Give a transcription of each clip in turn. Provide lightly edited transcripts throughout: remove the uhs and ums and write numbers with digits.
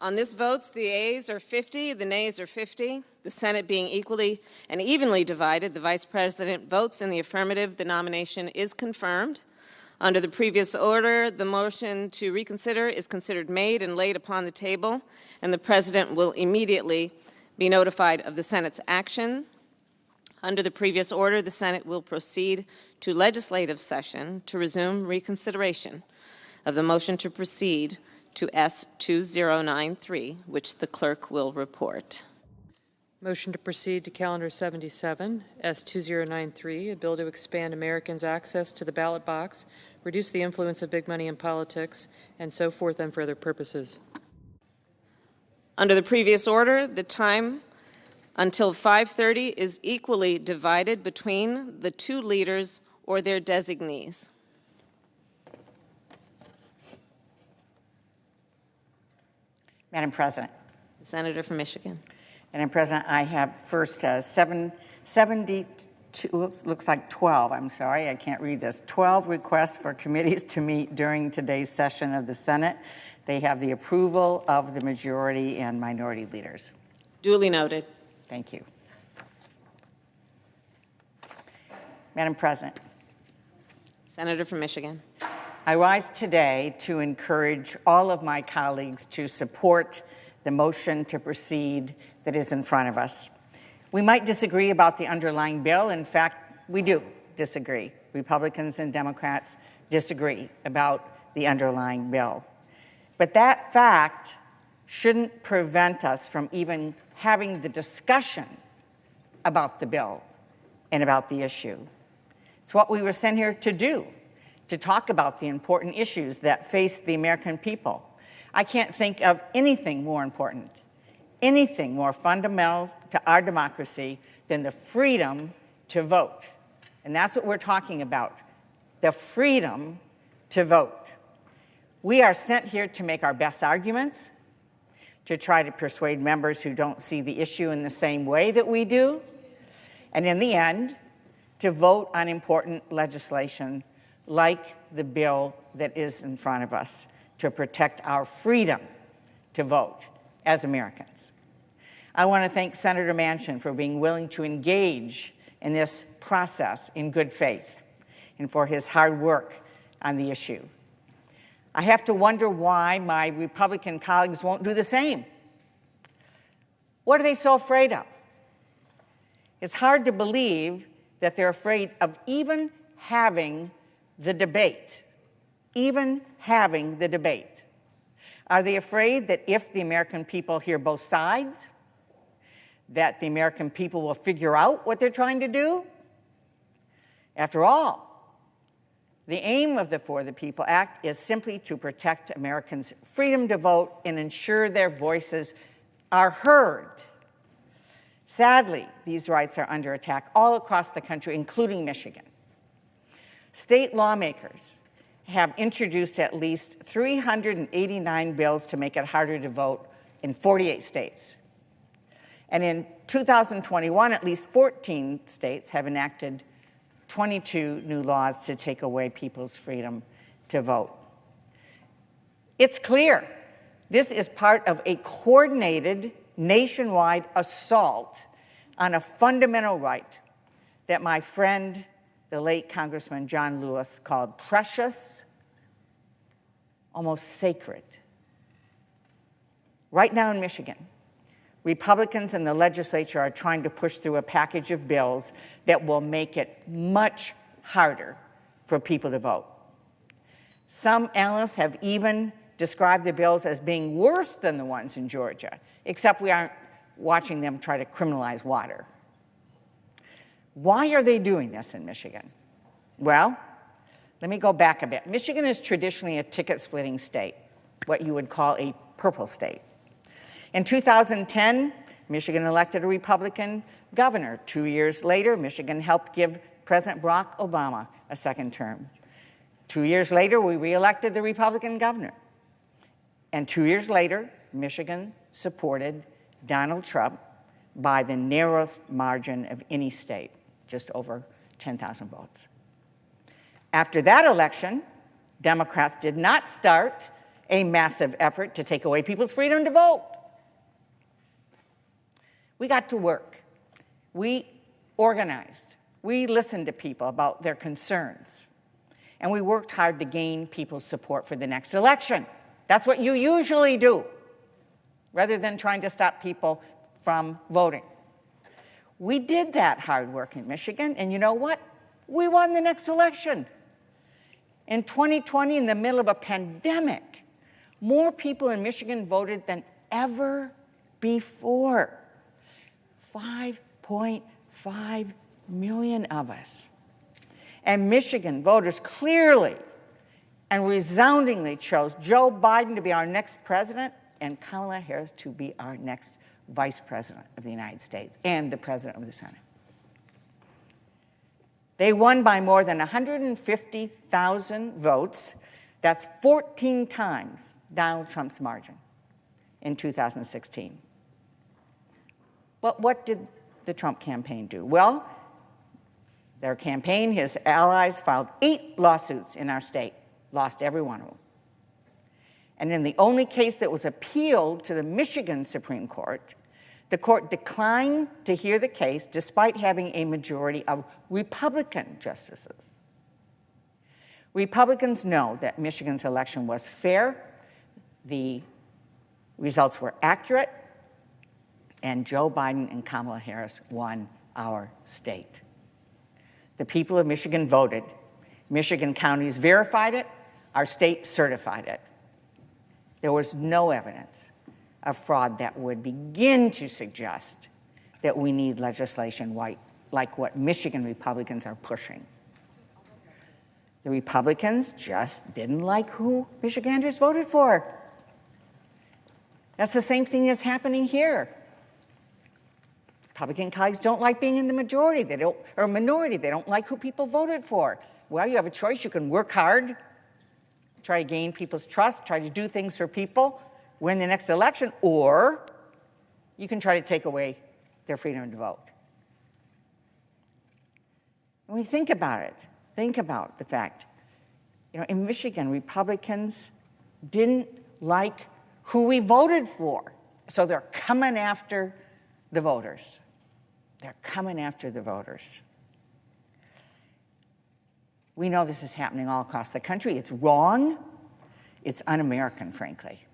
On this votes, the ayes are 50, the nays are 50. The Senate being equally and evenly divided, the Vice President votes in the affirmative. The nomination is confirmed. Under the previous order, the motion to reconsider is considered made and laid upon the table, and the President will immediately be notified of the Senate's action. Under the previous order, the Senate will proceed to legislative session to resume reconsideration of the motion to proceed to S2093, which the clerk will report. Motion to proceed to Calendar 77, S2093, a bill to expand Americans' access to the ballot box, reduce the influence of big money in politics, and so forth and for other purposes. Under the previous order, the time until 5:30 is equally divided between the two leaders or their designees. Madam President. The Senator from Michigan. Madam President, I have first 72, looks like 12, I'm sorry, I can't read this, 12 requests for committees to meet during today's session of the Senate. They have the approval of the majority and minority leaders. Duly noted. Thank you. Madam President. Senator from Michigan. I rise today to encourage all of my colleagues to support the motion to proceed that is in front of us. We might disagree about the underlying bill. In fact, we do disagree. Republicans and Democrats disagree about the underlying bill. But that fact shouldn't prevent us from even having the discussion about the bill and about the issue. It's what we were sent here to do, to talk about the important issues that face the American people. I can't think of anything more important, anything more fundamental to our democracy than the freedom to vote. And that's what we're talking about, the freedom to vote. We are sent here to make our best arguments, to try to persuade members who don't see the issue in the same way that we do, and in the end, to vote on important legislation like the bill that is in front of us to protect our freedom to vote as Americans. I want to thank Senator Manchin for being willing to engage in this process in good faith and for his hard work on the issue. I have to wonder why my Republican colleagues won't do the same. What are they so afraid of? It's hard to believe that they're afraid of even having the debate, Are they afraid that if the American people hear both sides, that the American people will figure out what they're trying to do? After all, the aim of the For the People Act is simply to protect Americans' freedom to vote and ensure their voices are heard. Sadly, these rights are under attack all across the country, including Michigan. State lawmakers have introduced at least 389 bills to make it harder to vote in 48 states. And in 2021, at least 14 states have enacted 22 new laws to take away people's freedom to vote. It's clear this is part of a coordinated nationwide assault on a fundamental right that my friend, the late Congressman John Lewis, called precious, almost sacred. Right now in Michigan, Republicans in the legislature are trying to push through a package of bills that will make it much harder for people to vote. Some analysts have even described the bills as being worse than the ones in Georgia, except we aren't watching them try to criminalize water. Why are they doing this in Michigan? Well, let me go back a bit. Michigan is traditionally a ticket-splitting state, what you would call a purple state. In 2010, Michigan elected a Republican governor. 2 years later, Michigan helped give President Barack Obama a second term. 2 years later, we reelected the Republican governor. And 2 years later, Michigan supported Donald Trump by the narrowest margin of any state, just over 10,000 votes. After that election, Democrats did not start a massive effort to take away people's freedom to vote. We got to work. We organized. We listened to people about their concerns. And we worked hard to gain people's support for the next election. That's what you usually do, rather than trying to stop people from voting. We did that hard work in Michigan, and you know what? We won the next election. In 2020, in the middle of a pandemic, more people in Michigan voted than ever before. 5.5 million of us. And Michigan voters clearly and resoundingly chose Joe Biden to be our next president and Kamala Harris to be our next vice president of the United States and the president of the Senate. They won by more than 150,000 votes. That's 14 times Donald Trump's margin in 2016. But what did the Trump campaign do? Well, their campaign, his allies, filed 8 lawsuits in our state, lost every one of them. And in the only case that was appealed to the Michigan Supreme Court, the court declined to hear the case despite having a majority of Republican justices. Republicans know that Michigan's election was fair, the results were accurate, and Joe Biden and Kamala Harris won our state. The people of Michigan voted. Michigan counties verified it. Our state certified it. There was no evidence of fraud that would begin to suggest that we need legislation like what Michigan Republicans are pushing. The Republicans just didn't like who Michiganders voted for. That's the same thing that's happening here. Republican colleagues don't like being in the majority, or minority. They don't like who people voted for. Well, you have a choice. You can work hard, try to gain people's trust, try to do things for people, win the next election, or you can try to take away their freedom to vote. When we think about it, think about the fact, in Michigan, Republicans didn't like who we voted for, so they're coming after the voters. They're coming after the voters. We know this is happening all across the country. It's wrong. It's un-American, frankly.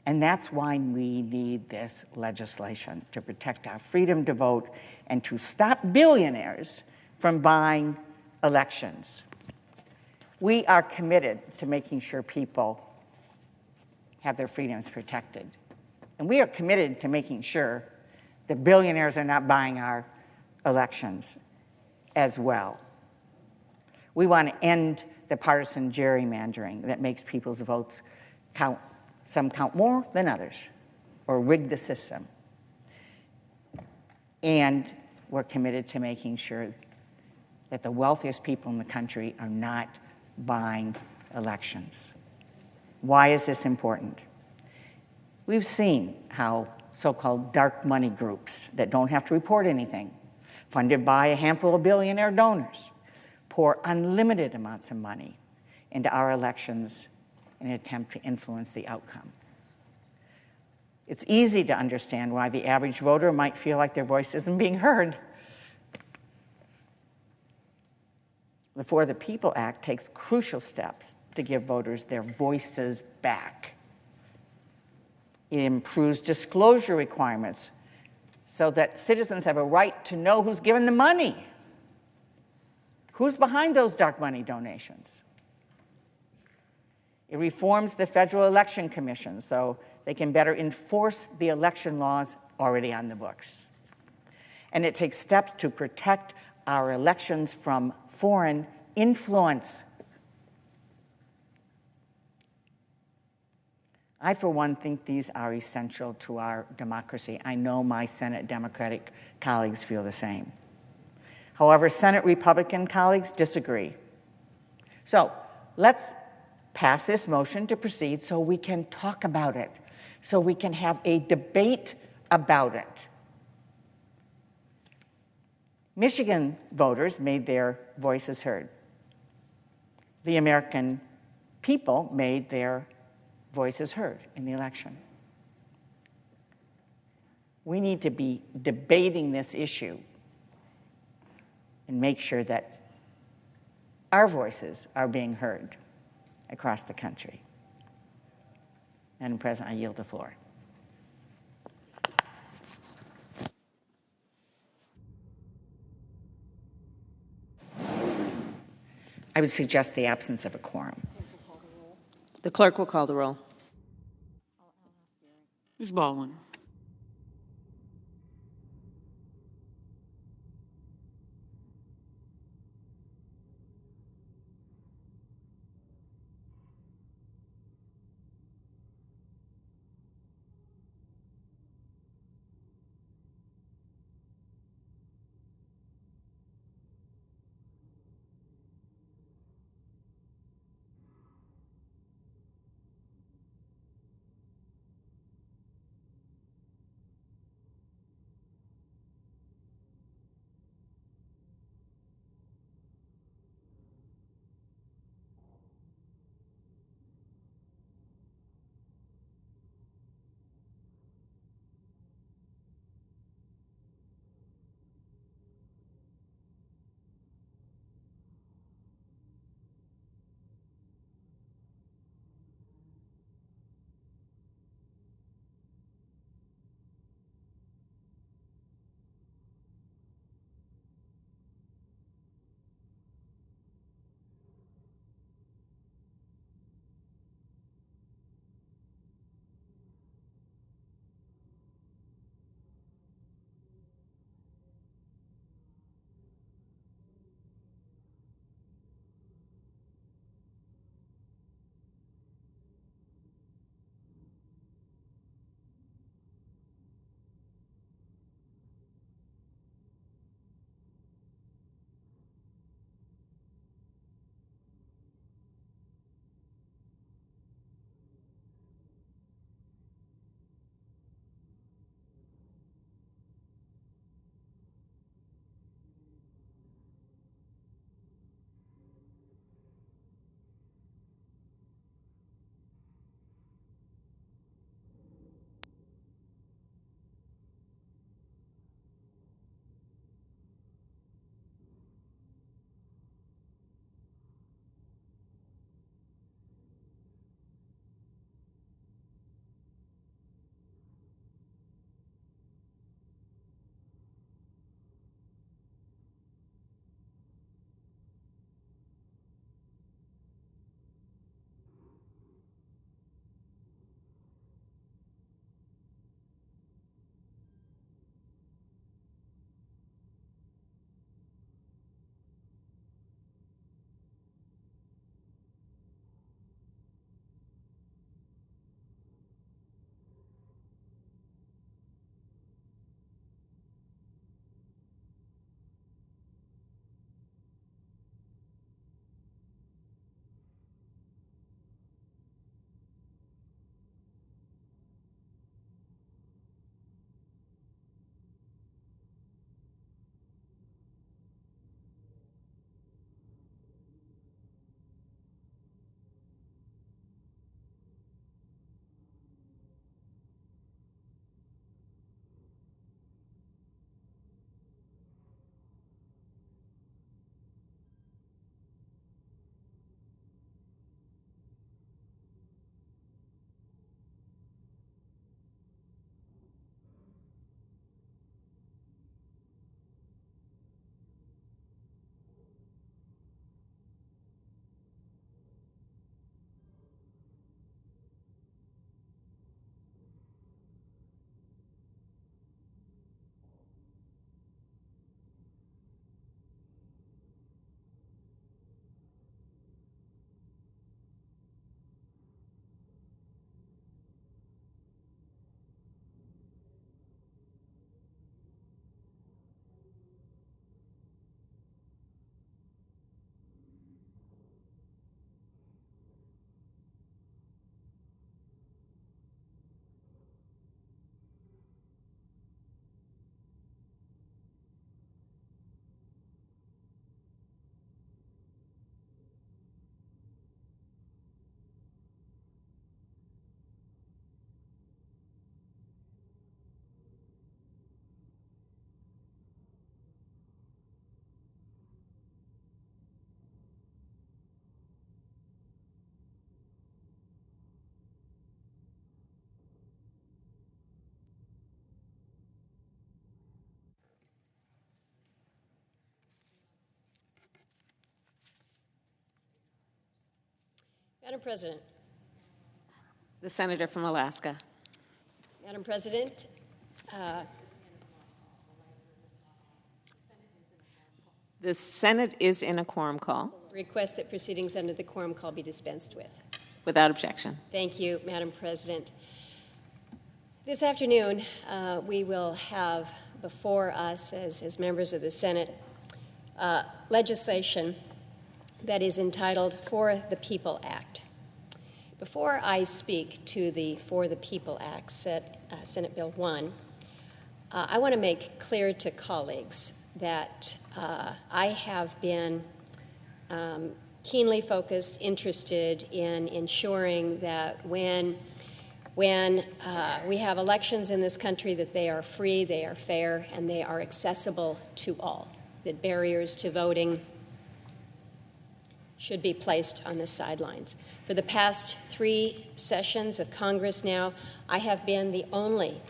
And that's why we need this legislation, to protect our freedom to vote and to stop billionaires from buying elections. We are committed to making sure people have their freedoms protected. And we are committed to making sure that billionaires are not buying our elections as well. We want to end the partisan gerrymandering that makes people's votes count. Some count more than others, or rig the system. And we're committed to making sure that the wealthiest people in the country are not buying elections. Why is this important? We've seen how so-called dark money groups that don't have to report anything, funded by a handful of billionaire donors, pour unlimited amounts of money into our elections in an attempt to influence the outcome. It's easy to understand why the average voter might feel like their voice isn't being heard. The For the People Act takes crucial steps to give voters their voices back. It improves disclosure requirements so that citizens have a right to know who's given the money, who's behind those dark money donations. It reforms the Federal Election Commission so they can better enforce the election laws already on the books. And it takes steps to protect our elections from foreign influence. I, for one, think these are essential to our democracy. I know my Senate Democratic colleagues feel the same. However, Senate Republican colleagues disagree. So let's pass this motion to proceed so we can talk about it, so we can have a debate about it. Michigan voters made their voices heard. The American people made their voices heard in the election. We need to be debating this issue and make sure that our voices are being heard across the country. Madam President, I yield the floor. I would suggest the absence of a quorum. The clerk will call the roll. Ms. Baldwin. Madam President. The senator from Alaska. Madam President, The Senate is in a quorum call. request that proceedings under the quorum call be dispensed with. Without objection. Thank you, Madam President. This afternoon, we will have before us, as members of the Senate, legislation that is entitled For the People Act. Before I speak to the For the People Act, Senate Bill 1, I want to make clear to colleagues that I have been keenly focused, interested in ensuring that when we have elections in this country, that they are free, they are fair, and they are accessible to all, that barriers to voting should be placed on the sidelines. For the past 3 sessions of Congress now, I have been the only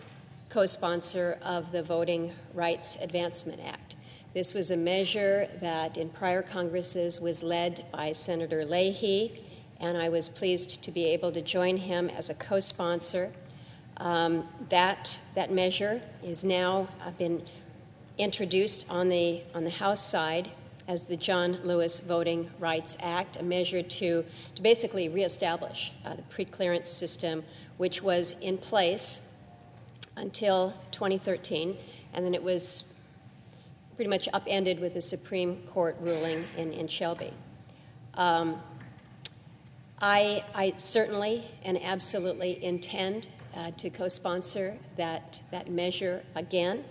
co-sponsor of the Voting Rights Advancement Act. This was a measure that in prior Congresses was led by Senator Leahy, and I was pleased to be able to join him as a co-sponsor. That measure is now been introduced on the House side as the John Lewis Voting Rights Act, a measure to basically reestablish the preclearance system, which was in place until 2013, and then it was pretty much upended with the Supreme Court ruling in Shelby. I certainly and absolutely intend to co-sponsor that measure again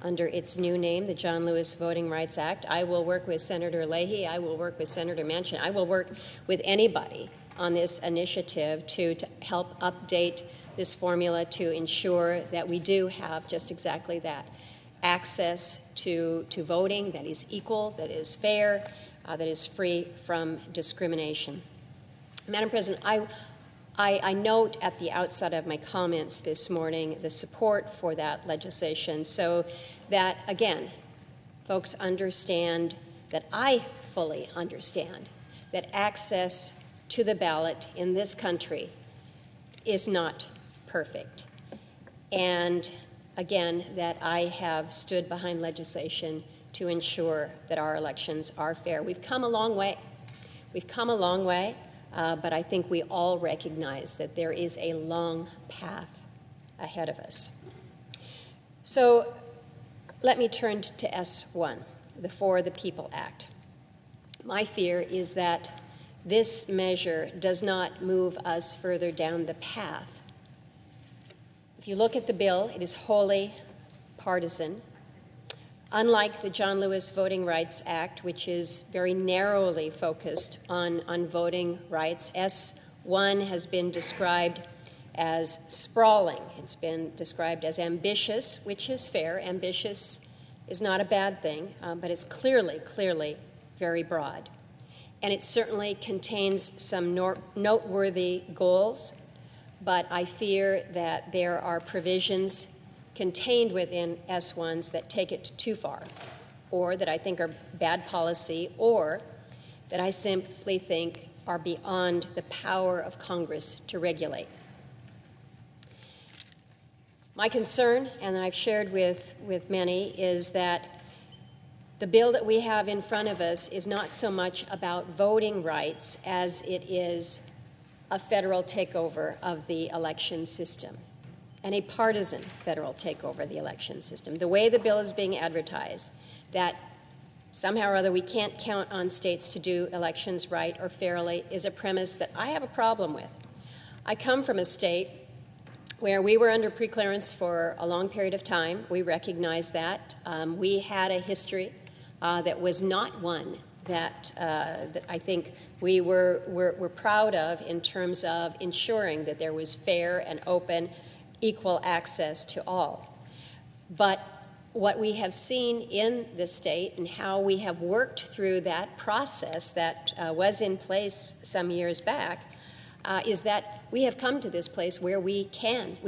under its new name, the John Lewis Voting Rights Act. I will work with Senator Leahy. I will work with Senator Manchin. I will work with anybody on this initiative to help update this formula to ensure that we do have just exactly that, access to voting that is equal, that is fair, that is free from discrimination. Madam President, I note at the outset of my comments this morning the support for that legislation so that, again, folks understand that I fully understand that access to the ballot in this country is not perfect. And, again, that I have stood behind legislation to ensure that our elections are fair. We've come a long way. We've come a long way. But I think we all recognize that there is a long path ahead of us. So let me turn to S1, the For the People Act. My fear is that this measure does not move us further down the path. If you look at the bill, it is wholly partisan. Unlike the John Lewis Voting Rights Act, which is very narrowly focused on voting rights, S1 has been described as sprawling. It's been described as ambitious, which is fair. Ambitious is not a bad thing, but it's clearly very broad. And it certainly contains some noteworthy goals, but I fear that there are provisions contained within S1s that take it too far, or that I think are bad policy, or that I simply think are beyond the power of Congress to regulate. My concern, and I've shared with many, is that the bill that we have in front of us is not so much about voting rights as it is a federal takeover of the election system, and a partisan federal takeover of the election system. The way the bill is being advertised, that somehow or other we can't count on states to do elections right or fairly, is a premise that I have a problem with. I come from a state where we were under preclearance for a long period of time. We recognize that. We had a history that was not one that I think we were proud of in terms of ensuring that there was fair and open equal access to all. But what we have seen in the state and how we have worked through that process that was in place some years back is that we have come to this place where we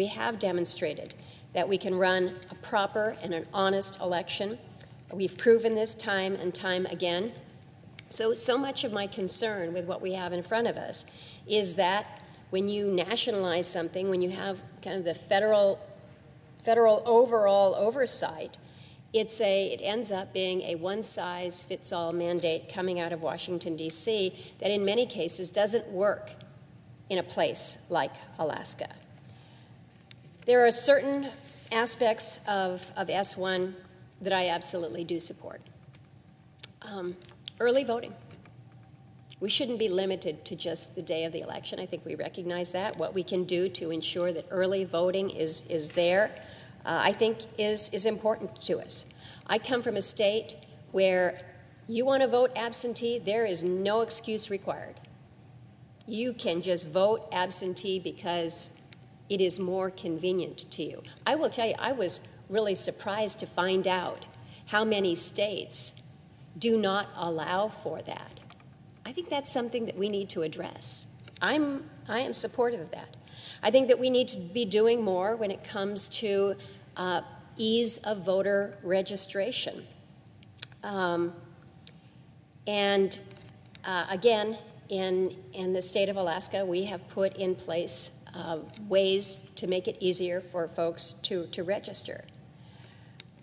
have demonstrated that we can run a proper and an honest election. We've proven this time and time again. So much of my concern with what we have in front of us is that when you nationalize something, when you have kind of the federal overall oversight, it ends up being a one-size-fits-all mandate coming out of Washington, D.C. that in many cases doesn't work in a place like Alaska. There are certain aspects of S1 that I absolutely do support. Early voting. We shouldn't be limited to just the day of the election. I think we recognize that. What we can do to ensure that early voting is there, I think is important to us. I come from a state where you want to vote absentee, there is no excuse required. You can just vote absentee because it is more convenient to you. I will tell you, I was really surprised to find out how many states do not allow for that. I think that's something that we need to address. I am supportive of that. I think that we need to be doing more when it comes to ease of voter registration. Again, in the state of Alaska, we have put in place ways to make it easier for folks to register.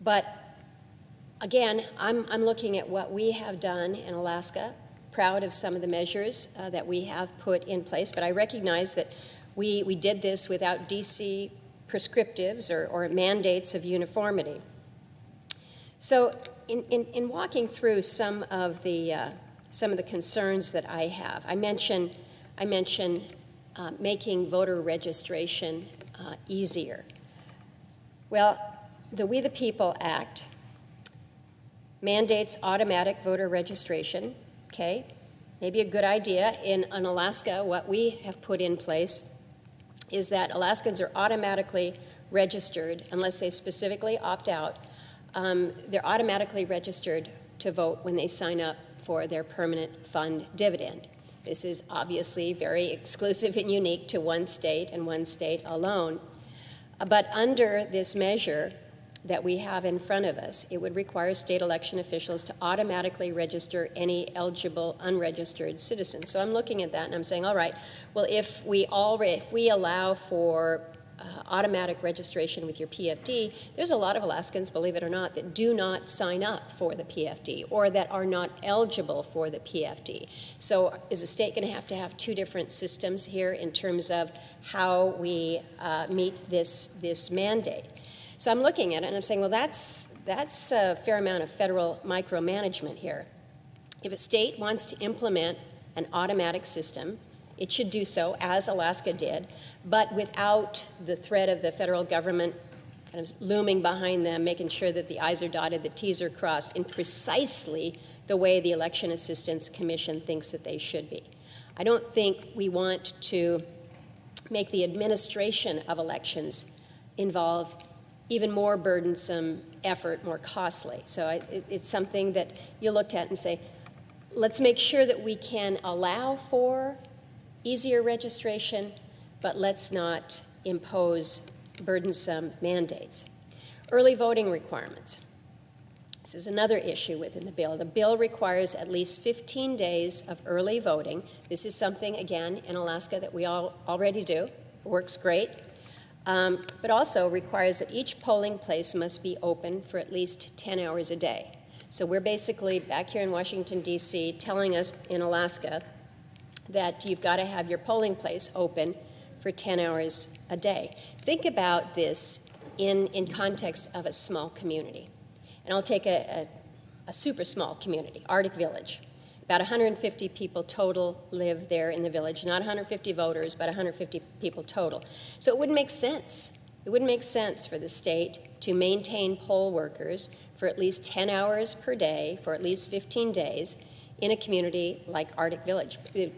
But again, I'm looking at what we have done in Alaska, proud of some of the measures that we have put in place, but I recognize that we did this without D.C. prescriptives or mandates of uniformity. So in walking through some of the concerns that I have, I mentioned making voter registration easier. Well, the We the People Act mandates automatic voter registration. Okay, maybe a good idea. In Alaska, what we have put in place is that Alaskans are automatically registered, unless they specifically opt out. They're automatically registered to vote when they sign up for their permanent fund dividend. This is obviously very exclusive and unique to one state and one state alone. But under this measure that we have in front of us, it would require state election officials to automatically register any eligible unregistered citizens. So I'm looking at that and I'm saying, all right, well, if we allow for automatic registration with your PFD, there's a lot of Alaskans, believe it or not, that do not sign up for the PFD or that are not eligible for the PFD. So is the state going to have two different systems here in terms of how we meet this mandate? So I'm looking at it and I'm saying, well, that's a fair amount of federal micromanagement here. If a state wants to implement an automatic system, it should do so, as Alaska did, but without the threat of the federal government kind of looming behind them, making sure that the I's are dotted, the T's are crossed, in precisely the way the Election Assistance Commission thinks that they should be. I don't think we want to make the administration of elections involve even more burdensome effort, more costly. So it's something that you looked at and say, let's make sure that we can allow for easier registration, but let's not impose burdensome mandates. Early voting requirements. This is another issue within the bill. The bill requires at least 15 days of early voting. This is something, again, in Alaska that we already do. It works great. But also requires that each polling place must be open for at least 10 hours a day. So we're basically back here in Washington, D.C., telling us in Alaska that you've got to have your polling place open for 10 hours a day. Think about this in context of a small community. And I'll take a super small community, Arctic Village. About 150 people total live there in the village, not 150 voters, but 150 people total. So it wouldn't make sense. It wouldn't make sense for the state to maintain poll workers for at least 10 hours per day for at least 15 days in a community like Arctic Village. The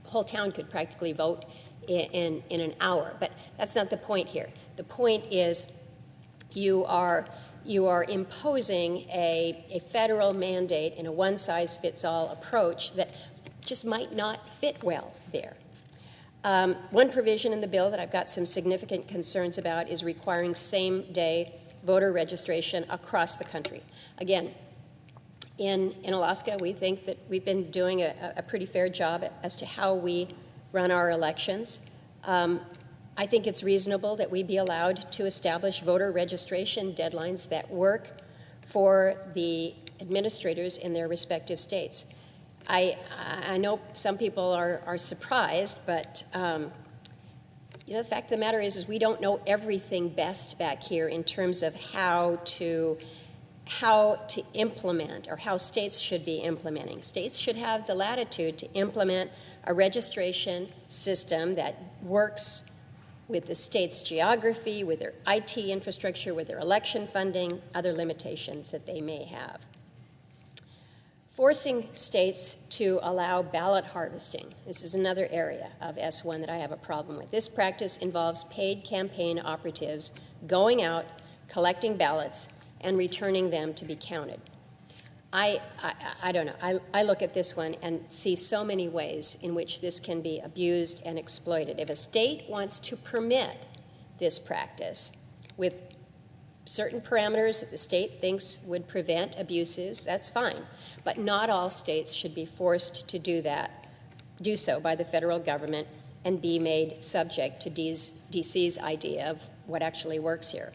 whole town could practically vote in an hour, but that's not the point here. The point is you are imposing a federal mandate in a one-size-fits-all approach that just might not fit well there. One provision in the bill that I've got some significant concerns about is requiring same-day voter registration across the country. Again, In Alaska, we think that we've been doing a pretty fair job as to how we run our elections. I think it's reasonable that we be allowed to establish voter registration deadlines that work for the administrators in their respective states. I know some people are surprised, but the fact of the matter is we don't know everything best back here in terms of how to implement, or how states should be implementing. States should have the latitude to implement a registration system that works with the state's geography, with their IT infrastructure, with their election funding, other limitations that they may have. Forcing states to allow ballot harvesting. This is another area of S1 that I have a problem with. This practice involves paid campaign operatives going out, collecting ballots, and returning them to be counted. I don't know. I look at this one and see so many ways in which this can be abused and exploited. If a state wants to permit this practice with certain parameters that the state thinks would prevent abuses, that's fine. But not all states should be forced to do so by the federal government and be made subject to DC's idea of what actually works here.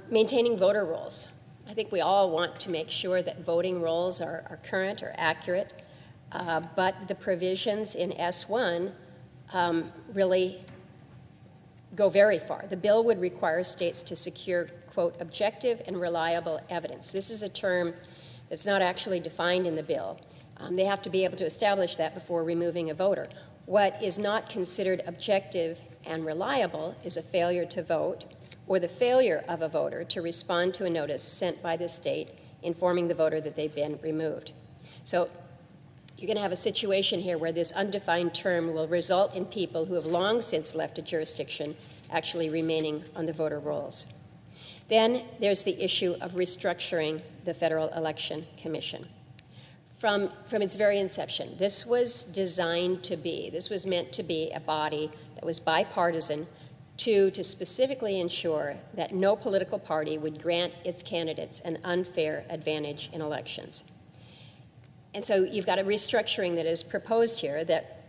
Maintaining voter rolls. I think we all want to make sure that voting rolls are current or accurate, but the provisions in S1 really go very far. The bill would require states to secure, quote, objective and reliable evidence. This is a term that's not actually defined in the bill. They have to be able to establish that before removing a voter. What is not considered objective and reliable is a failure to vote, or the failure of a voter to respond to a notice sent by the state informing the voter that they've been removed. So you're going to have a situation here where this undefined term will result in people who have long since left a jurisdiction actually remaining on the voter rolls. Then there's the issue of restructuring the Federal Election Commission. From its very inception, this was meant to be a body that was bipartisan to specifically ensure that no political party would grant its candidates an unfair advantage in elections. And so you've got a restructuring that is proposed here that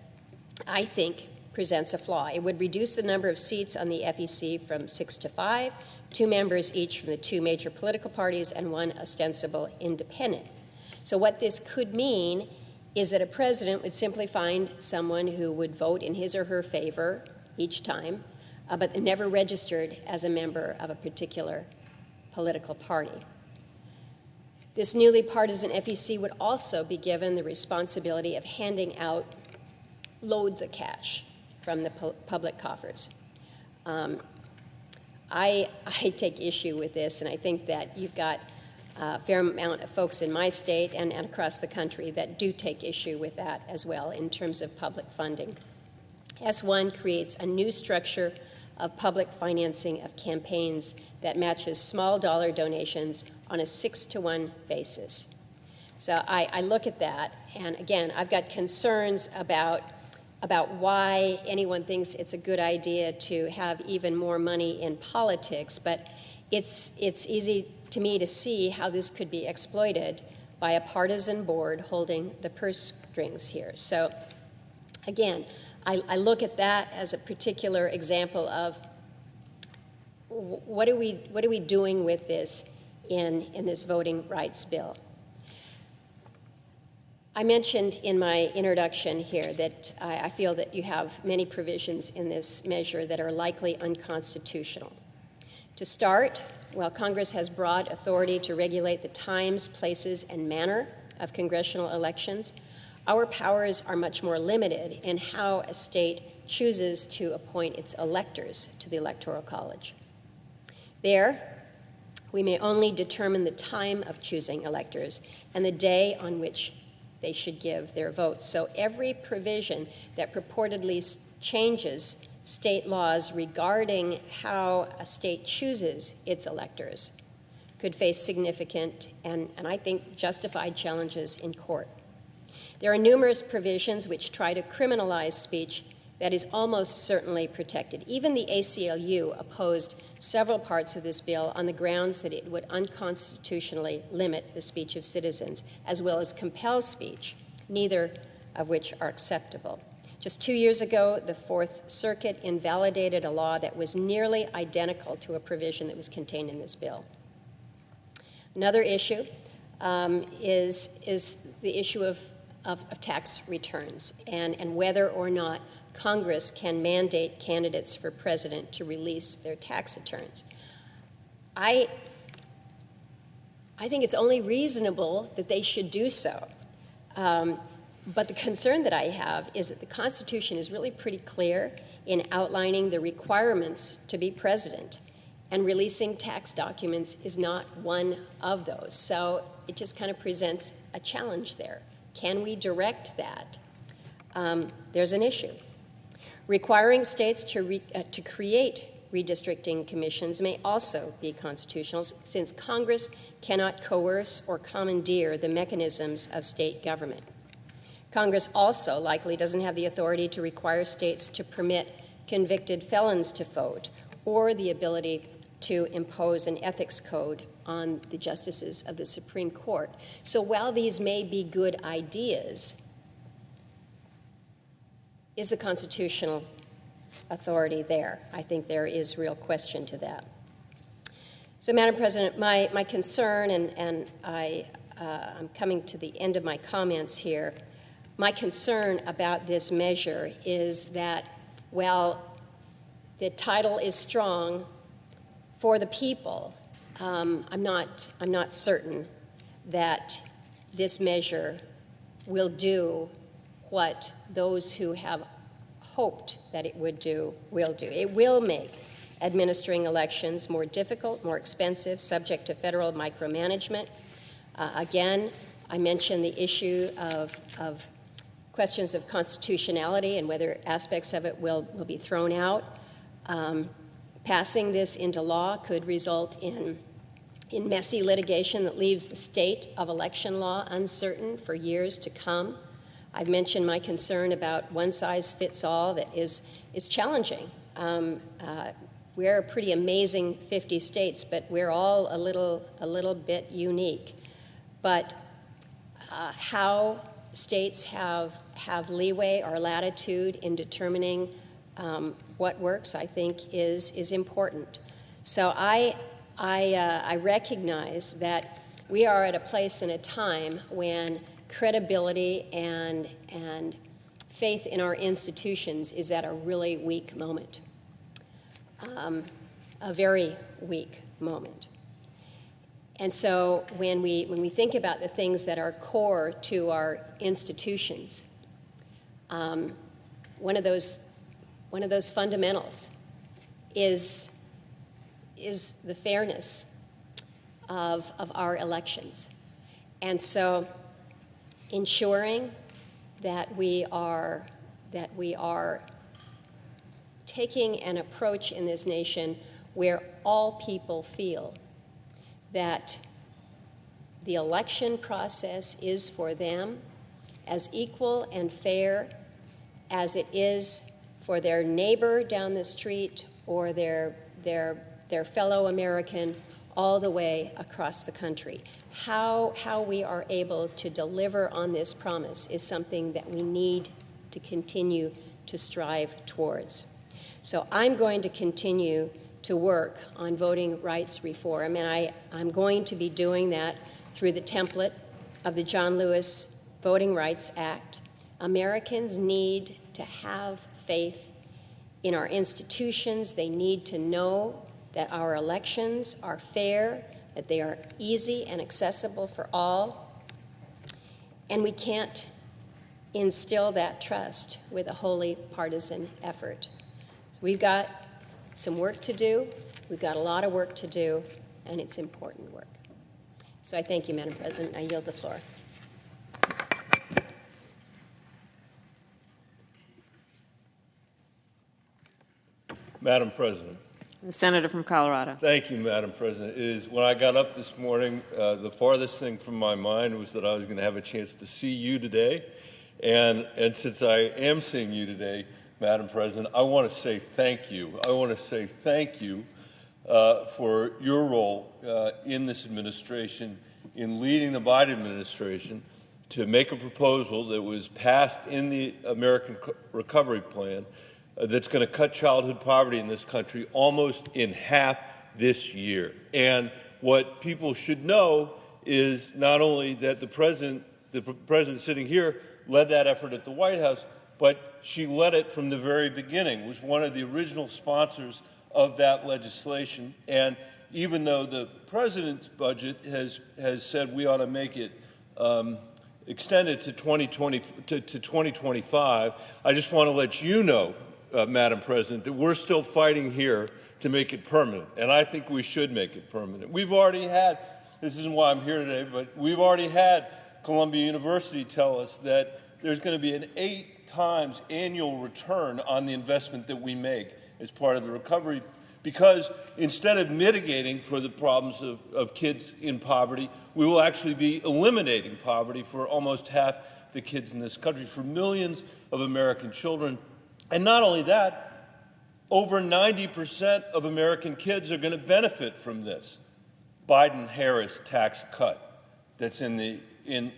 I think presents a flaw. It would reduce the number of seats on the FEC from 6 to 5, 2 members each from the 2 major political parties and 1 ostensible independent. So what this could mean is that a president would simply find someone who would vote in his or her favor each time, but never registered as a member of a particular political party. This newly partisan FEC would also be given the responsibility of handing out loads of cash from the public coffers. I take issue with this, and I think that you've got a fair amount of folks in my state and across the country that do take issue with that as well in terms of public funding. S1 creates a new structure of public financing of campaigns that matches small dollar donations on a 6-to-1 basis. So I look at that, and again, I've got concerns about why anyone thinks it's a good idea to have even more money in politics, but it's easy to me to see how this could be exploited by a partisan board holding the purse strings here. So again, I look at that as a particular example of what are we doing with this in this voting rights bill. I mentioned in my introduction here that I feel that you have many provisions in this measure that are likely unconstitutional. To start, while Congress has broad authority to regulate the times, places, and manner of congressional elections, our powers are much more limited in how a state chooses to appoint its electors to the Electoral College. There, we may only determine the time of choosing electors and the day on which they should give their votes. So every provision that purportedly changes state laws regarding how a state chooses its electors could face significant and I think justified challenges in court. There are numerous provisions which try to criminalize speech that is almost certainly protected. Even the ACLU opposed several parts of this bill on the grounds that it would unconstitutionally limit the speech of citizens, as well as compel speech, neither of which are acceptable. Just 2 years ago, the Fourth Circuit invalidated a law that was nearly identical to a provision that was contained in this bill. Another issue is the issue of tax returns and whether or not Congress can mandate candidates for president to release their tax returns. I think it's only reasonable that they should do so. But the concern that I have is that the Constitution is really pretty clear in outlining the requirements to be president, and releasing tax documents is not one of those. So it just kind of presents a challenge there. Can we direct that? There's an issue. Requiring states to create redistricting commissions may also be constitutional, since Congress cannot coerce or commandeer the mechanisms of state government. Congress also likely doesn't have the authority to require states to permit convicted felons to vote, or the ability to impose an ethics code on the justices of the Supreme Court. So while these may be good ideas, is the constitutional authority there? I think there is real question to that. So, Madam President, my concern, and I'm coming to the end of my comments here, my concern about this measure is that, while the title is strong for the people, I'm not certain that this measure will do what those who have hoped that it would do will do. It will make administering elections more difficult, more expensive, subject to federal micromanagement. Again, I mentioned the issue of questions of constitutionality and whether aspects of it will be thrown out. Passing this into law could result in messy litigation that leaves the state of election law uncertain for years to come. I've mentioned my concern about one-size-fits-all that is challenging. We're a pretty amazing 50 states, but we're all a little bit unique. But how states have leeway or latitude in determining what works, I think, is important. So I recognize that we are at a place and a time when credibility and faith in our institutions is at a really weak moment, a very weak moment. And so when we think about the things that are core to our institutions, one of those fundamentals is the fairness of our elections. And so ensuring that we are taking an approach in this nation where all people feel that the election process is for them as equal and fair as it is for their neighbor down the street or their fellow American all the way across the country. How we are able to deliver on this promise is something that we need to continue to strive towards. So I'm going to continue to work on voting rights reform, and I'm going to be doing that through the template of the John Lewis Voting Rights Act. Americans need to have faith in our institutions. They need to know that our elections are fair, that they are easy and accessible for all, and we can't instill that trust with a wholly partisan effort. So we've got some work to do. We've got a lot of work to do, and it's important work. So I thank you, Madam President. I yield the floor. Madam President. The senator from Colorado. Thank you, Madam President. When I got up this morning, the farthest thing from my mind was that I was going to have a chance to see you today. And since I am seeing you today, Madam President, I want to say thank you. I want to say thank you for your role in this administration, in leading the Biden administration to make a proposal that was passed in the American Recovery Plan that's going to cut childhood poverty in this country almost in half this year. And what people should know is not only that the president sitting here led that effort at the White House, but she led it from the very beginning, was one of the original sponsors of that legislation. And even though the president's budget has said we ought to make it extended to 2025, I just want to let you know, Madam President, that we're still fighting here to make it permanent, and I think we should make it permanent. We've already had, this isn't why I'm here today, but we've already had Columbia University tell us that there's going to be an 8 times annual return on the investment that we make as part of the recovery, because instead of mitigating for the problems of kids in poverty, we will actually be eliminating poverty for almost half the kids in this country, for millions of American children. And not only that, over 90% of American kids are going to benefit from this Biden-Harris tax cut that's in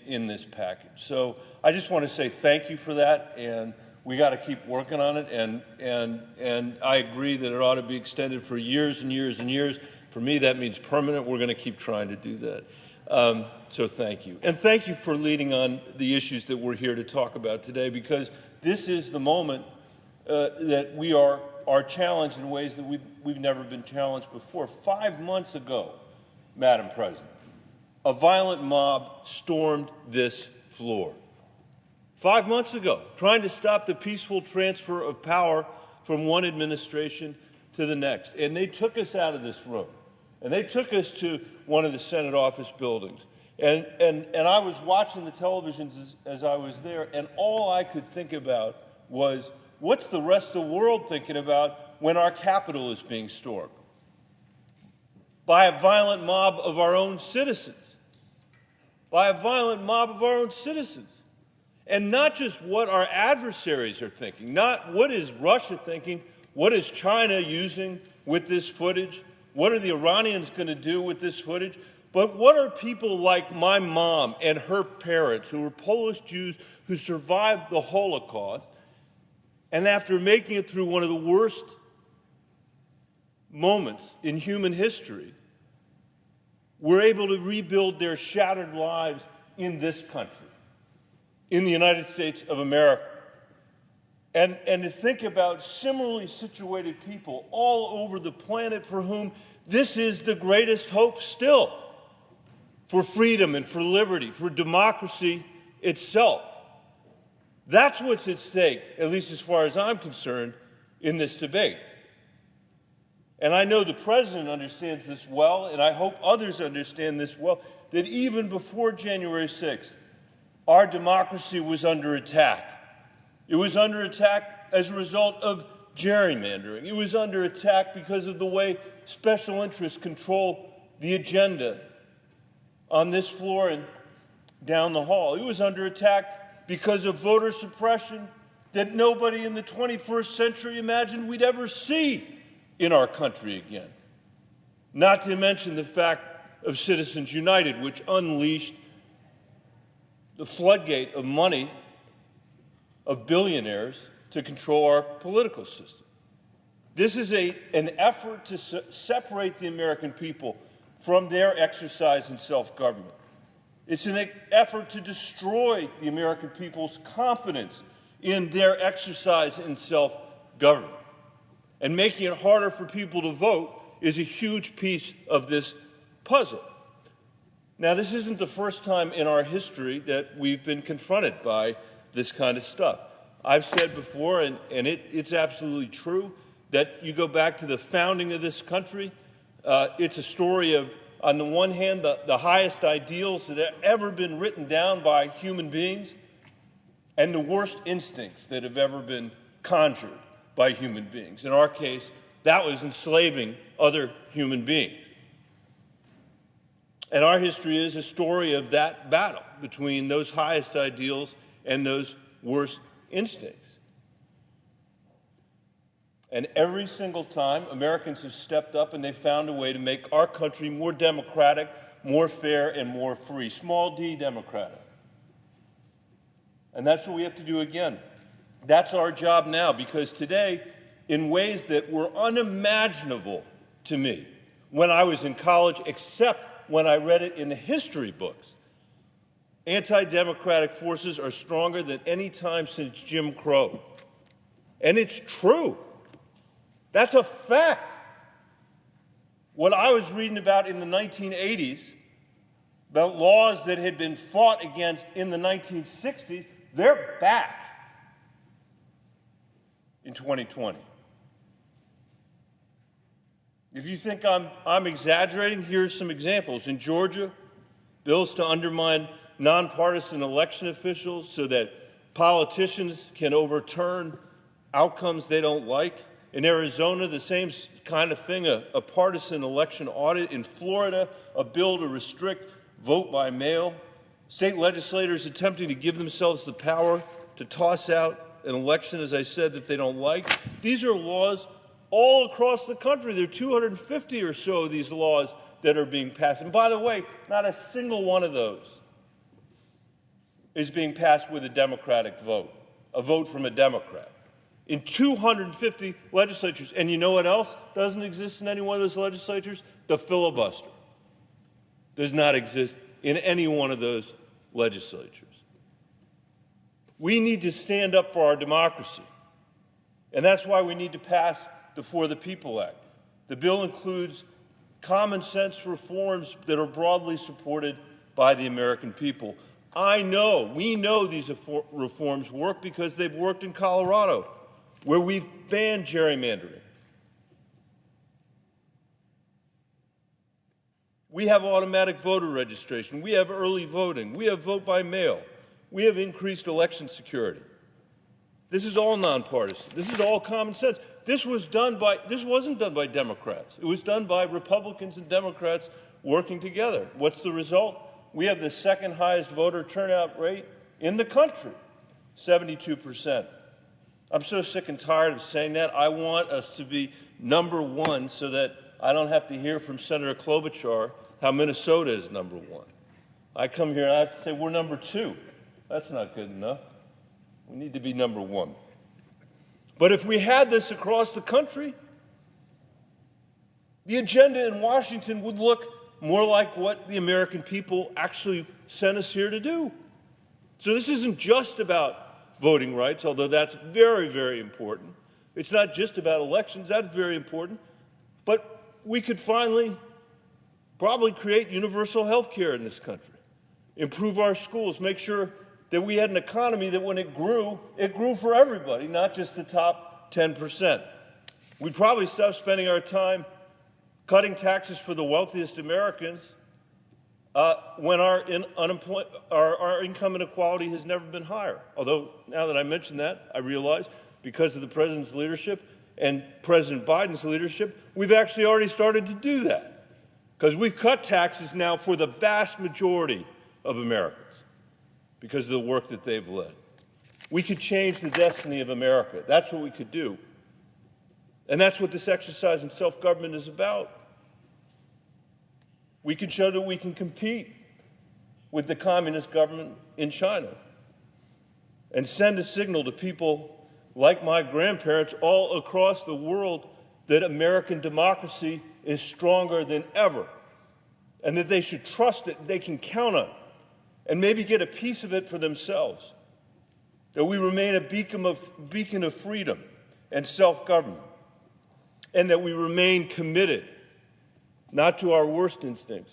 this package. So I just want to say thank you for that, and we got to keep working on it. And I agree that it ought to be extended for years and years and years. For me, that means permanent. We're going to keep trying to do that. So thank you, and thank you for leading on the issues that we're here to talk about today, because this is the moment that we are challenged in ways that we've never been challenged before. 5 months ago, Madam President, a violent mob stormed this floor. 5 months ago, trying to stop the peaceful transfer of power from one administration to the next. And they took us out of this room, and they took us to one of the Senate office buildings. And I was watching the televisions as I was there, and all I could think about was, what's the rest of the world thinking about when our Capitol is being stormed? By a violent mob of our own citizens. By a violent mob of our own citizens. And not just what our adversaries are thinking, not what is Russia thinking, what is China using with this footage, what are the Iranians going to do with this footage, but what are people like my mom and her parents, who were Polish Jews who survived the Holocaust, and after making it through one of the worst moments in human history, were able to rebuild their shattered lives in this country, in the United States of America. And to think about similarly situated people all over the planet for whom this is the greatest hope still for freedom and for liberty, for democracy itself. That's what's at stake, at least as far as I'm concerned, in this debate. And I know the President understands this well, and I hope others understand this well, that even before January 6th, our democracy was under attack. It was under attack as a result of gerrymandering. It was under attack because of the way special interests control the agenda on this floor and down the hall. It was under attack because of voter suppression that nobody in the 21st century imagined we'd ever see in our country again. Not to mention the fact of Citizens United, which unleashed the floodgate of money of billionaires to control our political system. This is an effort to separate the American people from their exercise in self-government. It's an effort to destroy the American people's confidence in their exercise in self-government. And making it harder for people to vote is a huge piece of this puzzle. Now, this isn't the first time in our history that we've been confronted by this kind of stuff. I've said before, and it's absolutely true, that you go back to the founding of this country, it's a story of, on the one hand, the highest ideals that have ever been written down by human beings, and the worst instincts that have ever been conjured by human beings. In our case, that was enslaving other human beings. And our history is a story of that battle between those highest ideals and those worst instincts. And every single time, Americans have stepped up and they've found a way to make our country more democratic, more fair, and more free. Small d democratic. And that's what we have to do again. That's our job now, because today, in ways that were unimaginable to me when I was in college, except when I read it in the history books, anti-democratic forces are stronger than any time since Jim Crow. And it's true. That's a fact. What I was reading about in the 1980s, about laws that had been fought against in the 1960s, they're back in 2020. If you think I'm exaggerating, here's some examples. In Georgia, bills to undermine nonpartisan election officials so that politicians can overturn outcomes they don't like. In Arizona, the same kind of thing, a partisan election audit. In Florida, a bill to restrict vote by mail. State legislators attempting to give themselves the power to toss out an election, as I said, that they don't like. These are laws all across the country. There are 250 or so of these laws that are being passed. And by the way, not a single one of those is being passed with a Democratic vote, a vote from a Democrat. In 250 legislatures. And you know what else doesn't exist in any one of those legislatures? The filibuster does not exist in any one of those legislatures. We need to stand up for our democracy. And that's why we need to pass the For the People Act. The bill includes common sense reforms that are broadly supported by the American people. We know these reforms work because they've worked in Colorado, where we've banned gerrymandering. We have automatic voter registration. We have early voting. We have vote by mail. We have increased election security. This is all nonpartisan. This is all common sense. This wasn't done by Democrats. It was done by Republicans and Democrats working together. What's the result? We have the second highest voter turnout rate in the country, 72%. I'm so sick and tired of saying that. I want us to be number one so that I don't have to hear from Senator Klobuchar how Minnesota is number one. I come here and I have to say we're number two. That's not good enough. We need to be number one. But if we had this across the country, the agenda in Washington would look more like what the American people actually sent us here to do. So this isn't just about voting rights, although that's very, very important. It's not just about elections. That's very important. But we could finally probably create universal health care in this country, improve our schools, make sure that we had an economy that when it grew for everybody, not just the top 10%. We'd probably stop spending our time cutting taxes for the wealthiest Americans when our income inequality has never been higher. Although, now that I mention that, I realize because of the President's leadership and President Biden's leadership, we've actually already started to do that. Because we've cut taxes now for the vast majority of Americans because of the work that they've led. We could change the destiny of America. That's what we could do. And that's what this exercise in self-government is about. We can show that we can compete with the communist government in China and send a signal to people like my grandparents all across the world that American democracy is stronger than ever and that they should trust it, they can count on it, and maybe get a piece of it for themselves, that we remain a beacon of freedom and self-government, and that we remain committed not to our worst instincts,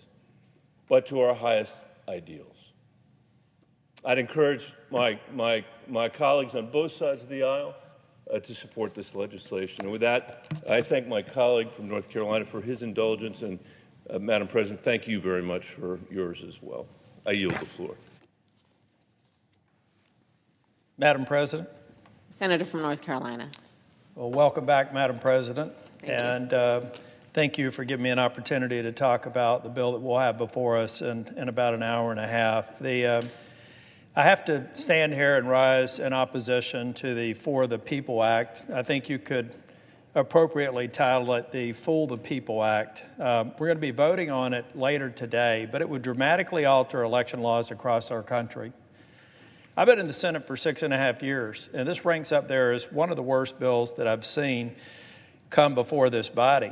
but to our highest ideals. I'd encourage my colleagues on both sides of the aisle to support this legislation. And with that, I thank my colleague from North Carolina for his indulgence, and Madam President, thank you very much for yours as well. I yield the floor. Madam President. Senator from North Carolina. Well, welcome back, Madam President. Thank you. Thank you for giving me an opportunity to talk about the bill that we'll have before us in about an hour and a half. I have to stand here and rise in opposition to the For the People Act. I think you could appropriately title it the Fool the People Act. We're going to be voting on it later today, but it would dramatically alter election laws across our country. I've been in the Senate for 6.5 years, and this ranks up there as one of the worst bills that I've seen come before this body.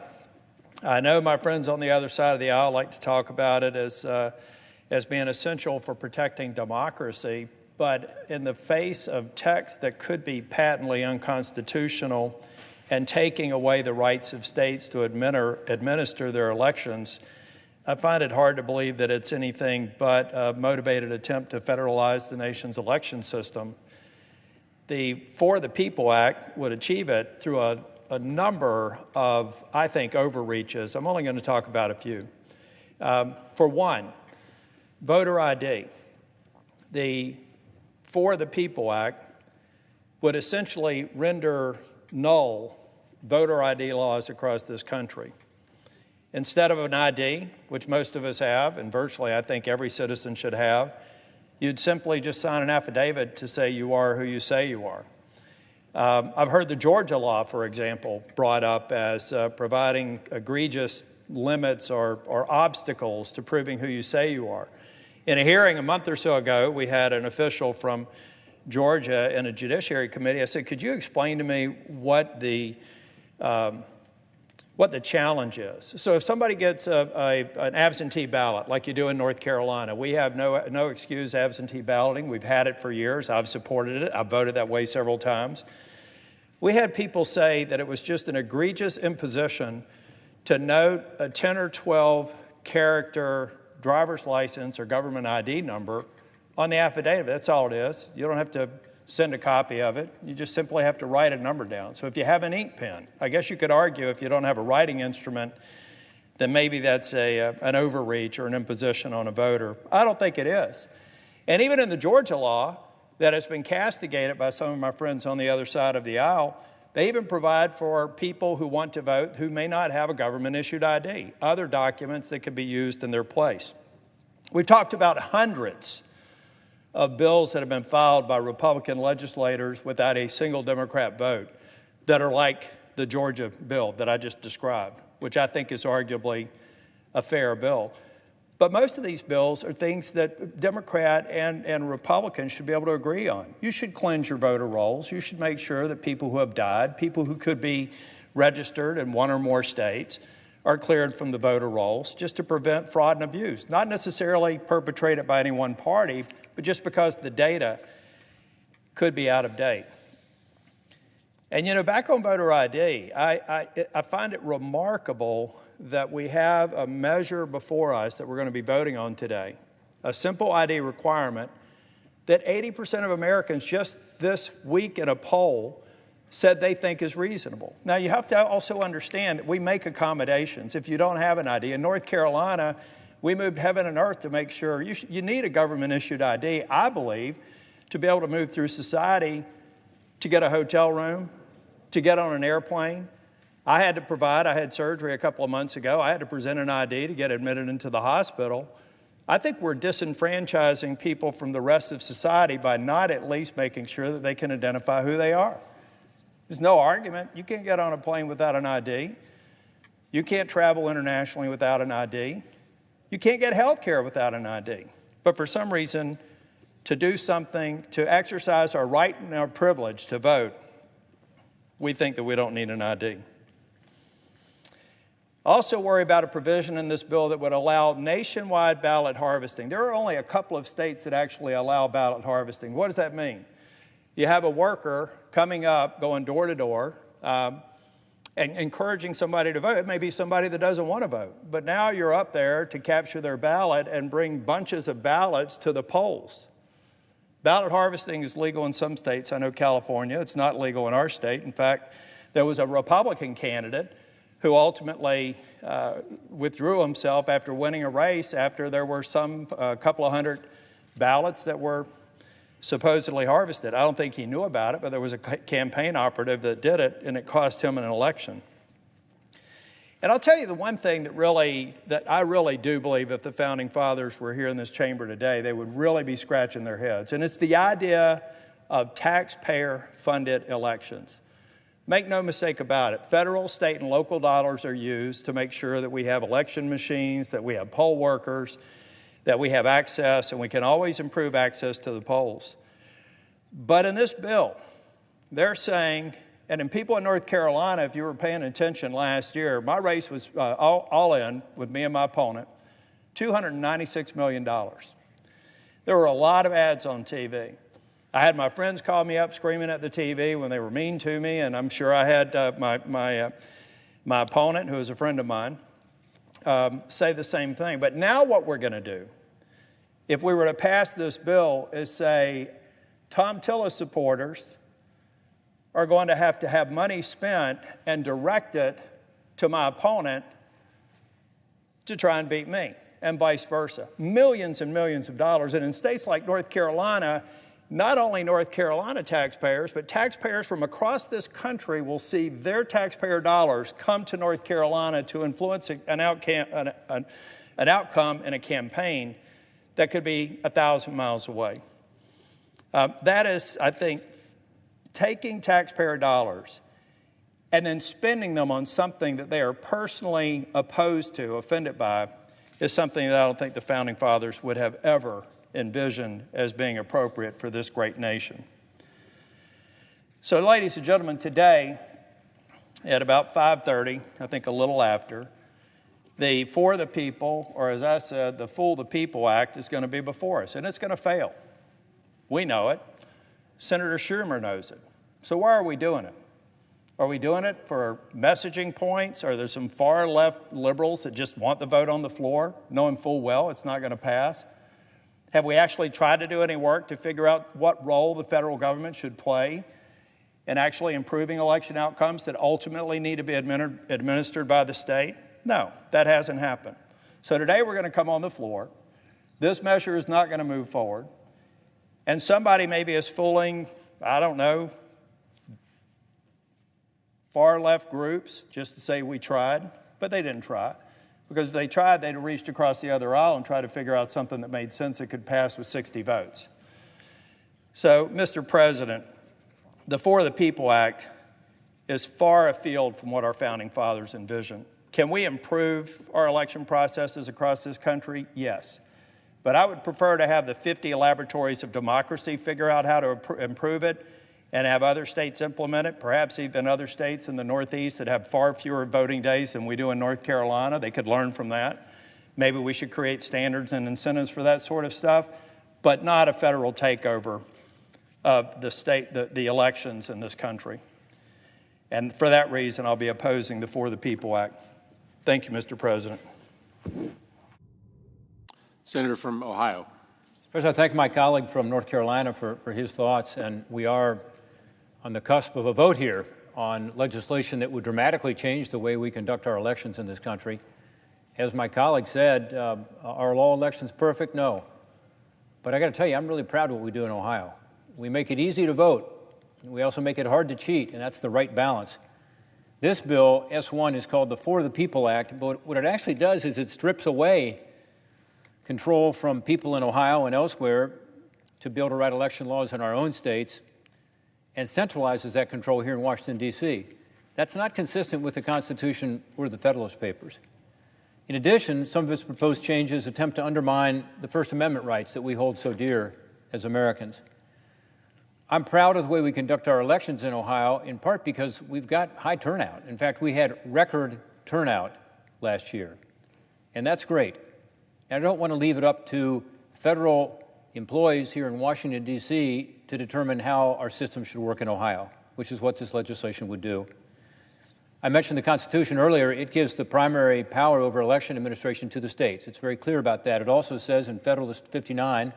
I know my friends on the other side of the aisle like to talk about it as being essential for protecting democracy, but in the face of text that could be patently unconstitutional and taking away the rights of states to administer their elections, I find it hard to believe that it's anything but a motivated attempt to federalize the nation's election system. The For the People Act would achieve it through a number of, I think, overreaches. I'm only going to talk about a few. For one, voter ID. The For the People Act would essentially render null voter ID laws across this country. Instead of an ID, which most of us have, and virtually I think every citizen should have, you'd simply just sign an affidavit to say you are who you say you are. I've heard the Georgia law, for example, brought up as providing egregious limits or obstacles to proving who you say you are. In a hearing a month or so ago, we had an official from Georgia in a judiciary committee. I said, could you explain to me what the challenge is? So if somebody gets an absentee ballot, like you do in North Carolina, we have no excuse absentee balloting. We've had it for years. I've supported it. I've voted that way several times. We had people say that it was just an egregious imposition to note a 10 or 12 character driver's license or government ID number on the affidavit. That's all it is. You don't have to send a copy of it. You just simply have to write a number down. So if you have an ink pen, I guess you could argue if you don't have a writing instrument, then maybe that's an overreach or an imposition on a voter. I don't think it is. And even in the Georgia law that has been castigated by some of my friends on the other side of the aisle, they even provide for people who want to vote who may not have a government-issued ID, other documents that could be used in their place. We've talked about hundreds of bills that have been filed by Republican legislators without a single Democrat vote that are like the Georgia bill that I just described, which I think is arguably a fair bill. But most of these bills are things that Democrat and Republicans should be able to agree on. You should cleanse your voter rolls. You should make sure that people who have died, people who could be registered in one or more states, are cleared from the voter rolls just to prevent fraud and abuse, not necessarily perpetrated by any one party, but just because the data could be out of date. And, you know, back on voter ID, I find it remarkable that we have a measure before us that we're going to be voting on today, a simple ID requirement that 80% of Americans just this week in a poll said they think is reasonable. Now, you have to also understand that we make accommodations if you don't have an ID. In North Carolina, we moved heaven and earth to make sure you need a government-issued ID, I believe, to be able to move through society, to get a hotel room, to get on an airplane. I had surgery a couple of months ago. I had to present an ID to get admitted into the hospital. I think we're disenfranchising people from the rest of society by not at least making sure that they can identify who they are. There's no argument. You can't get on a plane without an ID. You can't travel internationally without an ID. You can't get health care without an ID. But for some reason, to do something, to exercise our right and our privilege to vote, we think that we don't need an ID. I also worry about a provision in this bill that would allow nationwide ballot harvesting. There are only a couple of states that actually allow ballot harvesting. What does that mean? You have a worker coming up, going door to door, and encouraging somebody to vote. It may be somebody that doesn't want to vote, but now you're up there to capture their ballot and bring bunches of ballots to the polls. Ballot harvesting is legal in some states. I know California. It's not legal in our state. In fact, there was a Republican candidate who ultimately withdrew himself after winning a race after there were a couple of hundred ballots that were supposedly harvested. I don't think he knew about it, but there was a campaign operative that did it, and it cost him an election. And I'll tell you the one thing that I really do believe if the Founding Fathers were here in this chamber today, they would really be scratching their heads. And it's the idea of taxpayer-funded elections. Make no mistake about it, federal, state, and local dollars are used to make sure that we have election machines, that we have poll workers, that we have access, and we can always improve access to the polls. But in this bill, they're saying, and in people in North Carolina, if you were paying attention last year, my race was all in with me and my opponent, $296 million. There were a lot of ads on TV. I had my friends call me up screaming at the TV when they were mean to me, and I'm sure I had my opponent, who is a friend of mine, say the same thing. But now what we're going to do, if we were to pass this bill, is say Tom Tillis supporters are going to have money spent and direct it to my opponent to try and beat me, and vice versa. Millions and millions of dollars. And in states like North Carolina, not only North Carolina taxpayers, but taxpayers from across this country will see their taxpayer dollars come to North Carolina to influence an outcome in a campaign that could be 1,000 miles away. That is, I think, taking taxpayer dollars and then spending them on something that they are personally opposed to, offended by, is something that I don't think the Founding Fathers would have ever envisioned as being appropriate for this great nation. So, ladies and gentlemen, today at about 5:30, I think a little after, the For the People, or as I said, the Fool the People Act is going to be before us, and it's going to fail. We know it. Senator Schumer knows it. So why are we doing it? Are we doing it for messaging points? Are there some far left liberals that just want the vote on the floor, knowing full well it's not going to pass? Have we actually tried to do any work to figure out what role the federal government should play in actually improving election outcomes that ultimately need to be administered by the state? No, that hasn't happened. So today we're going to come on the floor. This measure is not going to move forward. And somebody maybe is fooling, I don't know, far left groups just to say we tried, but they didn't try. Because if they tried, they'd have reached across the other aisle and tried to figure out something that made sense that could pass with 60 votes. So, Mr. President, the For the People Act is far afield from what our Founding Fathers envisioned. Can we improve our election processes across this country? Yes. But I would prefer to have the 50 laboratories of democracy figure out how to improve it and have other states implement it, perhaps even other states in the Northeast that have far fewer voting days than we do in North Carolina. They could learn from that. Maybe we should create standards and incentives for that sort of stuff, but not a federal takeover of the elections in this country. And for that reason, I'll be opposing the For the People Act. Thank you, Mr. President. Senator from Ohio. First, I thank my colleague from North Carolina for his thoughts, and we are on the cusp of a vote here on legislation that would dramatically change the way we conduct our elections in this country. As my colleague said, are all elections perfect? No. But I got to tell you, I'm really proud of what we do in Ohio. We make it easy to vote. We also make it hard to cheat, and that's the right balance. This bill, S1, is called the For the People Act, but what it actually does is it strips away control from people in Ohio and elsewhere to be able to write election laws in our own states and centralizes that control here in Washington, D.C. That's not consistent with the Constitution or the Federalist Papers. In addition, some of its proposed changes attempt to undermine the First Amendment rights that we hold so dear as Americans. I'm proud of the way we conduct our elections in Ohio, in part because we've got high turnout. In fact, we had record turnout last year, and that's great. And I don't want to leave it up to federal employees here in Washington, D.C. to determine how our system should work in Ohio, which is what this legislation would do. I mentioned the Constitution earlier. It gives the primary power over election administration to the states. It's very clear about that. It also says in Federalist 59,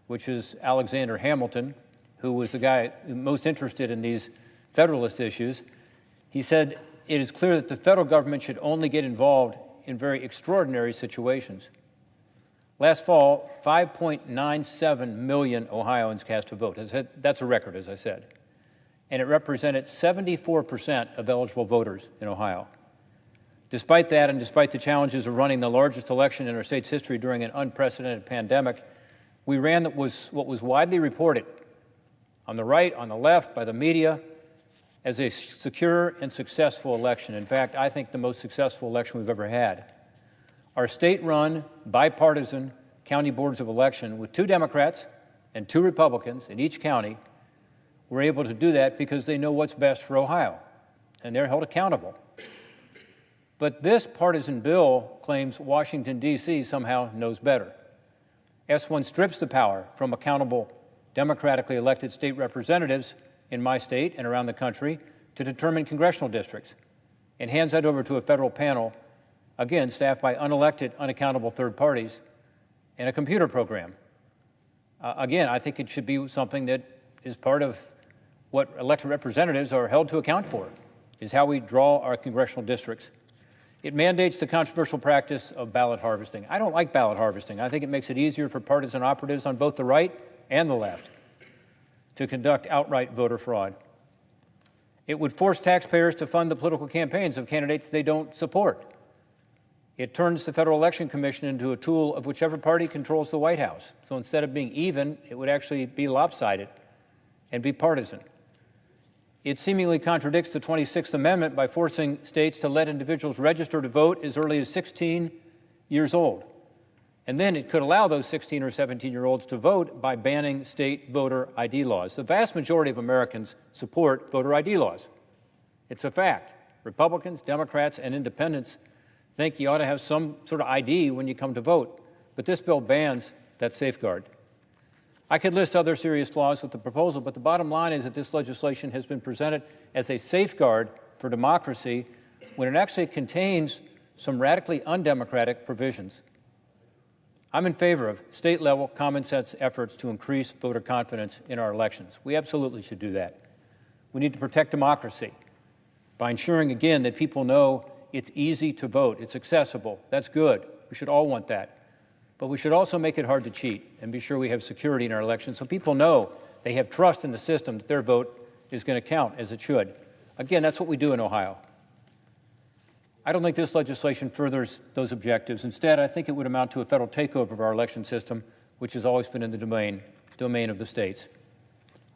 which is Alexander Hamilton, who was the guy most interested in these Federalist issues, he said, it is clear that the federal government should only get involved in very extraordinary situations. Last fall, 5.97 million Ohioans cast a vote. That's a record, as I said. And it represented 74% of eligible voters in Ohio. Despite that, and despite the challenges of running the largest election in our state's history during an unprecedented pandemic, we ran what was widely reported on the right, on the left, by the media, as a secure and successful election. In fact, I think the most successful election we've ever had. Our state-run, bipartisan county boards of election with 2 Democrats and 2 Republicans in each county were able to do that because they know what's best for Ohio, and they're held accountable. But this partisan bill claims Washington, D.C. somehow knows better. S1 strips the power from accountable, democratically elected state representatives in my state and around the country to determine congressional districts and hands that over to a federal panel, again, staffed by unelected, unaccountable third parties, and a computer program. Again, I think it should be something that is part of what elected representatives are held to account for, is how we draw our congressional districts. It mandates the controversial practice of ballot harvesting. I don't like ballot harvesting. I think it makes it easier for partisan operatives on both the right and the left to conduct outright voter fraud. It would force taxpayers to fund the political campaigns of candidates they don't support. It turns the Federal Election Commission into a tool of whichever party controls the White House. So instead of being even, it would actually be lopsided and be partisan. It seemingly contradicts the 26th Amendment by forcing states to let individuals register to vote as early as 16 years old. And then it could allow those 16 or 17-year-olds to vote by banning state voter ID laws. The vast majority of Americans support voter ID laws. It's a fact. Republicans, Democrats, and independents think you ought to have some sort of ID when you come to vote. But this bill bans that safeguard. I could list other serious flaws with the proposal, but the bottom line is that this legislation has been presented as a safeguard for democracy when it actually contains some radically undemocratic provisions. I'm in favor of state-level common sense efforts to increase voter confidence in our elections. We absolutely should do that. We need to protect democracy by ensuring, again, that people know it's easy to vote, it's accessible. That's good. We should all want that. But we should also make it hard to cheat and be sure we have security in our elections so people know they have trust in the system that their vote is going to count as it should. Again, that's what we do in Ohio. I don't think this legislation furthers those objectives. Instead, I think it would amount to a federal takeover of our election system, which has always been in the domain of the states.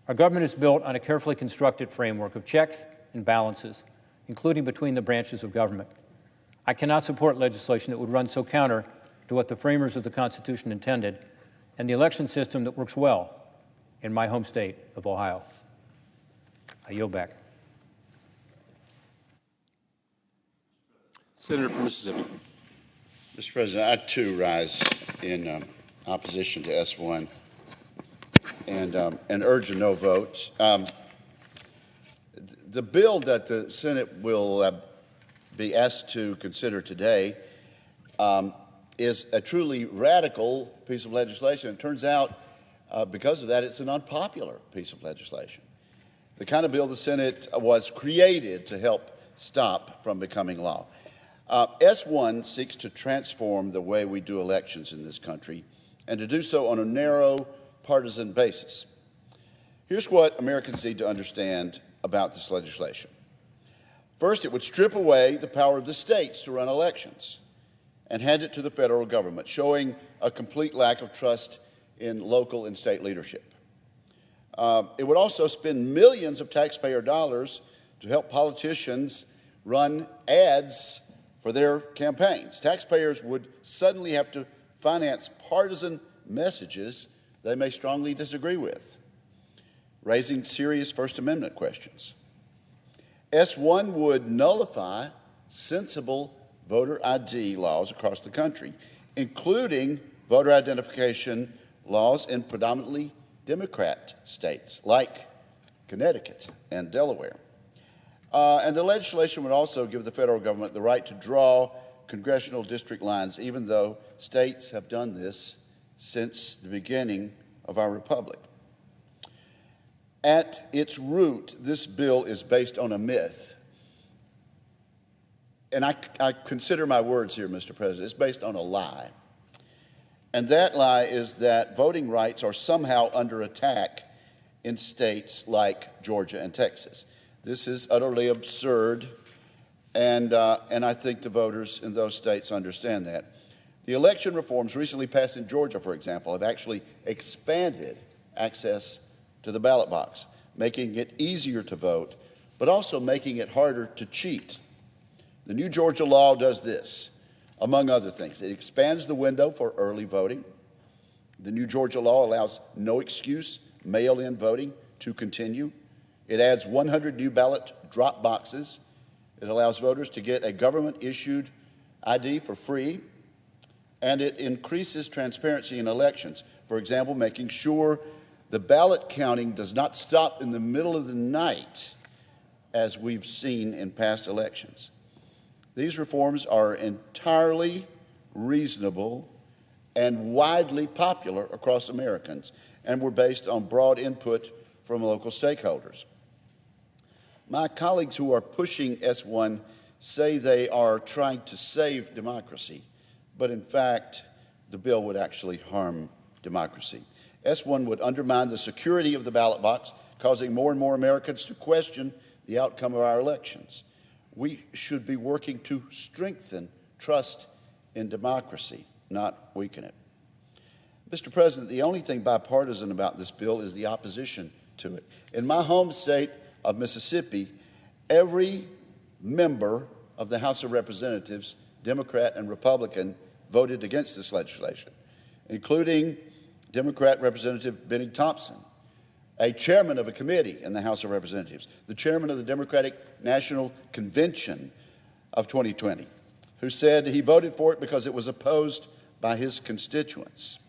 Our government is built on a carefully constructed framework of checks and balances, including between the branches of government. I cannot support legislation that would run so counter to what the framers of the Constitution intended and the election system that works well in my home state of Ohio. I yield back. Senator from Mississippi. Mr. President, I too rise in opposition to S1 and urge a no vote. The bill that the Senate will be asked to consider today is a truly radical piece of legislation. It turns out, because of that, it's an unpopular piece of legislation. The kind of bill the Senate was created to help stop from becoming law. S1 seeks to transform the way we do elections in this country and to do so on a narrow partisan basis. Here's what Americans need to understand about this legislation. First, it would strip away the power of the states to run elections and hand it to the federal government, showing a complete lack of trust in local and state leadership. It would also spend millions of taxpayer dollars to help politicians run ads for their campaigns. Taxpayers would suddenly have to finance partisan messages they may strongly disagree with, raising serious First Amendment questions. S1 would nullify sensible voter ID laws across the country, including voter identification laws in predominantly Democrat states like Connecticut and Delaware. And the legislation would also give the federal government the right to draw congressional district lines, even though states have done this since the beginning of our republic. At its root, this bill is based on a myth. And I consider my words here, Mr. President. It's based on a lie. And that lie is that voting rights are somehow under attack in states like Georgia and Texas. This is utterly absurd, and I think the voters in those states understand that. The election reforms recently passed in Georgia, for example, have actually expanded access to the ballot box, making it easier to vote, but also making it harder to cheat. The new Georgia law does this, among other things. It expands the window for early voting. The new Georgia law allows no-excuse mail-in voting to continue. It adds 100 new ballot drop boxes. It allows voters to get a government-issued ID for free. And it increases transparency in elections. For example, making sure the ballot counting does not stop in the middle of the night, as we've seen in past elections. These reforms are entirely reasonable and widely popular across Americans, and were based on broad input from local stakeholders. My colleagues who are pushing S1 say they are trying to save democracy, but in fact, the bill would actually harm democracy. S1 would undermine the security of the ballot box, causing more and more Americans to question the outcome of our elections. We should be working to strengthen trust in democracy, not weaken it. Mr. President, the only thing bipartisan about this bill is the opposition to it. In my home state of Mississippi, every member of the House of Representatives, Democrat and Republican, voted against this legislation, including Democrat Representative Benny Thompson, a chairman of a committee in the House of Representatives, the chairman of the Democratic National Convention of 2020, who said he voted for it because it was opposed by his constituents.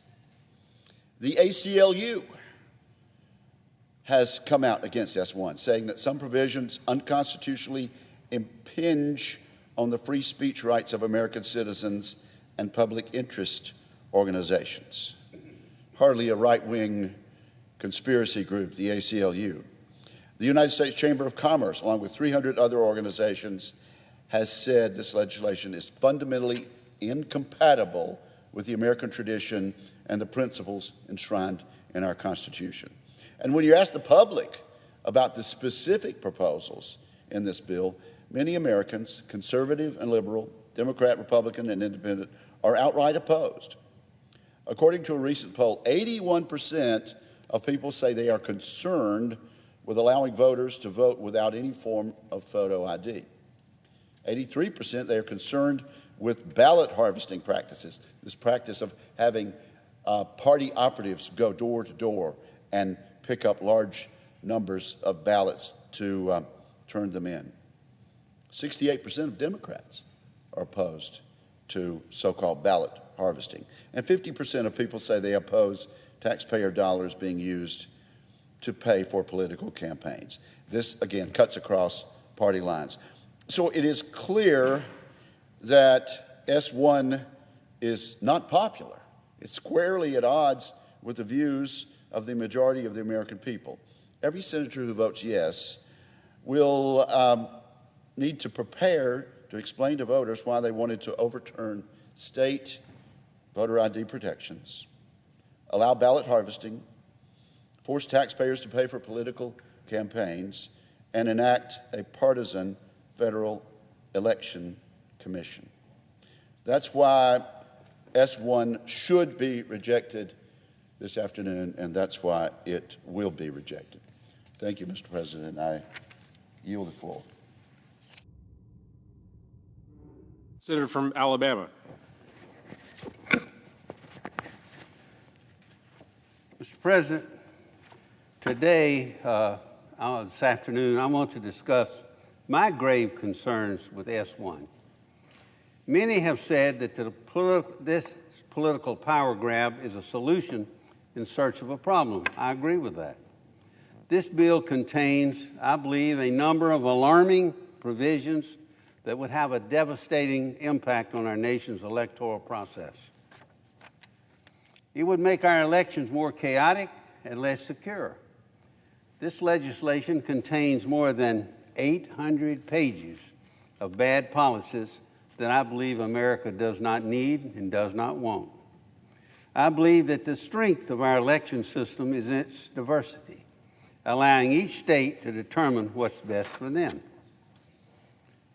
The ACLU has come out against S1, saying that some provisions unconstitutionally impinge on the free speech rights of American citizens and public interest organizations. Hardly a right-wing conspiracy group, the ACLU. The United States Chamber of Commerce, along with 300 other organizations, has said this legislation is fundamentally incompatible with the American tradition and the principles enshrined in our Constitution. And when you ask the public about the specific proposals in this bill, many Americans, conservative and liberal, Democrat, Republican, and independent, are outright opposed. According to a recent poll, 81% of people say they are concerned with allowing voters to vote without any form of photo ID. 83% they are concerned with ballot harvesting practices, this practice of having party operatives go door to door and pick up large numbers of ballots to turn them in. 68% of Democrats are opposed to so-called ballot harvesting. And 50% of people say they oppose taxpayer dollars being used to pay for political campaigns. This, again, cuts across party lines. So it is clear that S1 is not popular. It's squarely at odds with the views of the majority of the American people. Every senator who votes yes will need to prepare to explain to voters why they wanted to overturn state voter ID protections, allow ballot harvesting, force taxpayers to pay for political campaigns, and enact a partisan federal election commission. That's why S1 should be rejected this afternoon, and that's why it will be rejected. Thank you, Mr. President. I yield the floor. Senator from Alabama. Mr. President, today, this afternoon, I want to discuss my grave concerns with S1. Many have said that this political power grab is a solution in search of a problem. I agree with that. This bill contains, I believe, a number of alarming provisions that would have a devastating impact on our nation's electoral process. It would make our elections more chaotic and less secure. This legislation contains more than 800 pages of bad policies that I believe America does not need and does not want. I believe that the strength of our election system is in its diversity, allowing each state to determine what's best for them.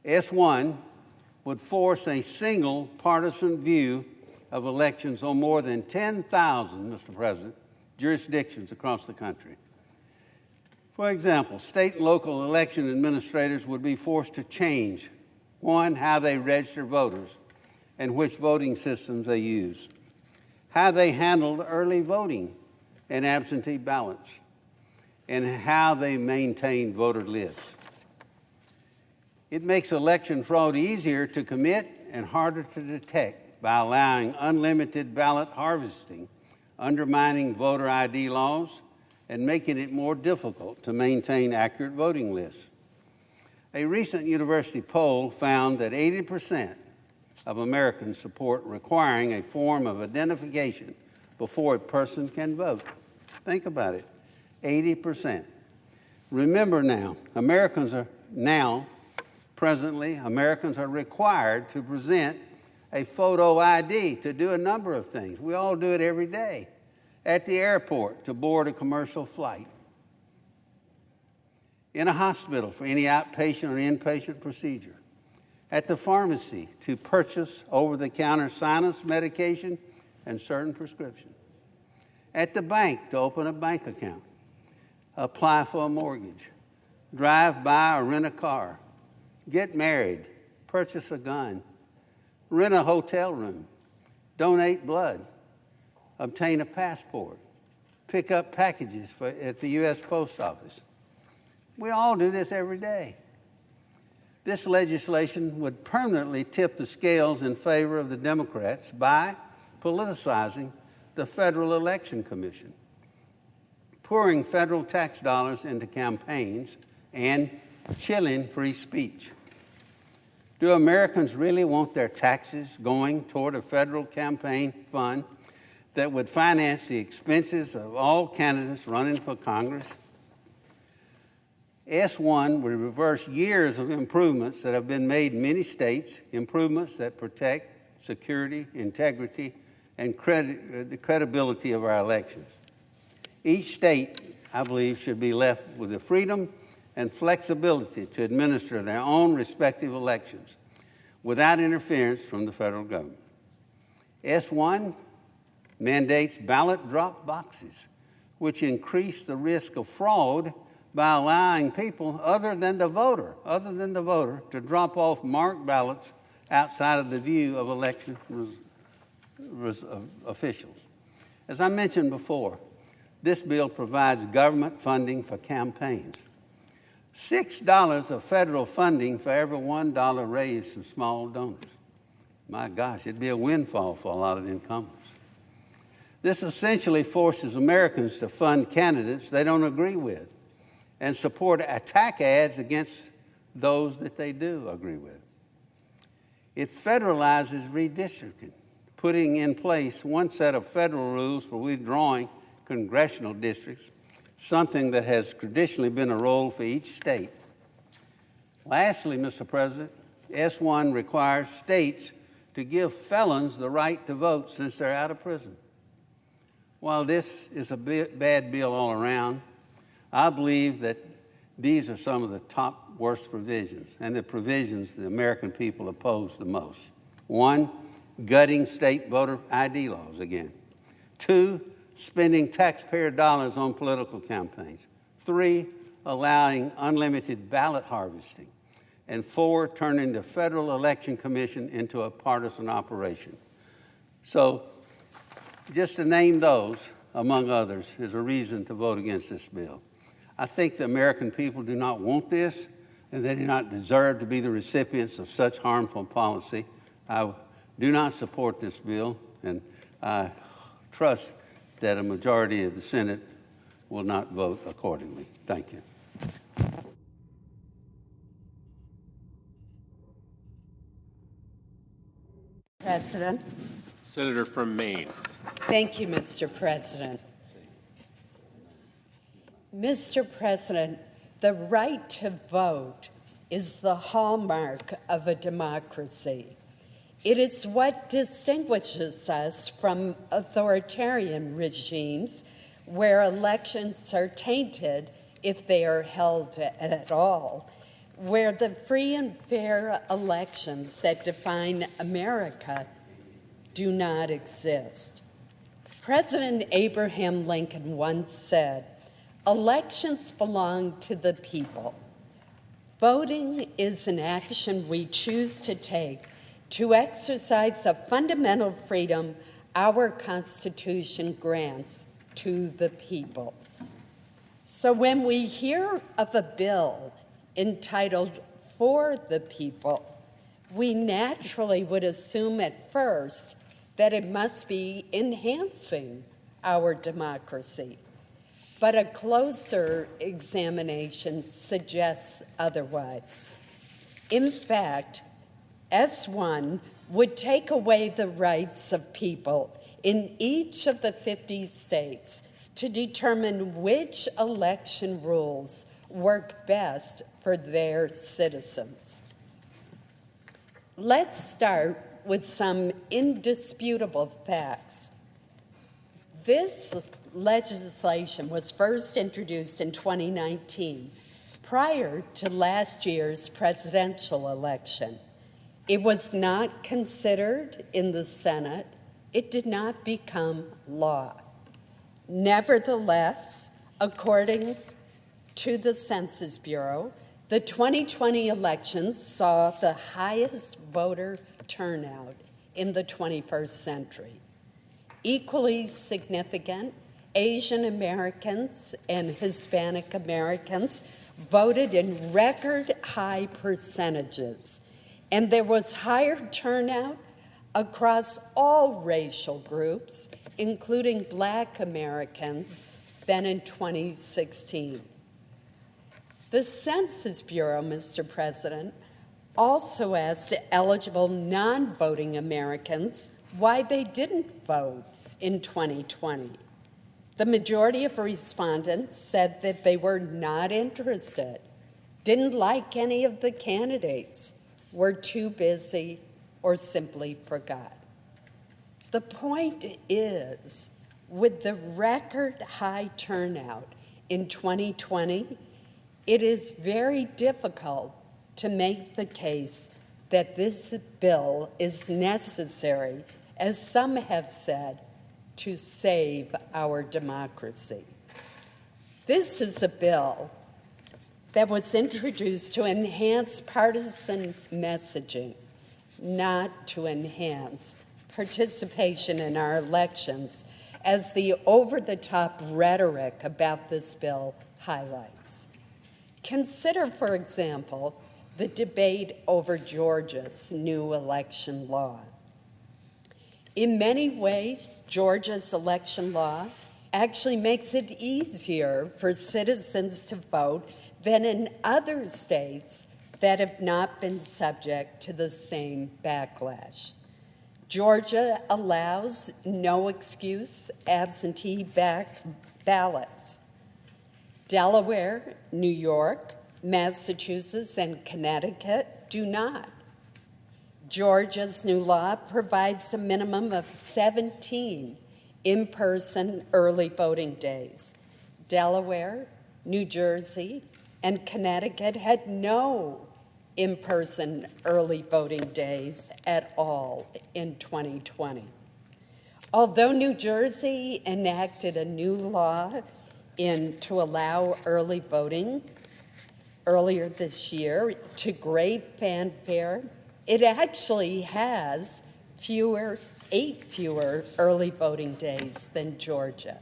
S1 would force a single partisan view of elections on more than 10,000, Mr. President, jurisdictions across the country. For example, state and local election administrators would be forced to change, one, how they register voters and which voting systems they use, how they handled early voting and absentee ballots, and how they maintain voter lists. It makes election fraud easier to commit and harder to detect by allowing unlimited ballot harvesting, undermining voter ID laws, and making it more difficult to maintain accurate voting lists. A recent university poll found that 80% of Americans support requiring a form of identification before a person can vote. Think about it, 80%. Remember now, presently, Americans are required to present a photo ID to do a number of things. We all do it every day. At the airport to board a commercial flight. In a hospital for any outpatient or inpatient procedure. At the pharmacy to purchase over-the-counter sinus medication and certain prescriptions. At the bank to open a bank account. Apply for a mortgage. Drive by or rent a car. Get married. Purchase a gun. Rent a hotel room. Donate blood. Obtain a passport, pick up packages at the U.S. Post Office. We all do this every day. This legislation would permanently tip the scales in favor of the Democrats by politicizing the Federal Election Commission, pouring federal tax dollars into campaigns, and chilling free speech. Do Americans really want their taxes going toward a federal campaign fund that would finance the expenses of all candidates running for Congress? S1 would reverse years of improvements that have been made in many states, improvements that protect security, integrity, and the credibility of our elections. Each state, I believe, should be left with the freedom and flexibility to administer their own respective elections without interference from the federal government. S1 mandates ballot drop boxes, which increase the risk of fraud by allowing people other than the voter to drop off marked ballots outside of the view of election officials. As I mentioned before, this bill provides government funding for campaigns. $6 of federal funding for every $1 raised from small donors. My gosh, it'd be a windfall for a lot of the incumbents. This essentially forces Americans to fund candidates they don't agree with and support attack ads against those that they do agree with. It federalizes redistricting, putting in place one set of federal rules for withdrawing congressional districts, something that has traditionally been a role for each state. Lastly, Mr. President, S1 requires states to give felons the right to vote since they're out of prison. While this is a bad bill all around, I believe that these are some of the top worst provisions and the provisions the American people oppose the most. One, gutting state voter ID laws again. Two, spending taxpayer dollars on political campaigns. Three, allowing unlimited ballot harvesting. And four, turning the Federal Election Commission into a partisan operation. So, just to name those, among others, is a reason to vote against this bill. I think the American people do not want this, and they do not deserve to be the recipients of such harmful policy. I do not support this bill, and I trust that a majority of the Senate will not vote accordingly. Thank you. President. Senator from Maine. Thank you, Mr. President. Mr. President, the right to vote is the hallmark of a democracy. It is what distinguishes us from authoritarian regimes where elections are tainted if they are held at all, where the free and fair elections that define America do not exist. President Abraham Lincoln once said, Elections belong to the people. Voting is an action we choose to take to exercise a fundamental freedom our Constitution grants to the people. So when we hear of a bill entitled "For the People," we naturally would assume at first that it must be enhancing our democracy. But a closer examination suggests otherwise. In fact, S1 would take away the rights of people in each of the 50 states to determine which election rules work best for their citizens. Let's start with some indisputable facts. This legislation was first introduced in 2019, prior to last year's presidential election. It was not considered in the Senate. It did not become law. Nevertheless, according to the Census Bureau, the 2020 elections saw the highest voter turnout in the 21st century. Equally significant, Asian Americans and Hispanic Americans voted in record high percentages, and there was higher turnout across all racial groups, including Black Americans, than in 2016. The Census Bureau, Mr. President, also asked eligible non-voting Americans why they didn't vote in 2020. The majority of respondents said that they were not interested, didn't like any of the candidates, were too busy, or simply forgot. The point is, with the record high turnout in 2020, it is very difficult to make the case that this bill is necessary, as some have said, to save our democracy. This is a bill that was introduced to enhance partisan messaging, not to enhance participation in our elections, as the over-the-top rhetoric about this bill highlights. Consider, for example, the debate over Georgia's new election law. In many ways, Georgia's election law actually makes it easier for citizens to vote than in other states that have not been subject to the same backlash. Georgia allows no-excuse absentee ballots. Delaware, New York, Massachusetts, and Connecticut do not. Georgia's new law provides a minimum of 17 in-person early voting days. Delaware, New Jersey, and Connecticut had no in-person early voting days at all in 2020. Although New Jersey enacted a new law to allow early voting earlier this year to great fanfare, it actually has 8 fewer early voting days than Georgia.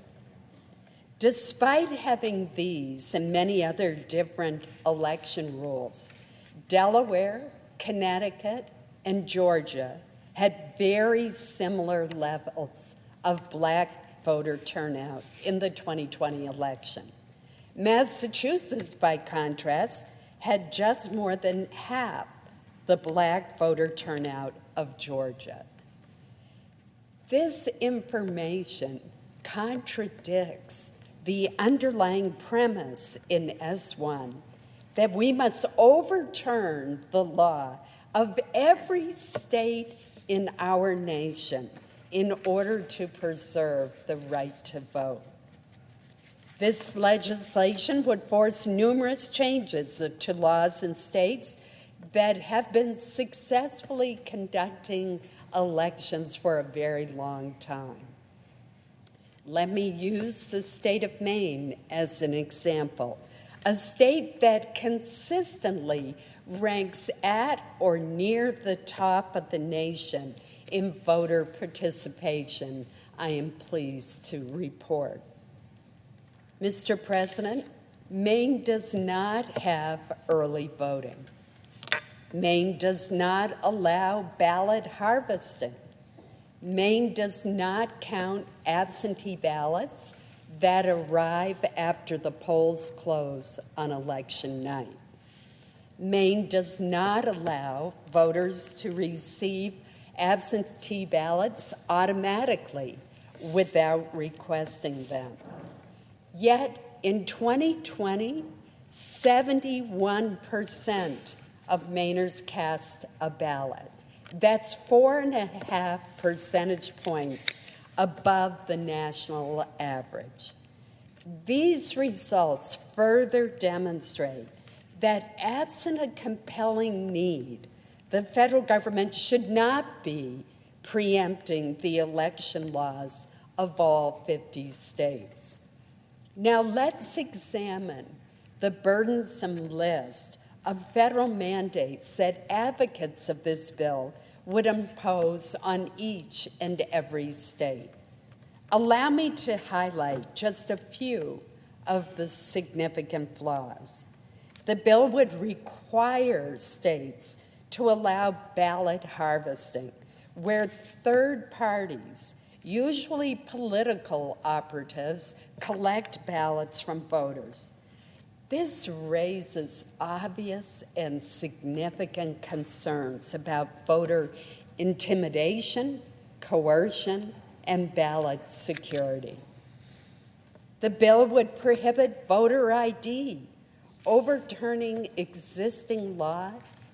Despite having these and many other different election rules, Delaware, Connecticut, and Georgia had very similar levels of Black voter turnout in the 2020 election. Massachusetts, by contrast, had just more than half the Black voter turnout of Georgia. This information contradicts the underlying premise in S1 that we must overturn the law of every state in our nation in order to preserve the right to vote. This legislation would force numerous changes to laws in states that have been successfully conducting elections for a very long time. Let me use the state of Maine as an example, a state that consistently ranks at or near the top of the nation in voter participation, I am pleased to report. Mr. President, Maine does not have early voting. Maine does not allow ballot harvesting. Maine does not count absentee ballots that arrive after the polls close on election night. Maine does not allow voters to receive absentee ballots automatically without requesting them. Yet in 2020, 71% of Mainers cast a ballot. That's 4.5 percentage points above the national average. These results further demonstrate that absent a compelling need, the federal government should not be preempting the election laws of all 50 states. Now let's examine the burdensome list of federal mandates that advocates of this bill would impose on each and every state. Allow me to highlight just a few of the significant flaws. The bill would require states to allow ballot harvesting, where third parties, usually political operatives, collect ballots from voters. This raises obvious and significant concerns about voter intimidation, coercion, and ballot security. The bill would prohibit voter ID, overturning existing law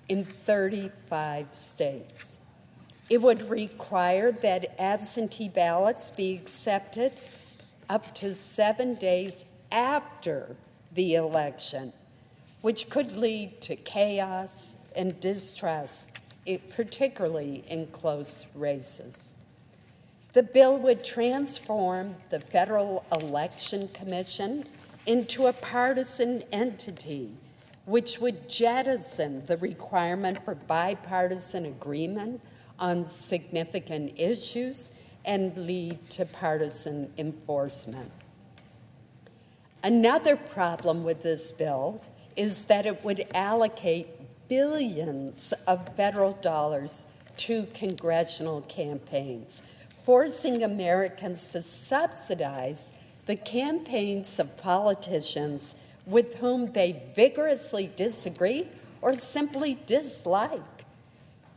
in 35 states. It would require that absentee ballots be accepted up to 7 days after the election, which could lead to chaos and distrust, particularly in close races. The bill would transform the Federal Election Commission into a partisan entity, which would jettison the requirement for bipartisan agreement on significant issues and lead to partisan enforcement. Another problem with this bill is that it would allocate billions of federal dollars to congressional campaigns, forcing Americans to subsidize the campaigns of politicians with whom they vigorously disagree or simply dislike.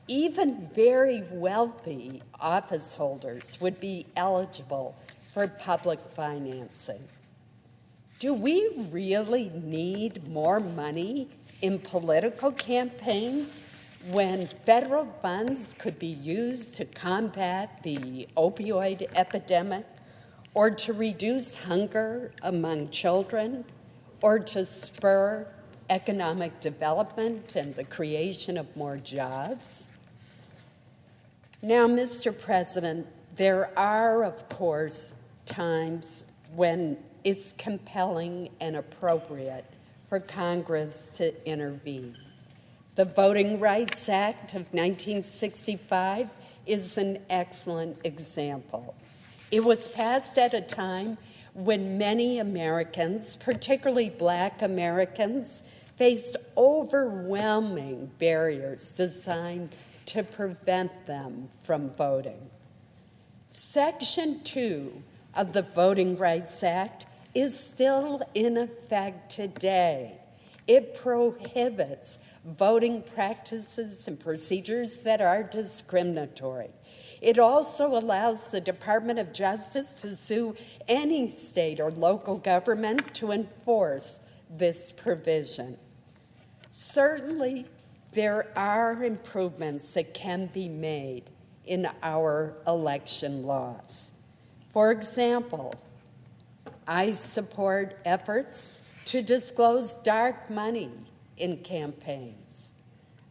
Even very wealthy office holders would be eligible for public financing. Do we really need more money in political campaigns when federal funds could be used to combat the opioid epidemic, or to reduce hunger among children, or to spur economic development and the creation of more jobs? Now, Mr. President, there are, of course, times when it's compelling and appropriate for Congress to intervene. The Voting Rights Act of 1965 is an excellent example. It was passed at a time when many Americans, particularly Black Americans, faced overwhelming barriers designed to prevent them from voting. Section 2 of the Voting Rights Act is still in effect today. It prohibits voting practices and procedures that are discriminatory. It also allows the Department of Justice to sue any state or local government to enforce this provision. Certainly, there are improvements that can be made in our election laws. For example, I support efforts to disclose dark money in campaigns.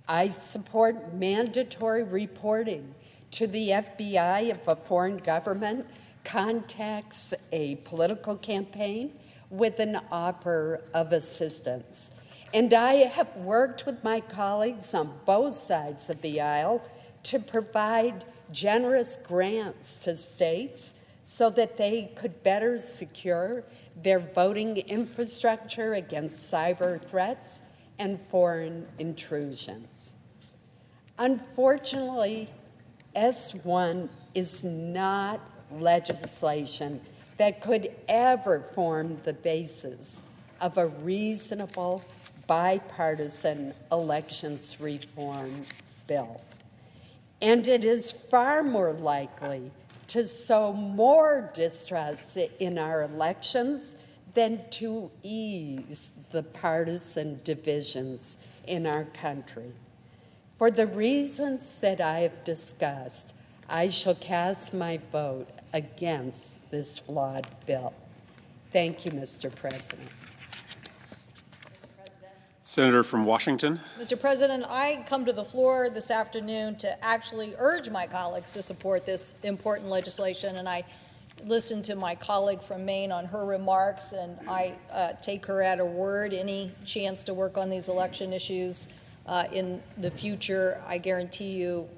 I support mandatory reporting to the FBI if a foreign government contacts a political campaign with an offer of assistance. And I have worked with my colleagues on both sides of the aisle to provide generous grants to states so that they could better secure their voting infrastructure against cyber threats and foreign intrusions. Unfortunately, S1 is not legislation that could ever form the basis of a reasonable bipartisan elections reform bill. And it is far more likely to sow more distrust in our elections than to ease the partisan divisions in our country. For the reasons that I have discussed, I shall cast my vote against this flawed bill. Thank you, Mr. President. Senator from Washington. Mr. President, I come to the floor this afternoon to actually urge my colleagues to support this important legislation, and I listened to my colleague from Maine on her remarks, and I take her at her word. Any chance to work on these election issues in the future, I guarantee you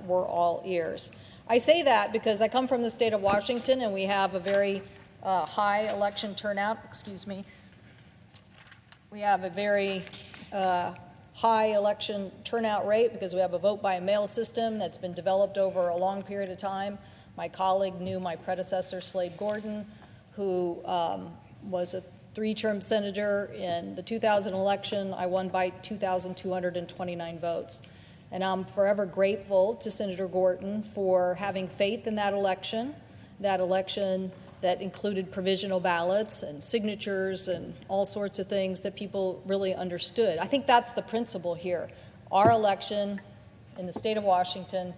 we're all ears. I say that because I come from the state of Washington, and we have a very high election turnout. Excuse me. We have a very high election turnout rate because we have a vote-by-mail system that's been developed over a long period of time. My colleague knew my predecessor, Slade Gorton, who was a three-term senator in the 2000 election. I won by 2,229 votes. And I'm forever grateful to Senator Gorton for having faith in that election that included provisional ballots and signatures and all sorts of things that people really understood. I think that's the principle here. Our election in the state of Washington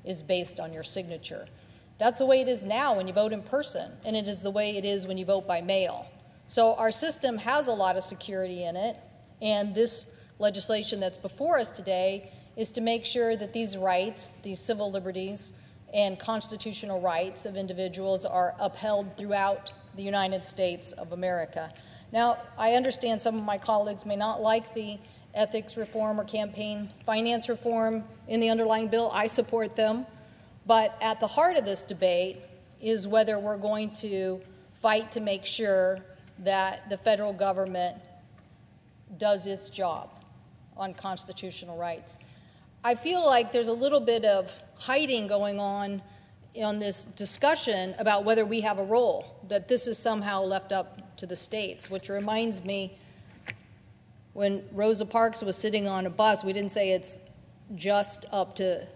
is based on your signature. That's the way it is now when you vote in person, and it is the way it is when you vote by mail. So our system has a lot of security in it, and this legislation that's before us today is to make sure that these rights, these civil liberties, and constitutional rights of individuals are upheld throughout the United States of America. Now, I understand some of my colleagues may not like the ethics reform or campaign finance reform in the underlying bill. I support them. But at the heart of this debate is whether we're going to fight to make sure that the federal government does its job on constitutional rights. I feel like there's a little bit of hiding going on this discussion about whether we have a role, that this is somehow left up to the states, which reminds me when Rosa Parks was sitting on a bus, we didn't say it's just up to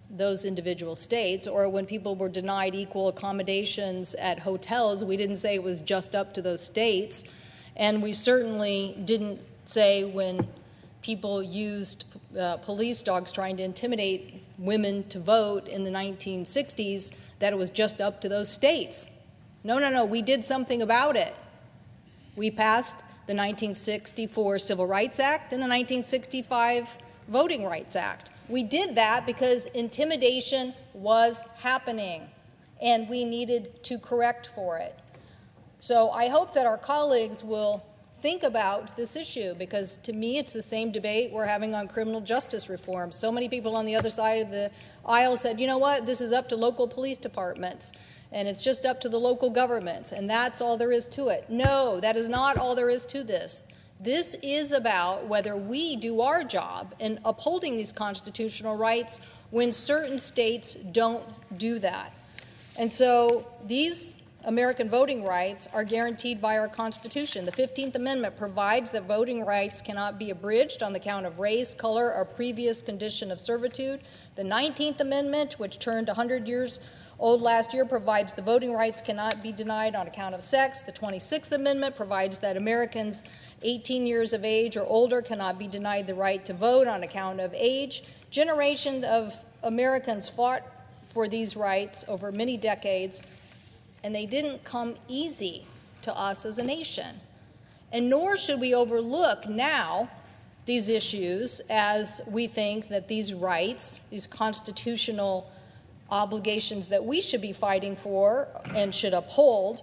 those individual states, or when people were denied equal accommodations at hotels, we didn't say it was just up to those states, and we certainly didn't say when people used police dogs trying to intimidate women to vote in the 1960s that it was just up to those states. No, we did something about it. We passed the 1964 Civil Rights Act and the 1965 Voting Rights Act. We did that because intimidation was happening, and we needed to correct for it. So I hope that our colleagues will think about this issue, because to me it's the same debate we're having on criminal justice reform. So many people on the other side of the aisle said, you know what, this is up to local police departments, and it's just up to the local governments, and that's all there is to it. No, that is not all there is to this. This is about whether we do our job in upholding these constitutional rights when certain states don't do that. And so these American voting rights are guaranteed by our Constitution. The 15th Amendment provides that voting rights cannot be abridged on the count of race, color, or previous condition of servitude. The 19th Amendment, which turned 100 years old last year, provides the voting rights cannot be denied on account of sex. The 26th Amendment provides that Americans 18 years of age or older cannot be denied the right to vote on account of age. Generations of Americans fought for these rights over many decades, and they didn't come easy to us as a nation. And nor should we overlook now these issues as we think that these rights, these constitutional obligations that we should be fighting for and should uphold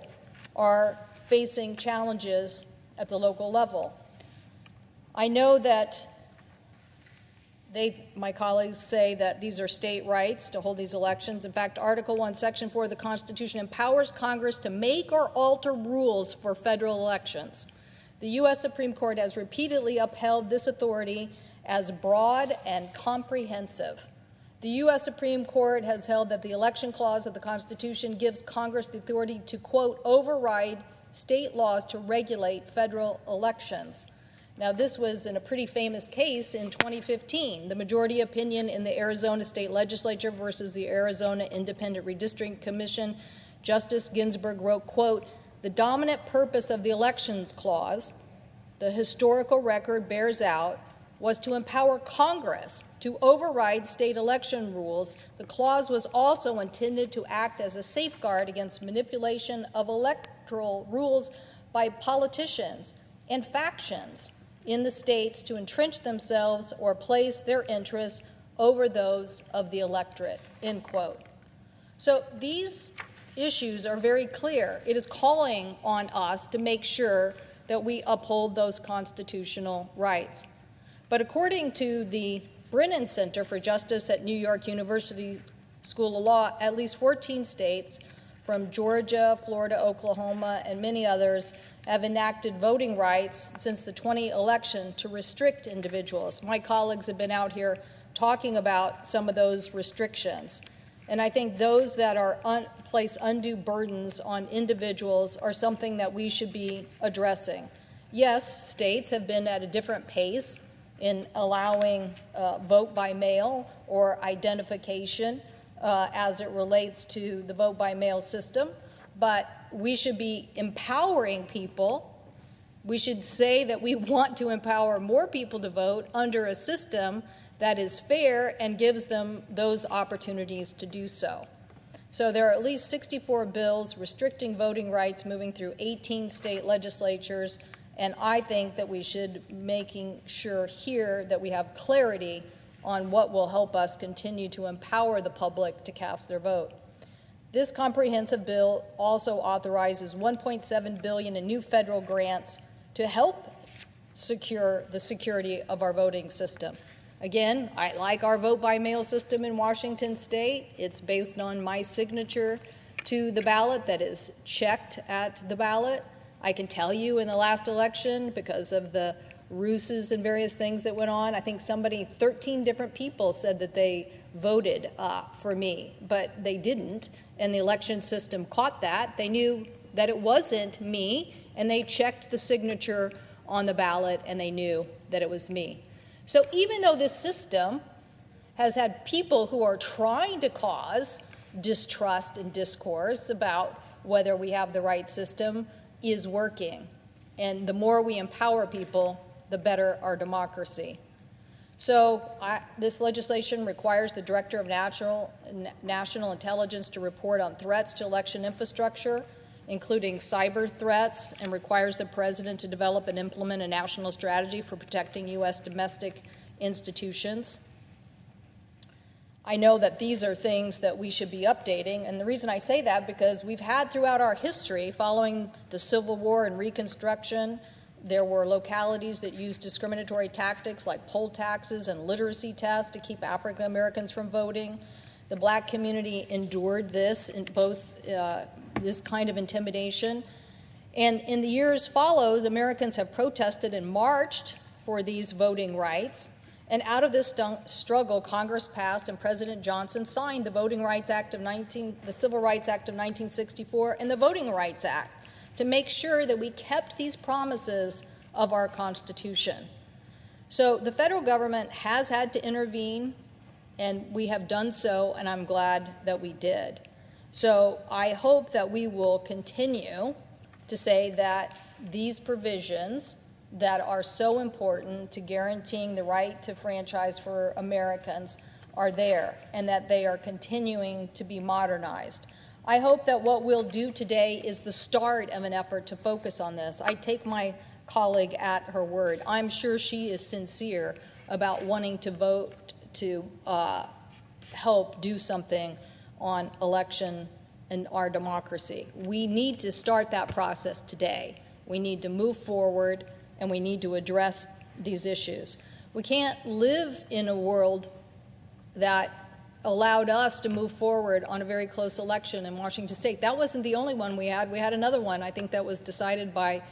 are facing challenges at the local level. I know that my colleagues say that these are state rights to hold these elections. In fact, Article 1, Section 4 of the Constitution empowers Congress to make or alter rules for federal elections. The U.S. Supreme Court has repeatedly upheld this authority as broad and comprehensive. The U.S. Supreme Court has held that the Election Clause of the Constitution gives Congress the authority to, quote, override state laws to regulate federal elections. Now, this was in a pretty famous case in 2015, the majority opinion in the Arizona State Legislature versus the Arizona Independent Redistricting Commission. Justice Ginsburg wrote, quote, the dominant purpose of the Elections Clause, the historical record bears out, was to empower Congress to override state election rules. The clause was also intended to act as a safeguard against manipulation of electoral rules by politicians and factions in the states to entrench themselves or place their interests over those of the electorate, end quote. So these issues are very clear. It is calling on us to make sure that we uphold those constitutional rights. But according to the Brennan Center for Justice at New York University School of Law, at least 14 states, from Georgia, Florida, Oklahoma, and many others, have enacted voting rights since the 2020 election to restrict individuals. My colleagues have been out here talking about some of those restrictions. And I think those that are place undue burdens on individuals are something that we should be addressing. Yes, states have been at a different pace in allowing vote by mail or identification as it relates to the vote by mail system, but we should be empowering people. We should say that we want to empower more people to vote under a system that is fair and gives them those opportunities to do so. So there are at least 64 bills restricting voting rights moving through 18 state legislatures, and I think that we should making sure here that we have clarity on what will help us continue to empower the public to cast their vote. This comprehensive bill also authorizes $1.7 billion in new federal grants to help secure the security of our voting system. Again, I like our vote-by-mail system in Washington State. It's based on my signature to the ballot that is checked at the ballot. I can tell you in the last election, because of the ruses and various things that went on, I think 13 different people said that they voted for me, but they didn't, and the election system caught that. They knew that it wasn't me, and they checked the signature on the ballot, and they knew that it was me. So even though this system has had people who are trying to cause distrust and discourse about whether we have the right system, is working. And the more we empower people, the better our democracy. So this legislation requires the Director of National Intelligence to report on threats to election infrastructure, including cyber threats, and requires the President to develop and implement a national strategy for protecting U.S. domestic institutions. I know that these are things that we should be updating, and the reason I say that because we've had throughout our history, following the Civil War and Reconstruction, there were localities that used discriminatory tactics like poll taxes and literacy tests to keep African Americans from voting. The black community endured this, in both this kind of intimidation. And in the years followed, Americans have protested and marched for these voting rights. And out of this struggle, Congress passed and President Johnson signed the Voting Rights Act of the Civil Rights Act of 1964 and the Voting Rights Act to make sure that we kept these promises of our Constitution. So the federal government has had to intervene, and we have done so, and I'm glad that we did. So I hope that we will continue to say that these provisions that are so important to guaranteeing the right to franchise for Americans are there, and that they are continuing to be modernized. I hope that what we'll do today is the start of an effort to focus on this. I take my colleague at her word. I'm sure she is sincere about wanting to vote to help do something on election and our democracy. We need to start that process today. We need to move forward, and we need to address these issues. We can't live in a world that allowed us to move forward on a very close election in Washington State. That wasn't the only one we had. We had another one, I think, that was decided by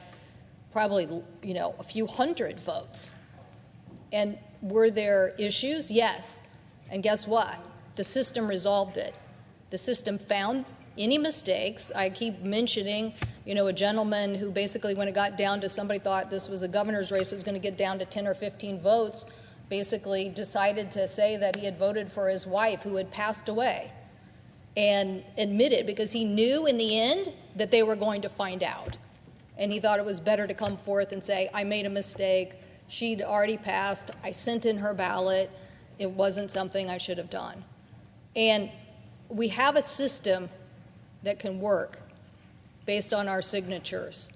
probably, a few hundred votes. And were there issues? Yes. And guess what? The system resolved it. The system found any mistakes. I keep mentioning, a gentleman who basically, when it got down to somebody thought this was a governor's race, it was going to get down to 10 or 15 votes, basically decided to say that he had voted for his wife who had passed away and admitted, because he knew in the end that they were going to find out. And he thought it was better to come forth and say, I made a mistake. She'd already passed. I sent in her ballot. It wasn't something I should have done. And we have a system that can work based on our signatures.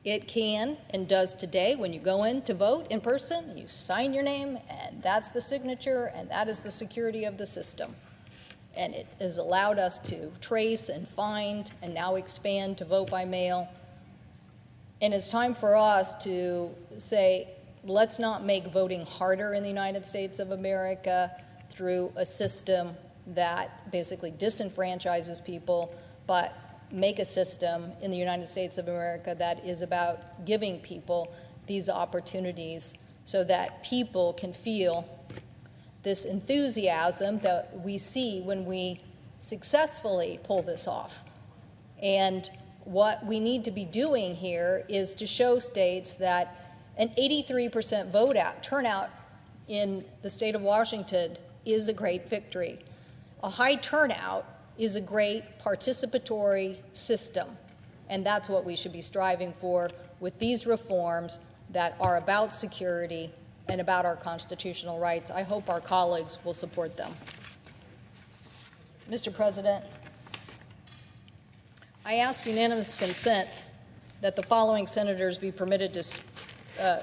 It can and does today. When you go in to vote in person, you sign your name, and that's the signature, and that is the security of the system. And it has allowed us to trace and find and now expand to vote by mail. And it's time for us to say, let's not make voting harder in the United States of America through a system that basically disenfranchises people, but make a system in the United States of America that is about giving people these opportunities so that people can feel this enthusiasm that we see when we successfully pull this off. And what we need to be doing here is to show states that an 83% turnout in the state of Washington is a great victory. A high turnout is a great participatory system, and that's what we should be striving for with these reforms that are about security and about our constitutional rights. I hope our colleagues will support them. Mr. President, I ask unanimous consent that the following senators be permitted to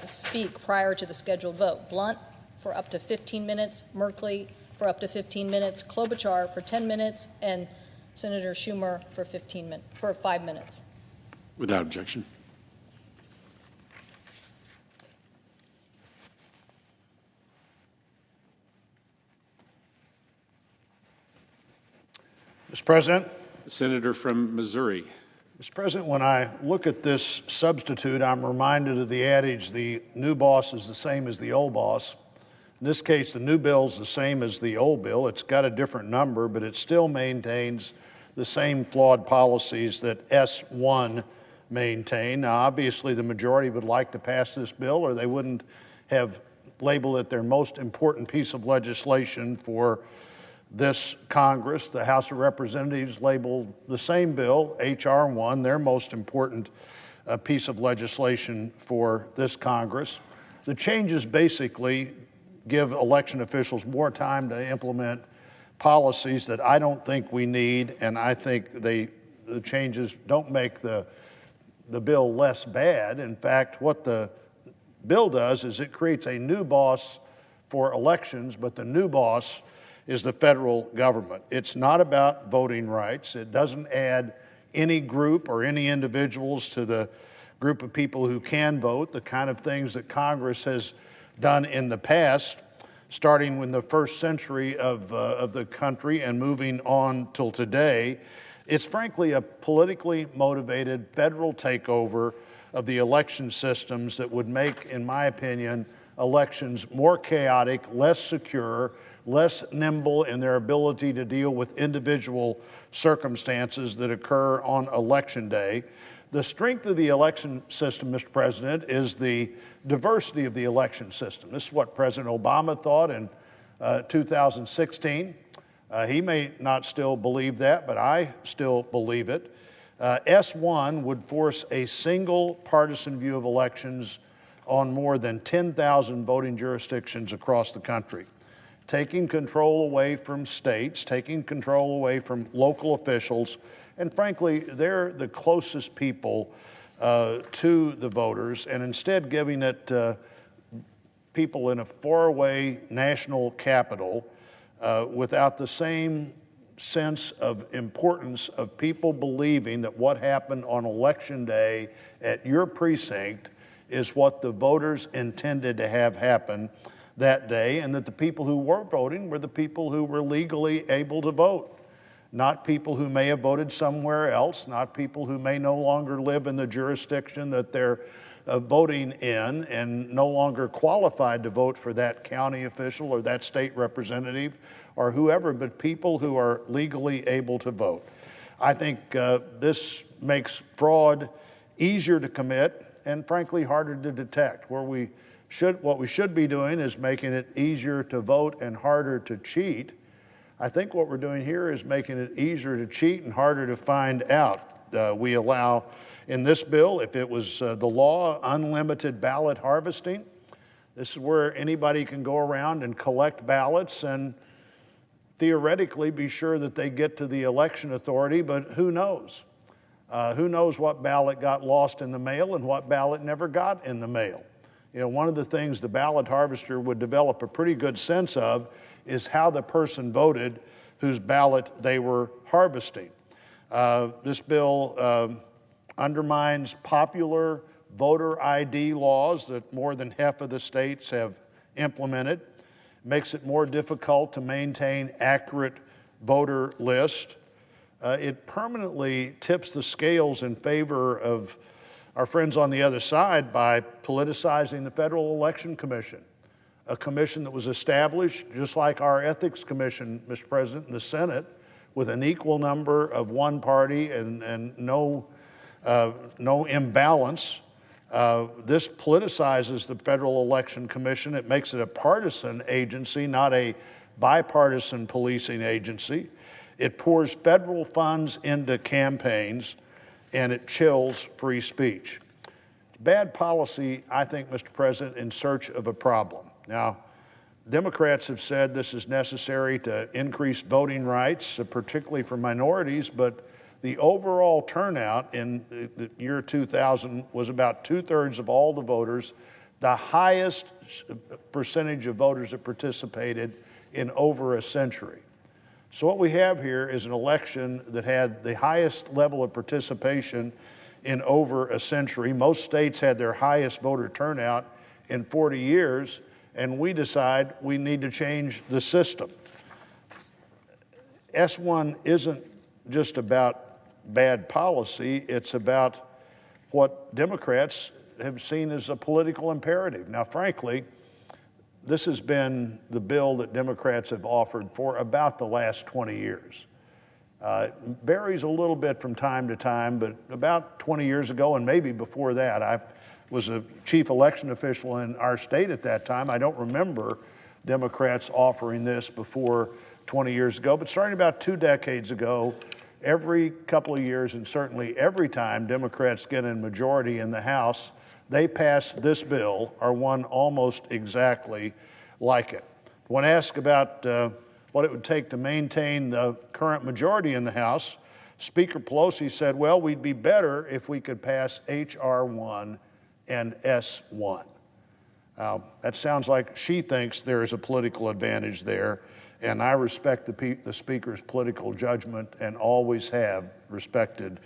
speak prior to the scheduled vote: Blunt for up to 15 minutes, Merkley for up to 15 minutes, Klobuchar for 10 minutes, and Senator Schumer for 5 minutes. Without objection. Mr. President. The senator from Missouri. Mr. President, when I look at this substitute, I'm reminded of the adage, the new boss is the same as the old boss. In this case, the new bill is the same as the old bill. It's got a different number, but it still maintains the same flawed policies that S1 maintained. Now, obviously, the majority would like to pass this bill, or they wouldn't have labeled it their most important piece of legislation for this Congress. The House of Representatives labeled the same bill, H.R. 1, their most important piece of legislation for this Congress. The changes basically give election officials more time to implement policies that I don't think we need, and I think the changes don't make the bill less bad. In fact, what the bill does is it creates a new boss for elections, but the new boss is the federal government. It's not about voting rights. It doesn't add any group or any individuals to the group of people who can vote, the kind of things that Congress has done in the past, starting in the first century of the country and moving on till today. It's frankly a politically motivated federal takeover of the election systems that would make, in my opinion, elections more chaotic, less secure, less nimble in their ability to deal with individual circumstances that occur on election day. The strength of the election system, Mr. President, is the diversity of the election system. This is what President Obama thought in 2016. He may not still believe that, but I still believe it. S1 would force a single partisan view of elections on more than 10,000 voting jurisdictions across the country, taking control away from states, taking control away from local officials, and frankly, they're the closest people to the voters, and instead giving it people in a faraway national capital without the same sense of importance of people believing that what happened on Election Day at your precinct is what the voters intended to have happen that day, and that the people who were voting were the people who were legally able to vote, not people who may have voted somewhere else, not people who may no longer live in the jurisdiction that they're voting in and no longer qualified to vote for that county official or that state representative or whoever, but people who are legally able to vote. I think this makes fraud easier to commit and frankly harder to detect. What we should be doing is making it easier to vote and harder to cheat. I think what we're doing here is making it easier to cheat and harder to find out. We allow, in this bill, if it was the law, unlimited ballot harvesting. This is where anybody can go around and collect ballots and theoretically be sure that they get to the election authority, but who knows? Who knows what ballot got lost in the mail and what ballot never got in the mail? You know, one of the things the ballot harvester would develop a pretty good sense of is how the person voted whose ballot they were harvesting. This bill undermines popular voter ID laws that more than half of the states have implemented, makes it more difficult to maintain accurate voter lists. It permanently tips the scales in favor of our friends on the other side by politicizing the Federal Election Commission, a commission that was established just like our Ethics Commission, Mr. President, in the Senate, with an equal number of one party and no imbalance. This politicizes the Federal Election Commission. It makes it a partisan agency, not a bipartisan policing agency. It pours federal funds into campaigns, and it chills free speech. Bad policy, I think, Mr. President, in search of a problem. Now, Democrats have said this is necessary to increase voting rights, particularly for minorities, but the overall turnout in the year 2000 was about 2/3 of all the voters, the highest percentage of voters that participated in over a century. So what we have here is an election that had the highest level of participation in over a century. Most states had their highest voter turnout in 40 years, and we decide we need to change the system. S1 isn't just about bad policy, it's about what Democrats have seen as a political imperative. Now, frankly, this has been the bill that Democrats have offered for about the last 20 years. It varies a little bit from time to time, but about 20 years ago, and maybe before that, I was a chief election official in our state at that time. I don't remember Democrats offering this before 20 years ago, but starting about 2 decades ago, every couple of years, and certainly every time Democrats get a majority in the House, they pass this bill or one almost exactly like it. When asked about what it would take to maintain the current majority in the House, Speaker Pelosi said, well, we'd be better if we could pass H.R. 1 and S1. That sounds like she thinks there is a political advantage there, and I respect the Speaker's political judgment and always have respected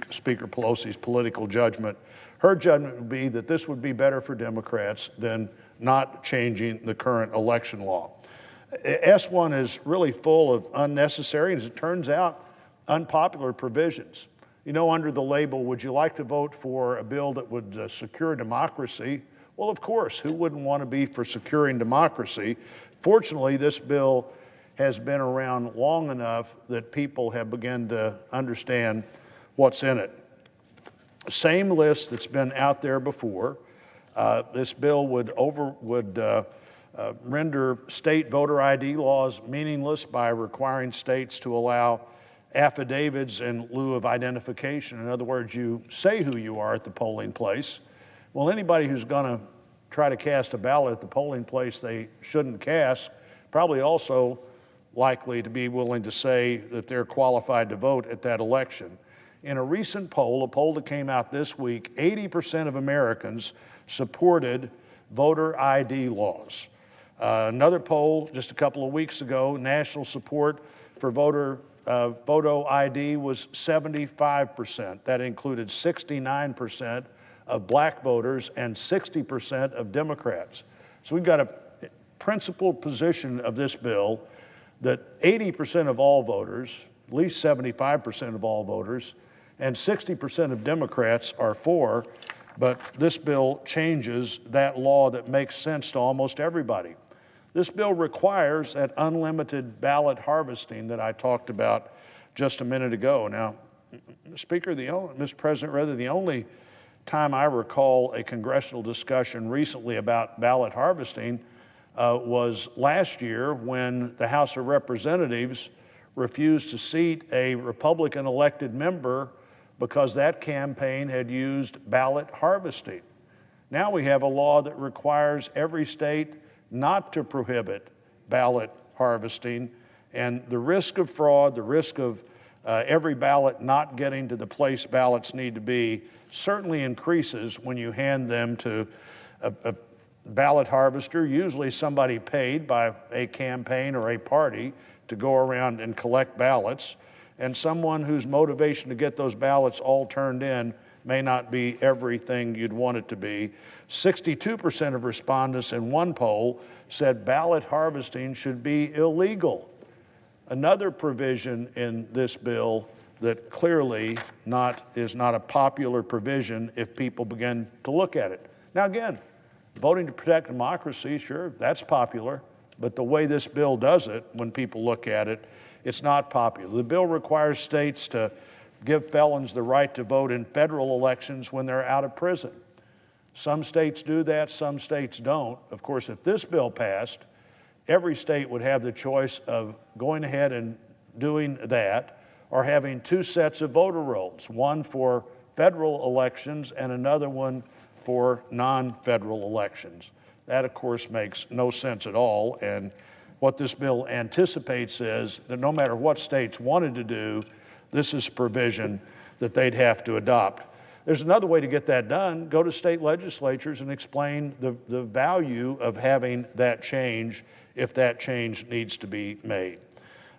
Speaker Pelosi's political judgment. Her judgment would be that this would be better for Democrats than not changing the current election law. S1 is really full of unnecessary, and as it turns out, unpopular provisions. You know, under the label, would you like to vote for a bill that would secure democracy? Well, of course, who wouldn't want to be for securing democracy? Fortunately, this bill has been around long enough that people have begun to understand what's in it. Same list that's been out there before. This bill would render state voter ID laws meaningless by requiring states to allow affidavits in lieu of identification. In other words, you say who you are at the polling place. Well, anybody who's going to try to cast a ballot at the polling place they shouldn't cast, probably also likely to be willing to say that they're qualified to vote at that election. In a recent poll, a poll that came out this week, 80% of Americans supported voter ID laws. Another poll just a couple of weeks ago, national support for voter photo ID was 75%. That included 69% of black voters and 60% of Democrats. So we've got a principled position of this bill that 80% of all voters, at least 75% of all voters, and 60% of Democrats are for, but this bill changes that law that makes sense to almost everybody. This bill requires that unlimited ballot harvesting that I talked about just a minute ago. Now, Mr. President, the only time I recall a congressional discussion recently about ballot harvesting was last year when the House of Representatives refused to seat a Republican elected member because that campaign had used ballot harvesting. Now we have a law that requires every state not to prohibit ballot harvesting, and the risk of fraud, the risk of every ballot not getting to the place ballots need to be certainly increases when you hand them to a ballot harvester, usually somebody paid by a campaign or a party to go around and collect ballots, and someone whose motivation to get those ballots all turned in may not be everything you'd want it to be. 62% of respondents in one poll said ballot harvesting should be illegal. Another provision in this bill that clearly is not a popular provision if people begin to look at it. Now again, voting to protect democracy, sure, that's popular, but the way this bill does it, when people look at it, it's not popular. The bill requires states to give felons the right to vote in federal elections when they're out of prison. Some states do that, some states don't. Of course, if this bill passed, every state would have the choice of going ahead and doing that or having two sets of voter rolls, one for federal elections and another one for non-federal elections. That, of course, makes no sense at all, and what this bill anticipates is that no matter what states wanted to do, this is a provision that they'd have to adopt. There's another way to get that done. Go to state legislatures and explain the value of having that change if that change needs to be made.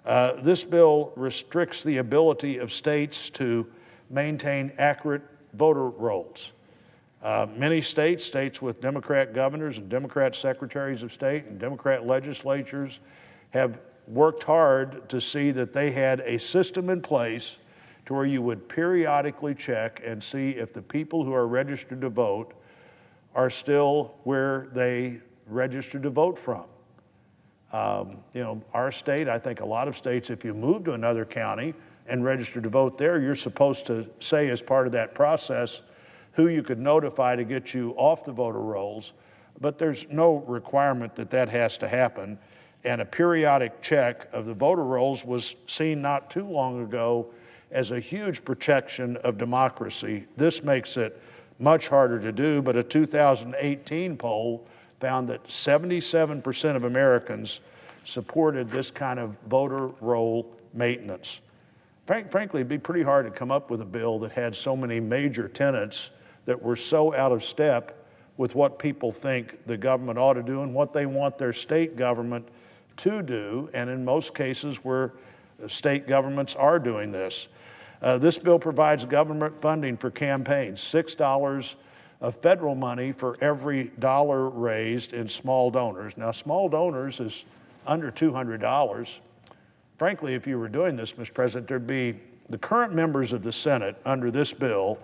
This bill restricts the ability of states to maintain accurate voter rolls. Many states with Democrat governors and Democrat secretaries of state and Democrat legislatures have worked hard to see that they had a system in place to where you would periodically check and see if the people who are registered to vote are still where they registered to vote from. Our state, I think a lot of states, if you move to another county and register to vote there, you're supposed to say as part of that process who you could notify to get you off the voter rolls, but there's no requirement that that has to happen. And a periodic check of the voter rolls was seen not too long ago as a huge protection of democracy. This makes it much harder to do, but a 2018 poll found that 77% of Americans supported this kind of voter roll maintenance. Frankly, it'd be pretty hard to come up with a bill that had so many major tenets that were so out of step with what people think the government ought to do and what they want their state government to do, and in most cases where state governments are doing this. This bill provides government funding for campaigns, $6 of federal money for every dollar raised in small donors. Now, small donors is under $200. Frankly, if you were doing this, Mr. President, there'd be the current members of the Senate under this bill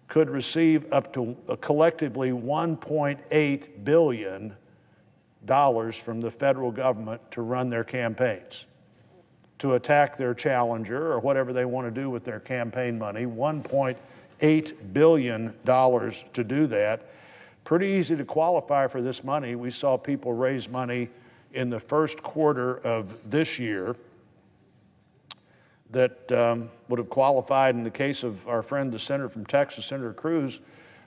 could receive up to collectively $1.8 billion from the federal government to run their campaigns, to attack their challenger or whatever they want to do with their campaign money. $1.8 billion to do that. Pretty easy to qualify for this money. We saw people raise money in the first quarter of this year that would have qualified, in the case of our friend, the senator from Texas, Senator Cruz,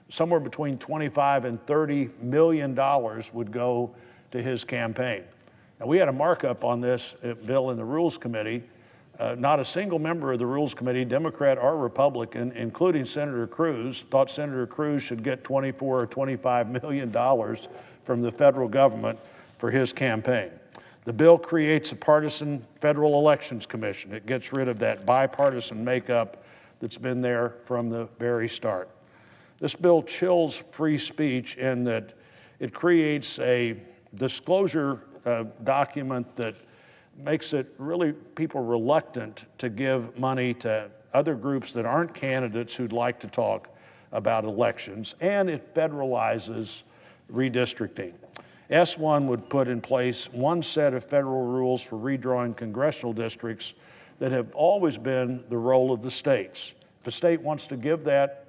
somewhere between $25 and $30 million would go to his campaign. Now, we had a markup on this bill in the Rules Committee. Not a single member of the Rules Committee, Democrat or Republican, including Senator Cruz, thought Senator Cruz should get $24 or $25 million from the federal government for his campaign. The bill creates a partisan federal elections commission. It gets rid of that bipartisan makeup that's been there from the very start. This bill chills free speech in that it creates a disclosure document that makes it really people reluctant to give money to other groups that aren't candidates who'd like to talk about elections, and it federalizes redistricting. S1 would put in place one set of federal rules for redrawing congressional districts that have always been the role of the states. If a state wants to give that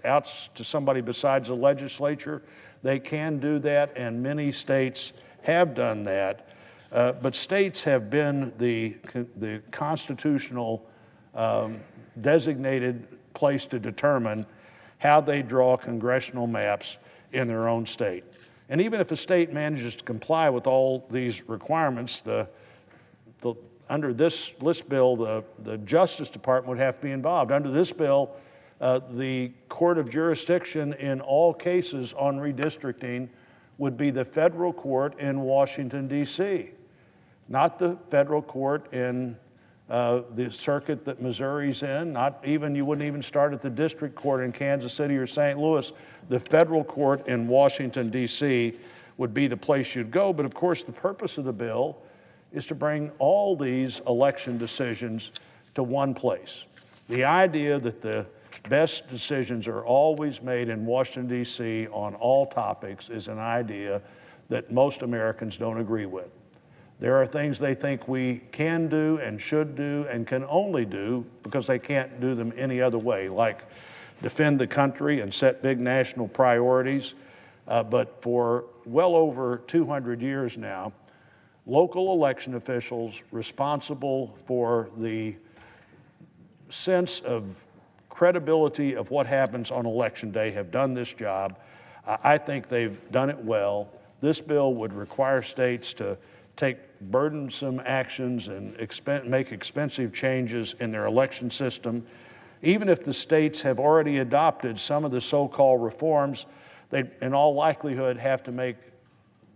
out to somebody besides the legislature, they can do that, and many states have done that. But states have been the constitutional designated place to determine how they draw congressional maps in their own state. And even if a state manages to comply with all these requirements, under this bill, the Justice Department would have to be involved. Under this bill, the court of jurisdiction in all cases on redistricting would be the federal court in Washington, D.C., not the federal court in the circuit that Missouri's in, you wouldn't even start at the district court in Kansas City or St. Louis. The federal court in Washington, D.C. would be the place you'd go. But of course, the purpose of the bill is to bring all these election decisions to one place. The idea that the best decisions are always made in Washington, D.C. on all topics is an idea that most Americans don't agree with. There are things they think we can do and should do and can only do because they can't do them any other way, like defend the country and set big national priorities. But for well over 200 years now, local election officials responsible for the sense of credibility of what happens on Election Day have done this job. I think they've done it well. This bill would require states to take burdensome actions and make expensive changes in their election system. Even if the states have already adopted some of the so-called reforms, they, in all likelihood, have to make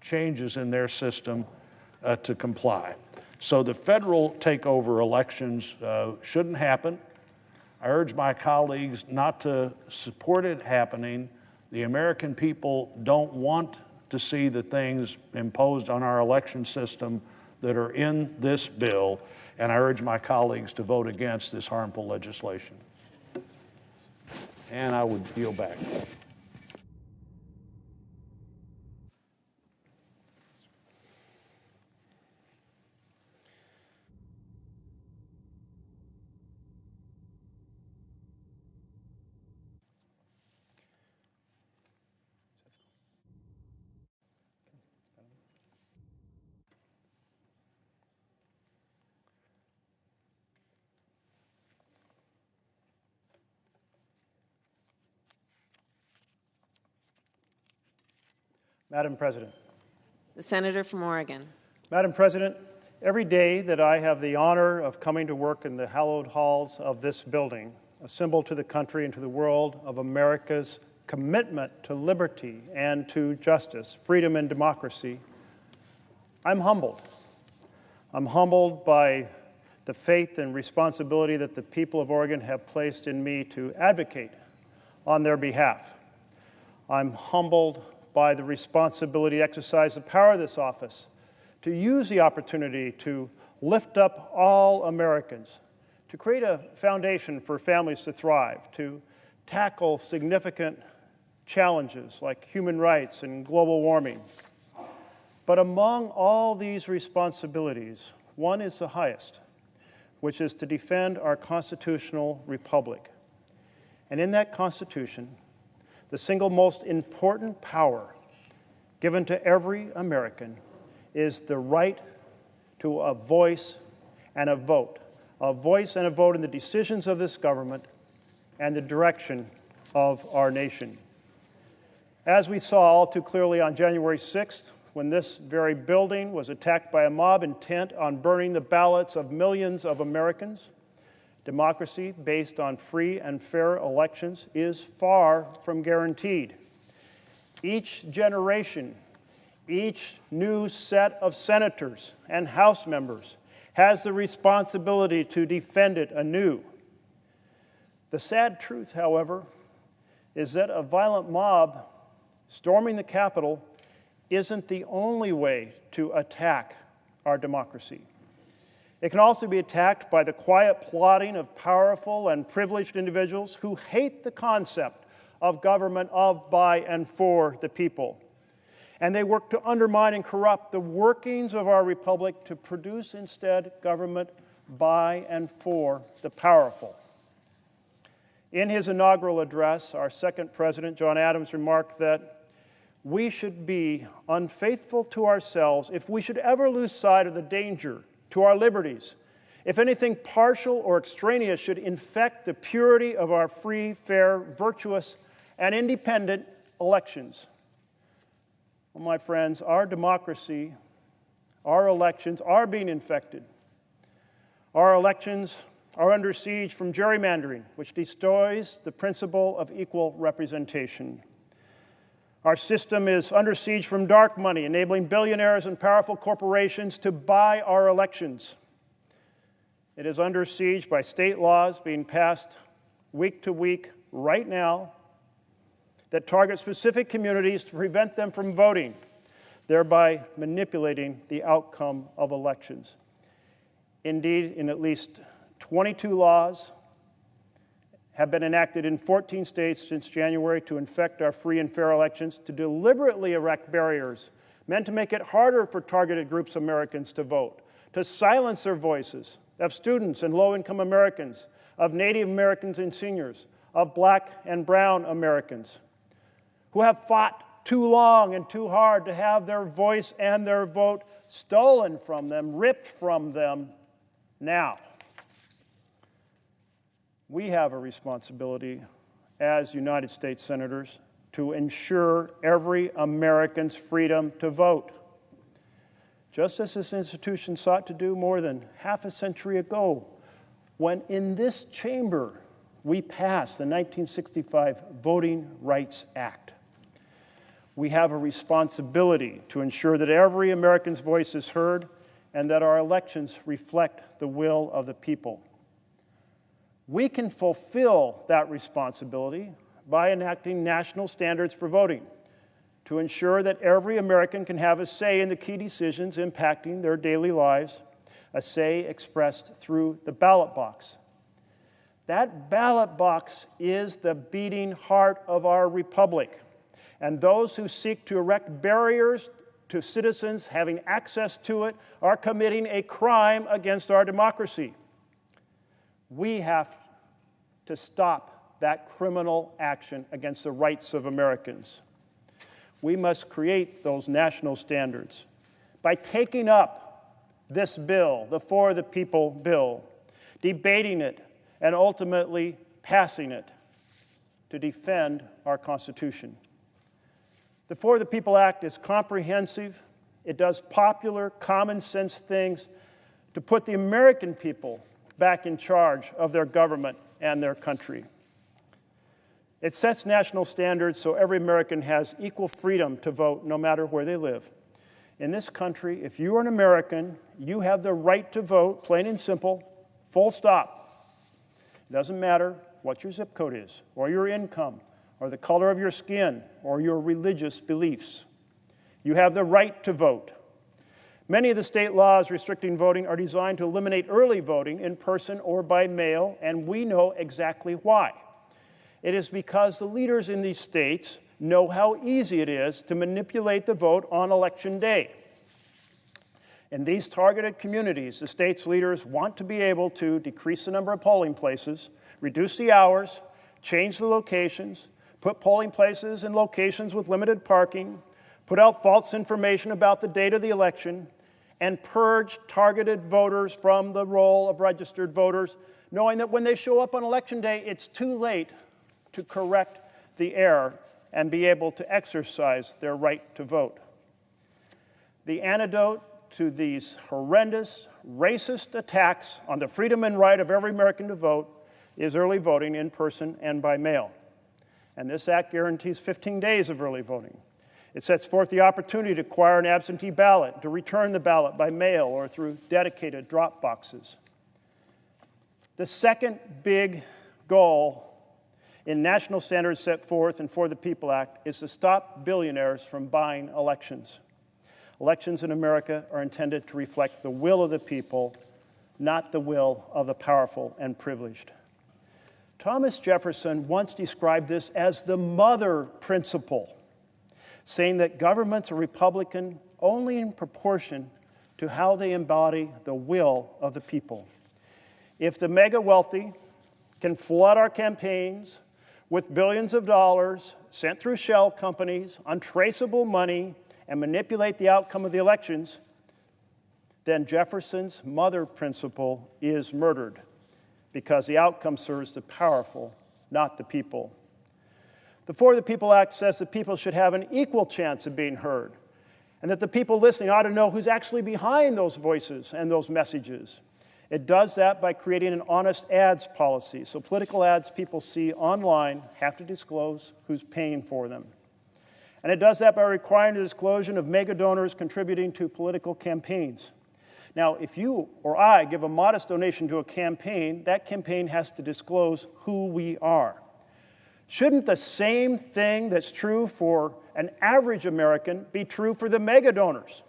changes in their system to comply. So the federal takeover elections shouldn't happen. I urge my colleagues not to support it happening. The American people don't want to see the things imposed on our election system that are in this bill, and I urge my colleagues to vote against this harmful legislation. And I would yield back. Madam President. The senator from Oregon. Madam President, every day that I have the honor of coming to work in the hallowed halls of this building, a symbol to the country and to the world of America's commitment to liberty and to justice, freedom and democracy, I'm humbled. I'm humbled by the faith and responsibility that the people of Oregon have placed in me to advocate on their behalf. I'm humbled by the responsibility to exercise the power of this office, to use the opportunity to lift up all Americans, to create a foundation for families to thrive, to tackle significant challenges like human rights and global warming. But among all these responsibilities, one is the highest, which is to defend our constitutional republic. And in that Constitution, the single most important power given to every American is the right to a voice and a vote in the decisions of this government and the direction of our nation. As we saw all too clearly on January 6th, when this very building was attacked by a mob intent on burning the ballots of millions of Americans, democracy based on free and fair elections is far from guaranteed. Each generation Each new set of senators and House members has the responsibility to defend it anew. The sad truth, however, is that a violent mob storming the Capitol isn't the only way to attack our democracy. It can also be attacked by the quiet plotting of powerful and privileged individuals who hate the concept of government of, by, and for the people. And they work to undermine and corrupt the workings of our republic to produce instead government by and for the powerful. In his inaugural address, our second president, John Adams, remarked that we should be unfaithful to ourselves if we should ever lose sight of the danger to our liberties, if anything partial or extraneous should infect the purity of our free, fair, virtuous, and independent elections. Well, my friends, our democracy, our elections are being infected. Our elections are under siege from gerrymandering, which destroys the principle of equal representation. Our system is under siege from dark money, enabling billionaires and powerful corporations to buy our elections. It is under siege by state laws being passed week to week right now that target specific communities to prevent them from voting, thereby manipulating the outcome of elections. Indeed, in at least 22 laws have been enacted in 14 states since January to infect our free and fair elections, to deliberately erect barriers meant to make it harder for targeted groups of Americans to vote, to silence their voices of students and low-income Americans, of Native Americans and seniors, of Black and brown Americans, who have fought too long and too hard to have their voice and their vote stolen from them, ripped from them now. We have a responsibility as United States senators to ensure every American's freedom to vote, just as this institution sought to do more than half a century ago when in this chamber we passed the 1965 Voting Rights Act. We have a responsibility to ensure that every American's voice is heard and that our elections reflect the will of the people. We can fulfill that responsibility by enacting national standards for voting to ensure that every American can have a say in the key decisions impacting their daily lives, a say expressed through the ballot box. That ballot box is the beating heart of our republic, and those who seek to erect barriers to citizens having access to it are committing a crime against our democracy. We have to stop that criminal action against the rights of Americans. We must create those national standards by taking up this bill, the For the People bill, debating it, and ultimately passing it to defend our Constitution. The For the People Act is comprehensive. It does popular, common sense things to put the American people back in charge of their government and their country. It sets national standards so every American has equal freedom to vote no matter where they live. In this country, if you are an American, you have the right to vote, plain and simple, full stop. It doesn't matter what your zip code is, or your income, or the color of your skin, or your religious beliefs. You have the right to vote. Many of the state laws restricting voting are designed to eliminate early voting in person or by mail, and we know exactly why. It is because the leaders in these states know how easy it is to manipulate the vote on Election Day. In these targeted communities, the state's leaders want to be able to decrease the number of polling places, reduce the hours, change the locations, put polling places in locations with limited parking, put out false information about the date of the election, and purge targeted voters from the roll of registered voters, knowing that when they show up on Election Day, it's too late to correct the error and be able to exercise their right to vote. The antidote to these horrendous, racist attacks on the freedom and right of every American to vote is early voting in person and by mail. And this act guarantees 15 days of early voting. It sets forth the opportunity to acquire an absentee ballot, to return the ballot by mail or through dedicated drop boxes. The second big goal in national standards set forth in For the People Act is to stop billionaires from buying elections. Elections in America are intended to reflect the will of the people, not the will of the powerful and privileged. Thomas Jefferson once described this as the mother principle, saying that governments are Republican only in proportion to how they embody the will of the people. If the mega wealthy can flood our campaigns with billions of dollars sent through shell companies, untraceable money, and manipulate the outcome of the elections, then Jefferson's mother principle is murdered, because the outcome serves the powerful, not the people. The For the People Act says that people should have an equal chance of being heard, and that the people listening ought to know who's actually behind those voices and those messages. It does that by creating an honest ads policy, so political ads people see online have to disclose who's paying for them. And it does that by requiring the disclosure of mega donors contributing to political campaigns. Now, if you or I give a modest donation to a campaign, that campaign has to disclose who we are. Shouldn't the same thing that's true for an average American be true for the mega donors?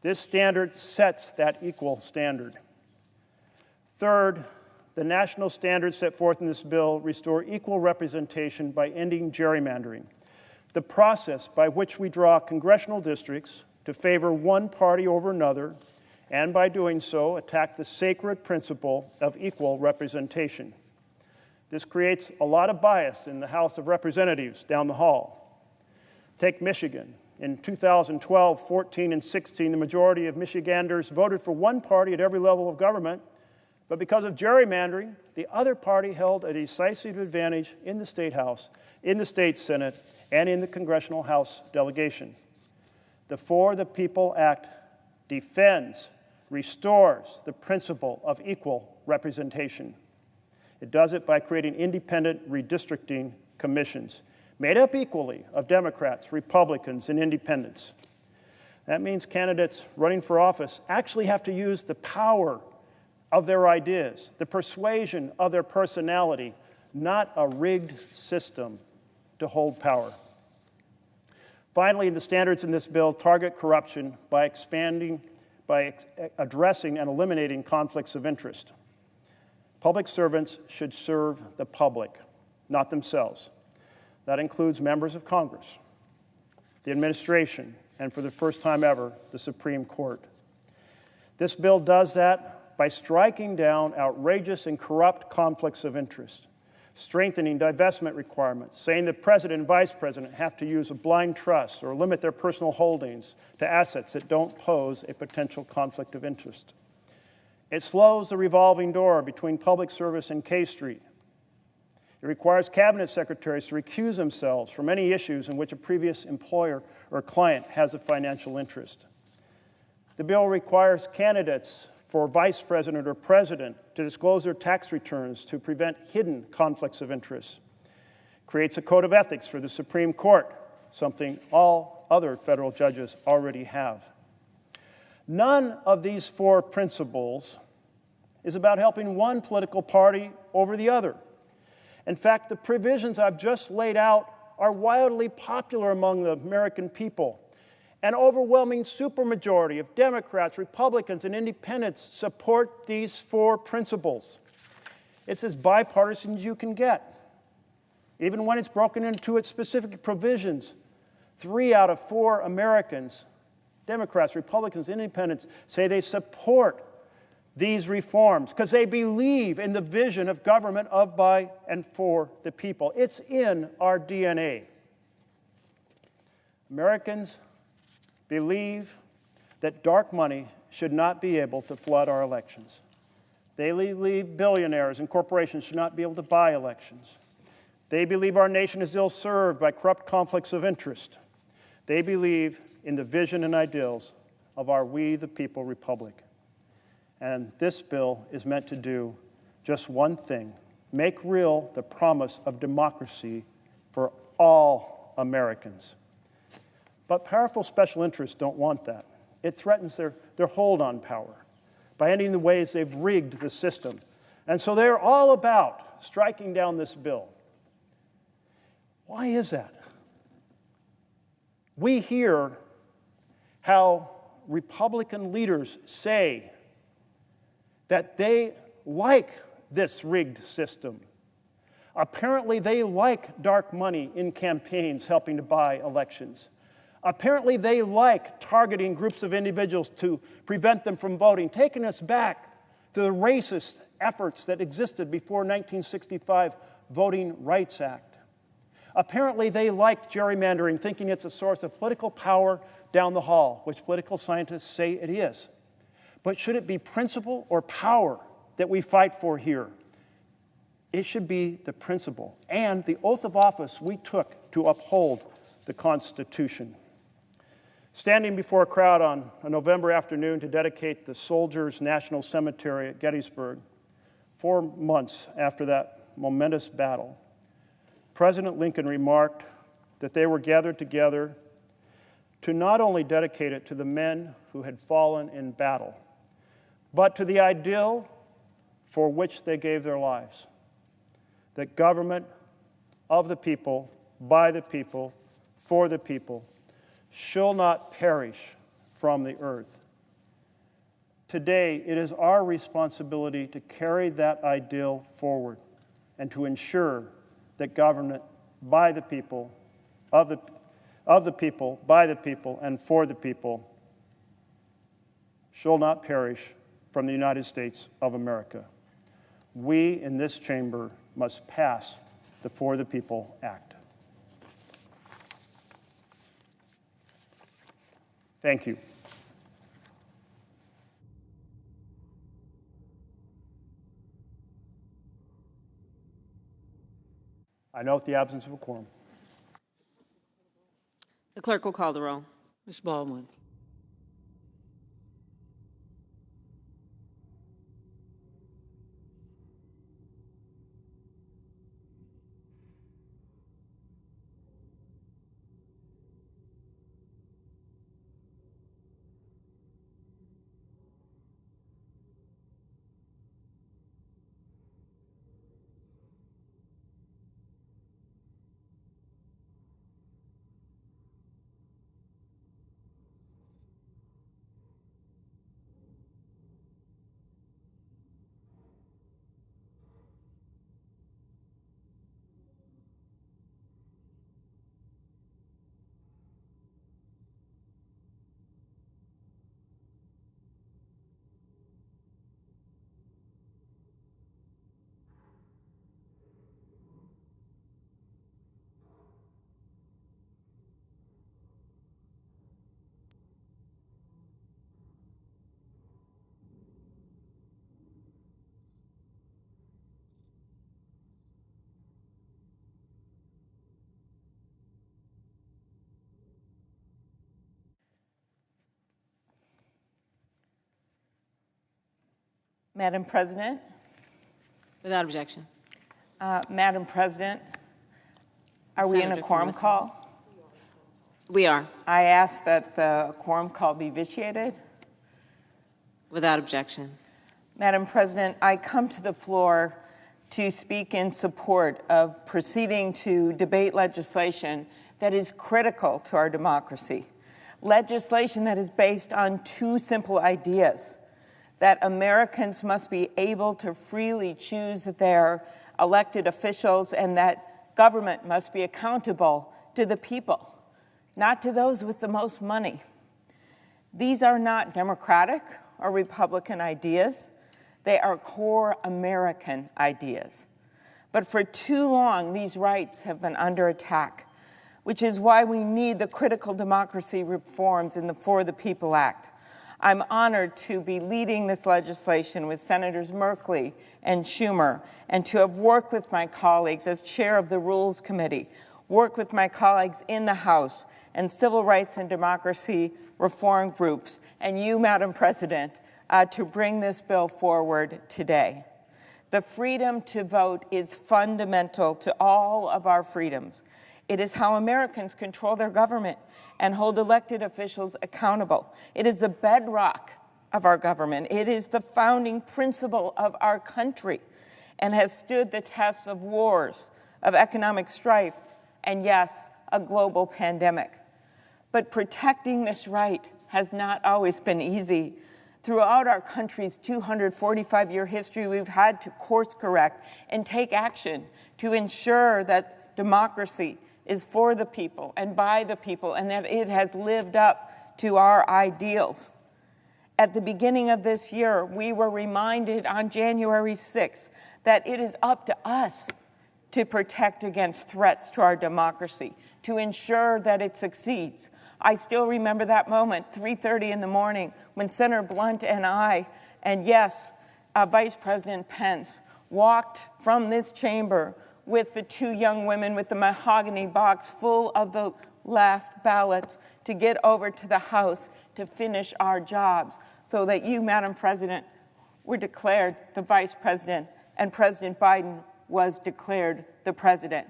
This standard sets that equal standard. Third, the national standards set forth in this bill restore equal representation by ending gerrymandering, the process by which we draw congressional districts to favor one party over another, and by doing so, attack the sacred principle of equal representation. This creates a lot of bias in the House of Representatives down the hall. Take Michigan. In 2012, 14, and 16, the majority of Michiganders voted for one party at every level of government, but because of gerrymandering, the other party held a decisive advantage in the State House, in the State Senate, and in the Congressional House delegation. The For the People Act defends, restores the principle of equal representation. It does it by creating independent redistricting commissions, made up equally of Democrats, Republicans, and independents. That means candidates running for office actually have to use the power of their ideas, the persuasion of their personality, not a rigged system to hold power. Finally, the standards in this bill target corruption by addressing and eliminating conflicts of interest. Public servants should serve the public, not themselves. That includes members of Congress, the administration, and for the first time ever, the Supreme Court. This bill does that by striking down outrageous and corrupt conflicts of interest, strengthening divestment requirements, saying the president and vice president have to use a blind trust or limit their personal holdings to assets that don't pose a potential conflict of interest. It slows the revolving door between public service and K Street. It requires cabinet secretaries to recuse themselves from any issues in which a previous employer or client has a financial interest. The bill requires candidates for vice president or president to disclose their tax returns to prevent hidden conflicts of interest. It creates a code of ethics for the Supreme Court, something all other federal judges already have. None of these four principles is about helping one political party over the other. In fact, the provisions I've just laid out are wildly popular among the American people. An overwhelming supermajority of Democrats, Republicans, and independents support these four principles. It's as bipartisan as you can get. Even when it's broken into its specific provisions, 3 out of 4 Americans, Democrats, Republicans, independents, say they support these reforms because they believe in the vision of government of, by, and for the people. It's in our DNA. Americans believe that dark money should not be able to flood our elections. They believe billionaires and corporations should not be able to buy elections. They believe our nation is ill-served by corrupt conflicts of interest. They believe in the vision and ideals of our We the People Republic. And this bill is meant to do just one thing: make real the promise of democracy for all Americans. But powerful special interests don't want that. It threatens their hold on power by ending the ways they've rigged the system. And so they're all about striking down this bill. Why is that? We hear how Republican leaders say that they like this rigged system. Apparently, they like dark money in campaigns helping to buy elections. Apparently, they like targeting groups of individuals to prevent them from voting, taking us back to the racist efforts that existed before 1965 Voting Rights Act. Apparently, they like gerrymandering, thinking it's a source of political power down the hall, which political scientists say it is. But should it be principle or power that we fight for here? It should be the principle and the oath of office we took to uphold the Constitution. Standing before a crowd on a November afternoon to dedicate the Soldiers' National Cemetery at Gettysburg, 4 months after that momentous battle, President Lincoln remarked that they were gathered together to not only dedicate it to the men who had fallen in battle, but to the ideal for which they gave their lives, that government of the people, by the people, for the people, shall not perish from the earth. Today, it is our responsibility to carry that ideal forward and to ensure that government by the people, of the people, by the people, and for the people shall not perish from the United States of America. We in this chamber must pass the For the People Act. Thank you. I note the absence of a quorum. The clerk will call the roll. Ms. Baldwin. Madam President. Without objection. Madam President, are we in a quorum call? We are. I ask that the quorum call be vitiated. Without objection. Madam President, I come to the floor to speak in support of proceeding to debate legislation that is critical to our democracy. Legislation that is based on two simple ideas: that Americans must be able to freely choose their elected officials, and that government must be accountable to the people, not to those with the most money. These are not Democratic or Republican ideas. They are core American ideas. But for too long, these rights have been under attack, which is why we need the critical democracy reforms in the For the People Act. I'm honored to be leading this legislation with Senators Merkley and Schumer, and to have worked with my colleagues as chair of the Rules Committee, worked with my colleagues in the House and civil rights and democracy reform groups, and you, Madam President, to bring this bill forward today. The freedom to vote is fundamental to all of our freedoms. It is how Americans control their government and hold elected officials accountable. It is the bedrock of our government. It is the founding principle of our country and has stood the test of wars, of economic strife, and yes, a global pandemic. But protecting this right has not always been easy. Throughout our country's 245-year history, we've had to course correct and take action to ensure that democracy is for the people and by the people, and that it has lived up to our ideals. At the beginning of this year, we were reminded on January 6th that it is up to us to protect against threats to our democracy, to ensure that it succeeds. I still remember that moment, 3:30 in the morning, when Senator Blunt and I, and yes, Vice President Pence, walked from this chamber with the two young women with the mahogany box full of the last ballots to get over to the House to finish our jobs so that you, Madam President, were declared the Vice President and President Biden was declared the President.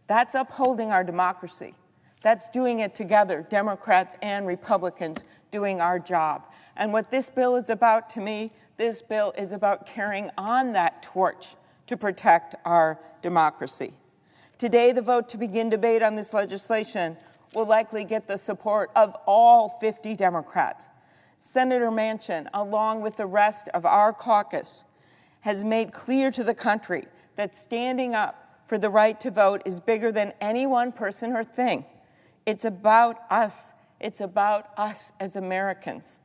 That's upholding our democracy. That's doing it together, Democrats and Republicans doing our job. And what this bill is about to me, this bill is about carrying on that torch to protect our democracy. Today, the vote to begin debate on this legislation will likely get the support of all 50 Democrats. Senator Manchin, along with the rest of our caucus, has made clear to the country that standing up for the right to vote is bigger than any one person or thing. It's about us. It's about us as Americans.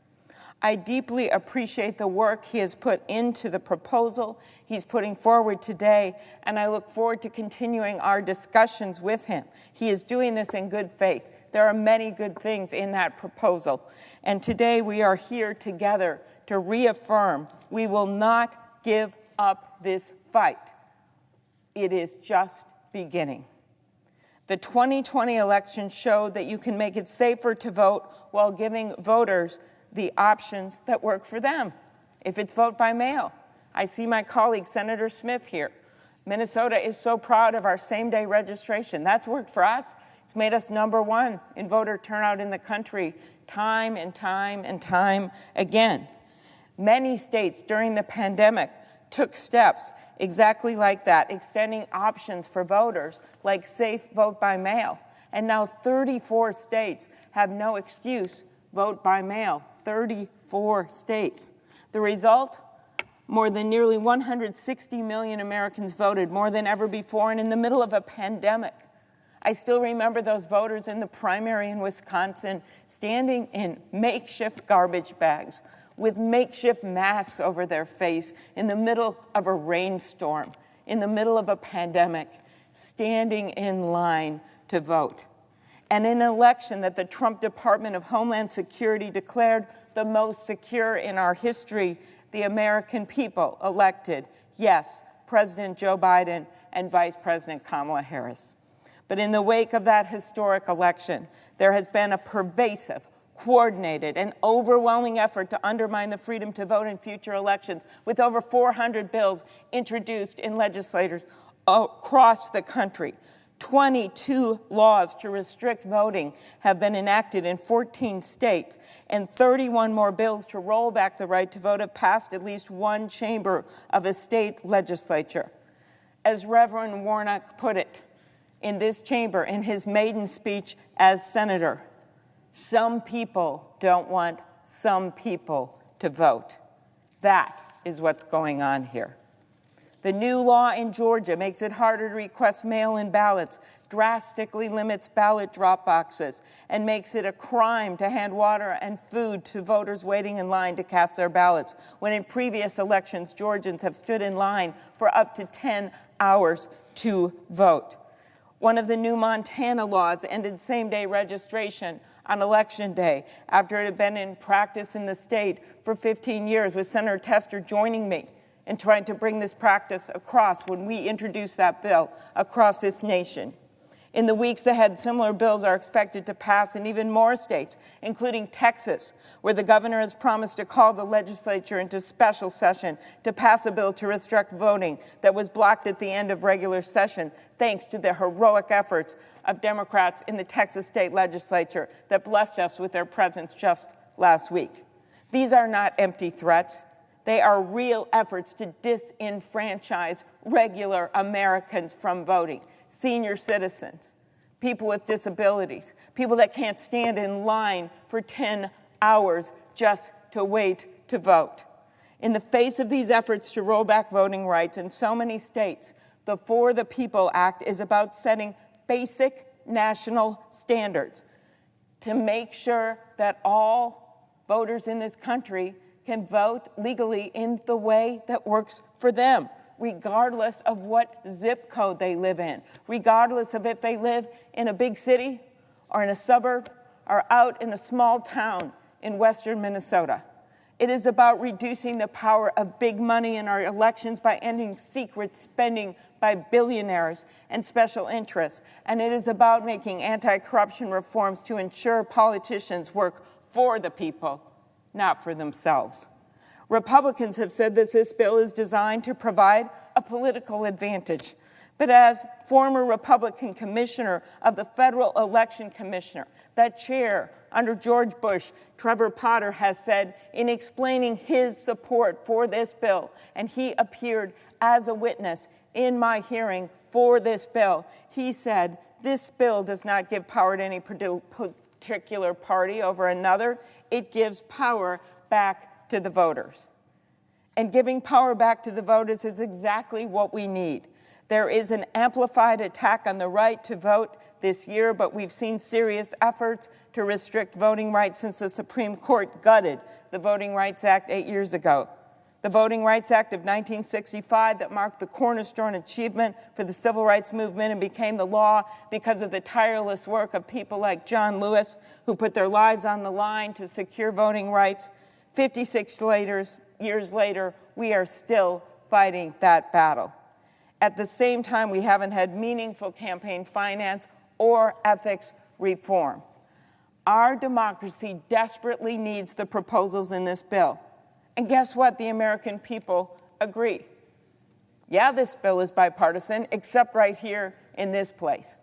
I deeply appreciate the work he has put into the proposal he's putting forward today, and I look forward to continuing our discussions with him. He is doing this in good faith. There are many good things in that proposal, and today we are here together to reaffirm we will not give up this fight. It is just beginning. The 2020 election showed that you can make it safer to vote while giving voters the options that work for them. If it's vote by mail, I see my colleague Senator Smith here. Minnesota is so proud of our same-day registration. That's worked for us. It's made us #1 in voter turnout in the country time and time and time again. Many states during the pandemic took steps exactly like that, extending options for voters like safe vote by mail. And now 34 states have no excuse, vote by mail. 34 states. The result? More than nearly 160 million Americans voted, more than ever before, and in the middle of a pandemic. I still remember those voters in the primary in Wisconsin standing in makeshift garbage bags with makeshift masks over their face in the middle of a rainstorm, in the middle of a pandemic, standing in line to vote. And in an election that the Trump Department of Homeland Security declared the most secure in our history, the American people elected, yes, President Joe Biden and Vice President Kamala Harris. But in the wake of that historic election, there has been a pervasive, coordinated, and overwhelming effort to undermine the freedom to vote in future elections, with over 400 bills introduced in legislators across the country. 22 laws to restrict voting have been enacted in 14 states, and 31 more bills to roll back the right to vote have passed at least one chamber of a state legislature. As Reverend Warnock put it in this chamber in his maiden speech as senator, some people don't want some people to vote. That is what's going on here. The new law in Georgia makes it harder to request mail-in ballots, drastically limits ballot drop boxes, and makes it a crime to hand water and food to voters waiting in line to cast their ballots, when in previous elections, Georgians have stood in line for up to 10 hours to vote. One of the new Montana laws ended same-day registration on Election Day after it had been in practice in the state for 15 years, with Senator Tester joining me in trying to bring this practice across when we introduced that bill across this nation. In the weeks ahead, similar bills are expected to pass in even more states, including Texas, where the governor has promised to call the legislature into special session to pass a bill to restrict voting that was blocked at the end of regular session, thanks to the heroic efforts of Democrats in the Texas state legislature that blessed us with their presence just last week. These are not empty threats. They are real efforts to disenfranchise regular Americans from voting. Senior citizens, people with disabilities, people that can't stand in line for 10 hours just to wait to vote. In the face of these efforts to roll back voting rights in so many states, the For the People Act is about setting basic national standards to make sure that all voters in this country can vote legally in the way that works for them, regardless of what zip code they live in, regardless of if they live in a big city or in a suburb or out in a small town in western Minnesota. It is about reducing the power of big money in our elections by ending secret spending by billionaires and special interests. And it is about making anti-corruption reforms to ensure politicians work for the people, not for themselves. Republicans have said that this bill is designed to provide a political advantage. But as former Republican commissioner of the Federal Election Commissioner, that chair under George Bush, Trevor Potter, has said in explaining his support for this bill, and he appeared as a witness in my hearing for this bill, he said, this bill does not give power to any particular party over another. It gives power back to the voters. And giving power back to the voters is exactly what we need. There is an amplified attack on the right to vote this year, but we've seen serious efforts to restrict voting rights since the Supreme Court gutted the Voting Rights Act 8 years ago. The Voting Rights Act of 1965 that marked the cornerstone achievement for the civil rights movement and became the law because of the tireless work of people like John Lewis, who put their lives on the line to secure voting rights. 56 years later, we are still fighting that battle. At the same time, we haven't had meaningful campaign finance or ethics reform. Our democracy desperately needs the proposals in this bill. And guess what? The American people agree. Yeah, this bill is bipartisan, except right here in this place.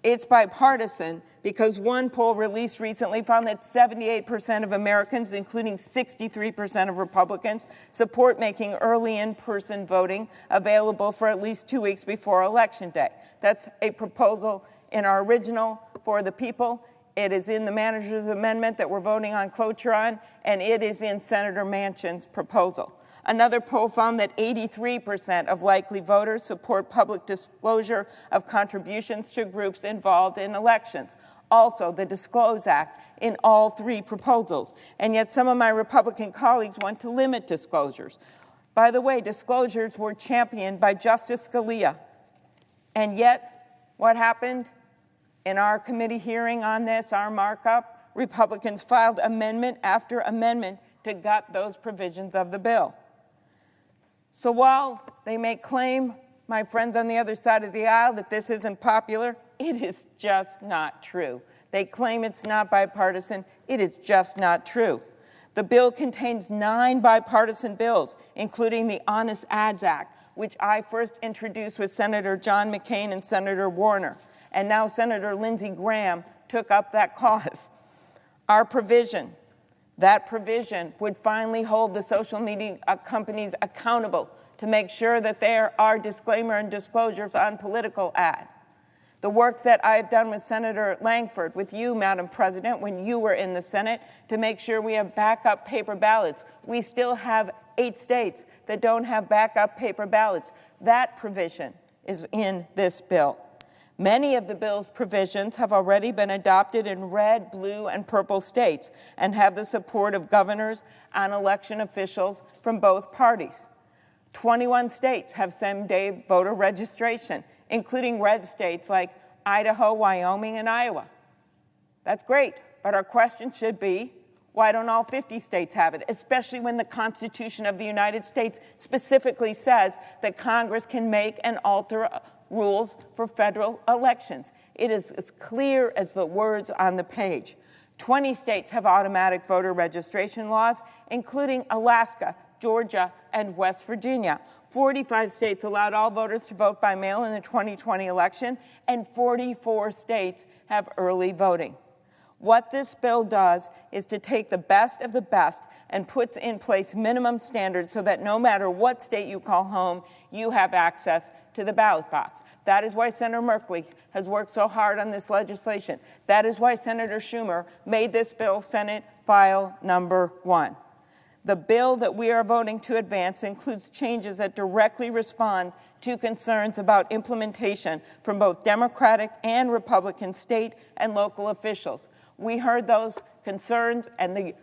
It's bipartisan because one poll released recently found that 78% of Americans, including 63% of Republicans, support making early in-person voting available for at least 2 weeks before Election Day. That's a proposal in our original For the People. It is in the manager's amendment that we're voting on cloture on, and it is in Senator Manchin's proposal. Another poll found that 83% of likely voters support public disclosure of contributions to groups involved in elections. Also, the Disclose Act in all three proposals. And yet some of my Republican colleagues want to limit disclosures. By the way, disclosures were championed by Justice Scalia. And yet, what happened in our committee hearing on this, our markup? Republicans filed amendment after amendment to gut those provisions of the bill. So while they may claim, my friends on the other side of the aisle, that this isn't popular, it is just not true. They claim it's not bipartisan. It is just not true. The bill contains 9 bipartisan bills, including the Honest Ads Act, which I first introduced with Senator John McCain and Senator Warner. And now Senator Lindsey Graham took up that cause. That provision would finally hold the social media companies accountable to make sure that there are disclaimer and disclosures on political ads. The work that I've done with Senator Langford, with you, Madam President, when you were in the Senate, to make sure we have backup paper ballots. We still have 8 states that don't have backup paper ballots. That provision is in this bill. Many of the bill's provisions have already been adopted in red, blue, and purple states and have the support of governors and election officials from both parties. 21 states have same-day voter registration, including red states like Idaho, Wyoming, and Iowa. That's great, but our question should be, why don't all 50 states have it, especially when the Constitution of the United States specifically says that Congress can make and alter rules for federal elections. It is as clear as the words on the page. 20 states have automatic voter registration laws, including Alaska, Georgia, and West Virginia. 45 states allowed all voters to vote by mail in the 2020 election, and 44 states have early voting. What this bill does is to take the best of the best and puts in place minimum standards so that no matter what state you call home, you have access to the ballot box. That is why Senator Merkley has worked so hard on this legislation. That is why Senator Schumer made this bill Senate File Number 1. The bill that we are voting to advance includes changes that directly respond to concerns about implementation from both Democratic and Republican state and local officials. We heard those concerns, and the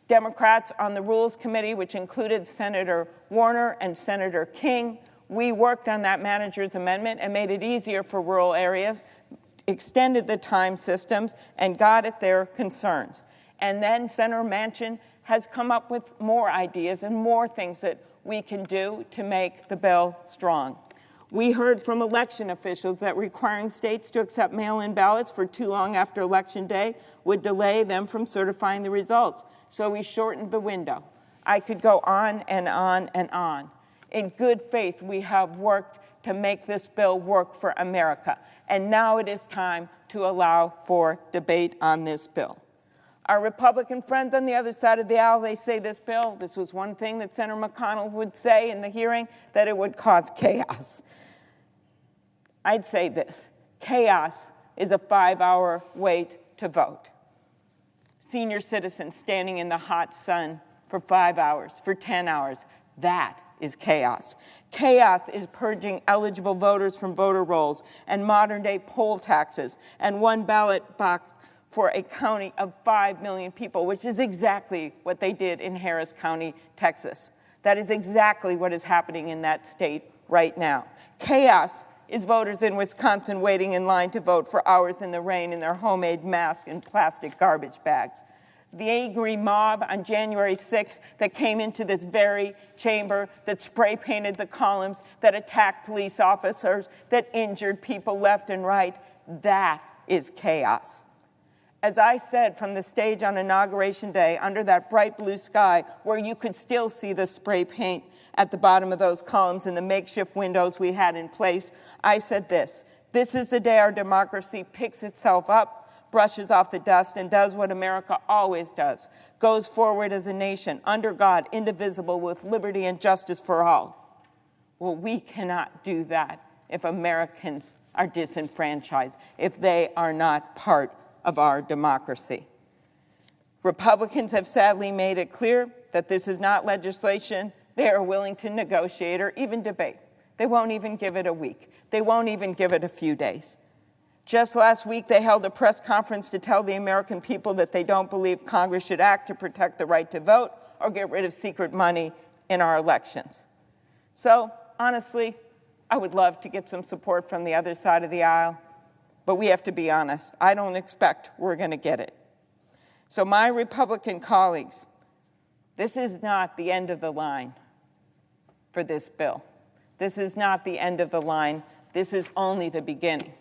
Democrats on the Rules Committee, which included Senator Warner and Senator King, we worked on that manager's amendment and made it easier for rural areas, extended the time systems, and got at their concerns. And then Senator Manchin has come up with more ideas and more things that we can do to make the bill strong. We heard from election officials that requiring states to accept mail-in ballots for too long after Election Day would delay them from certifying the results. So we shortened the window. I could go on and on and on. In good faith, we have worked to make this bill work for America. And now it is time to allow for debate on this bill. Our Republican friends on the other side of the aisle, they say this was one thing that Senator McConnell would say in the hearing, that it would cause chaos. I'd say this: chaos is a 5-hour wait to vote. Senior citizens standing in the hot sun for 5 hours, for 10 hours, that is chaos. Chaos is purging eligible voters from voter rolls and modern-day poll taxes and one ballot box for a county of 5 million people, which is exactly what they did in Harris County, Texas. That is exactly what is happening in that state right now. Chaos is voters in Wisconsin waiting in line to vote for hours in the rain in their homemade masks and plastic garbage bags. The angry mob on January 6th that came into this very chamber, that spray painted the columns, that attacked police officers, that injured people left and right, that is chaos. As I said from the stage on Inauguration Day, under that bright blue sky where you could still see the spray paint at the bottom of those columns and the makeshift windows we had in place, I said this: this is the day our democracy picks itself up, brushes off the dust, and does what America always does, goes forward as a nation, under God, indivisible, with liberty and justice for all. Well, we cannot do that if Americans are disenfranchised, if they are not part of our democracy. Republicans have sadly made it clear that this is not legislation they are willing to negotiate or even debate. They won't even give it a week. They won't even give it a few days. Just last week, they held a press conference to tell the American people that they don't believe Congress should act to protect the right to vote or get rid of secret money in our elections. So, honestly, I would love to get some support from the other side of the aisle, but we have to be honest. I don't expect we're going to get it. So my Republican colleagues, this is not the end of the line for this bill. This is not the end of the line. This is only the beginning.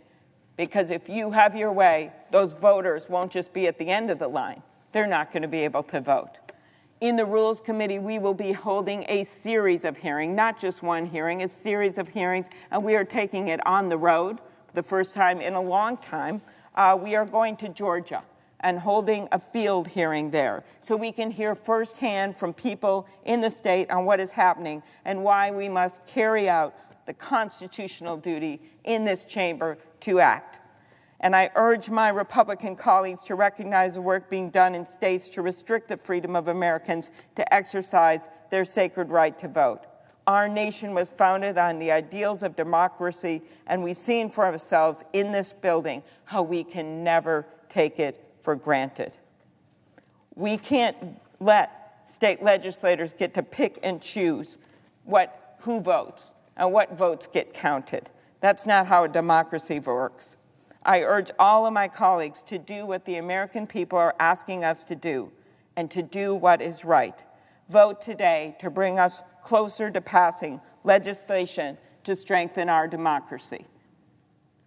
Because if you have your way, those voters won't just be at the end of the line. They're not going to be able to vote. In the Rules Committee, we will be holding a series of hearings, not just one hearing, a series of hearings, and we are taking it on the road for the first time in a long time. We are going to Georgia and holding a field hearing there so we can hear firsthand from people in the state on what is happening and why we must carry out the constitutional duty in this chamber to act. And I urge my Republican colleagues to recognize the work being done in states to restrict the freedom of Americans to exercise their sacred right to vote. Our nation was founded on the ideals of democracy, and we've seen for ourselves in this building how we can never take it for granted. We can't let state legislators get to pick and choose who votes and what votes get counted. That's not how a democracy works. I urge all of my colleagues to do what the American people are asking us to do and to do what is right. Vote today to bring us closer to passing legislation to strengthen our democracy.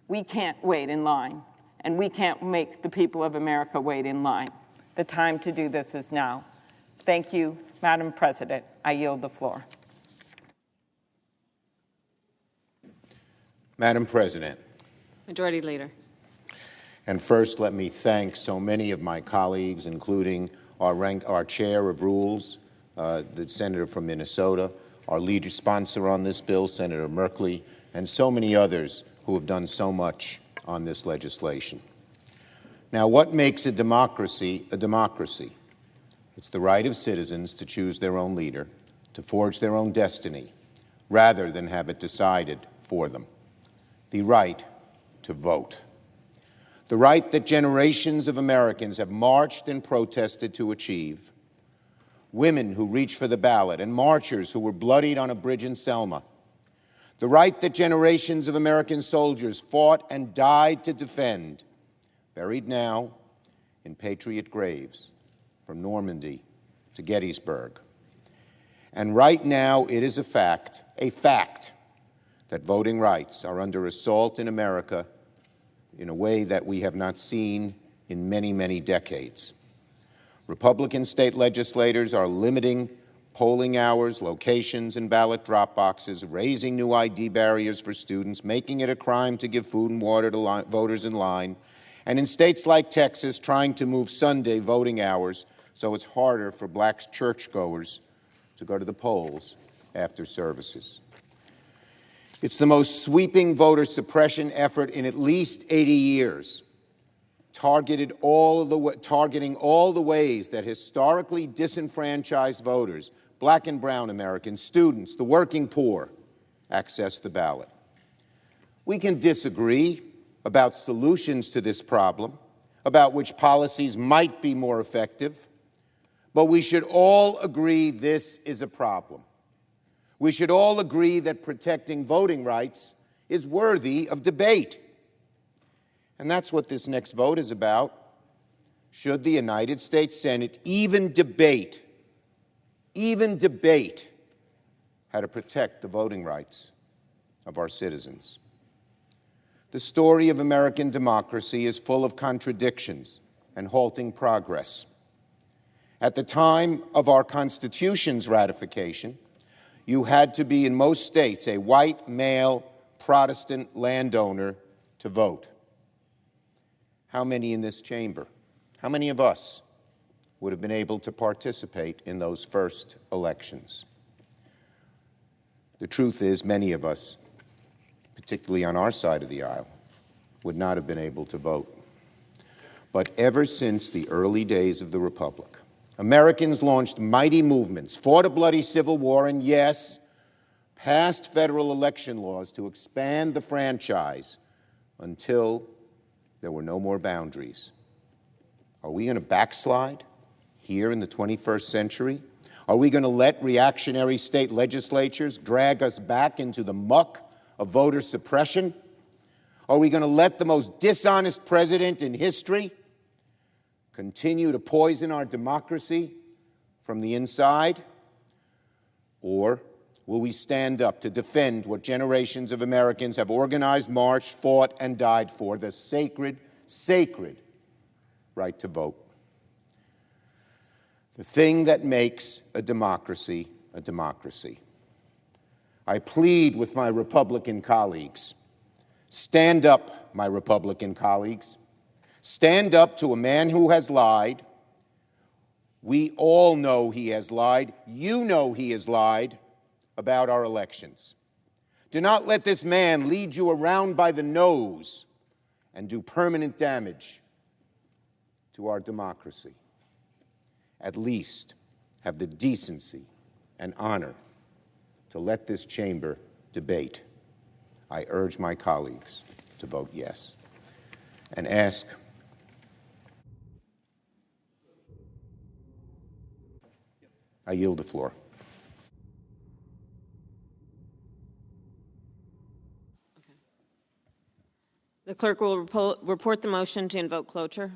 We can't wait in line, and we can't make the people of America wait in line. The time to do this is now. Thank you, Madam President. I yield the floor. Madam President. Majority Leader. And first, let me thank so many of my colleagues, including our Chair of Rules, the Senator from Minnesota, our lead sponsor on this bill, Senator Merkley, and so many others who have done so much on this legislation. Now, what makes a democracy a democracy? It's the right of citizens to choose their own leader, to forge their own destiny, rather than have it decided for them. The right to vote. The right that generations of Americans have marched and protested to achieve. Women who reached for the ballot and marchers who were bloodied on a bridge in Selma. The right that generations of American soldiers fought and died to defend, buried now in patriot graves from Normandy to Gettysburg. And right now it is a fact, that voting rights are under assault in America in a way that we have not seen in many, many decades. Republican state legislators are limiting polling hours, locations, and ballot drop boxes, raising new ID barriers for students, making it a crime to give food and water to voters in line, and in states like Texas, trying to move Sunday voting hours so it's harder for black churchgoers to go to the polls after services. It's the most sweeping voter suppression effort in at least 80 years, targeting all the ways that historically disenfranchised voters, black and brown Americans, students, the working poor, access the ballot. We can disagree about solutions to this problem, about which policies might be more effective, but we should all agree this is a problem. We should all agree that protecting voting rights is worthy of debate. And that's what this next vote is about. Should the United States Senate even debate how to protect the voting rights of our citizens? The story of American democracy is full of contradictions and halting progress. At the time of our Constitution's ratification, you had to be, in most states, a white, male, Protestant landowner to vote. How many in this chamber, how many of us would have been able to participate in those first elections? The truth is, many of us, particularly on our side of the aisle, would not have been able to vote. But ever since the early days of the Republic, Americans launched mighty movements, fought a bloody civil war, and yes, passed federal election laws to expand the franchise until there were no more boundaries. Are we going to backslide here in the 21st century? Are we going to let reactionary state legislatures drag us back into the muck of voter suppression? Are we going to let the most dishonest president in history continue to poison our democracy from the inside? Or will we stand up to defend what generations of Americans have organized, marched, fought, and died for, the sacred, sacred right to vote? The thing that makes a democracy a democracy. I plead with my Republican colleagues. Stand up, my Republican colleagues. Stand up to a man who has lied. We all know he has lied. You know he has lied about our elections. Do not let this man lead you around by the nose and do permanent damage to our democracy. At least have the decency and honor to let this chamber debate. I urge my colleagues to vote yes and ask I yield the floor. The clerk will report the motion to invoke cloture.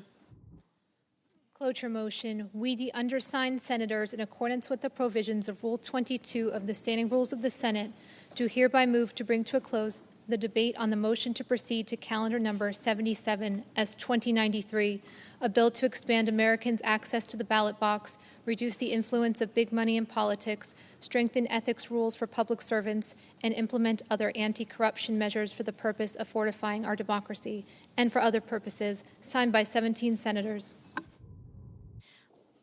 Cloture motion. We, the undersigned senators, in accordance with the provisions of Rule 22 of the Standing Rules of the Senate, do hereby move to bring to a close the debate on the motion to proceed to calendar number 77 S 2093, a bill to expand Americans' access to the ballot box, reduce the influence of big money in politics, strengthen ethics rules for public servants, and implement other anti-corruption measures for the purpose of fortifying our democracy, and for other purposes, signed by 17 senators.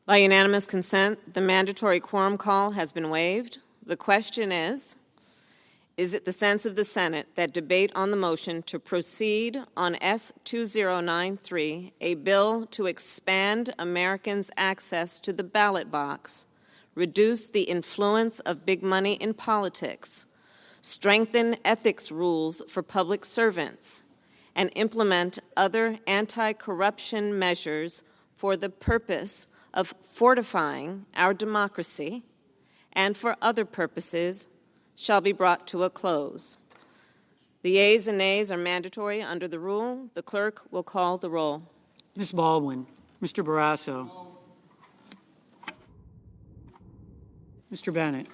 By unanimous consent, the mandatory quorum call has been waived. The question is it the sense of the Senate that debate on the motion to proceed on S 2093, a bill to expand Americans' access to the ballot box, reduce the influence of big money in politics, strengthen ethics rules for public servants, and implement other anti-corruption measures for the purpose of fortifying our democracy and for other purposes shall be brought to a close. The yeas and nays are mandatory under the rule. The clerk will call the roll. Ms. Baldwin, Mr. Barrasso, Mr. Bennett,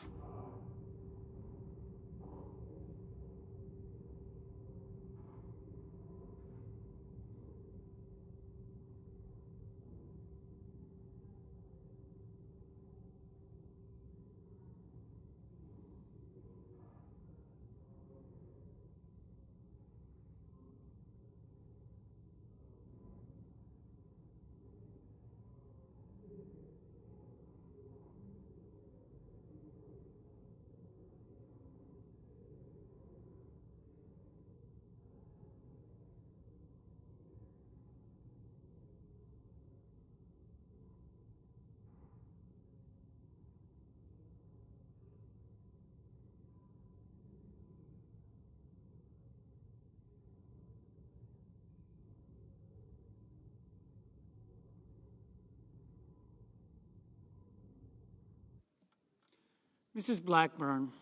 Mrs. Blackburn,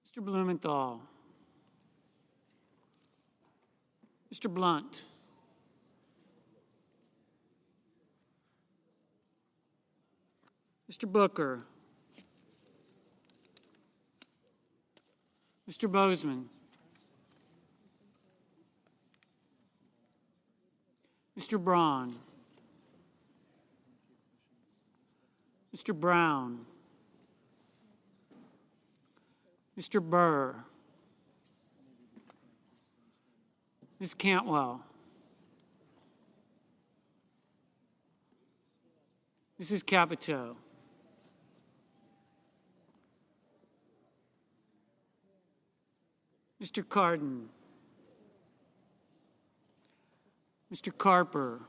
Mr. Blumenthal, Mr. Blunt, Mr. Booker, Mr. Bozeman, Mr. Braun, Mr. Brown, Mr. Burr, Ms. Cantwell, Mrs. Capito, Mr. Cardin, Mr. Carper,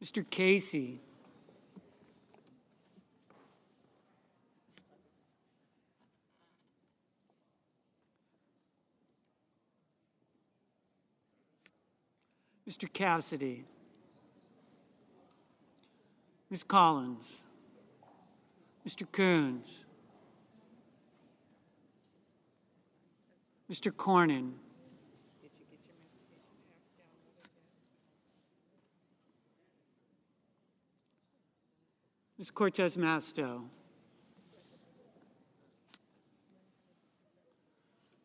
Mr. Casey, Mr. Cassidy, Ms. Collins, Mr. Coons, Mr. Cornyn, Ms. Cortez Masto,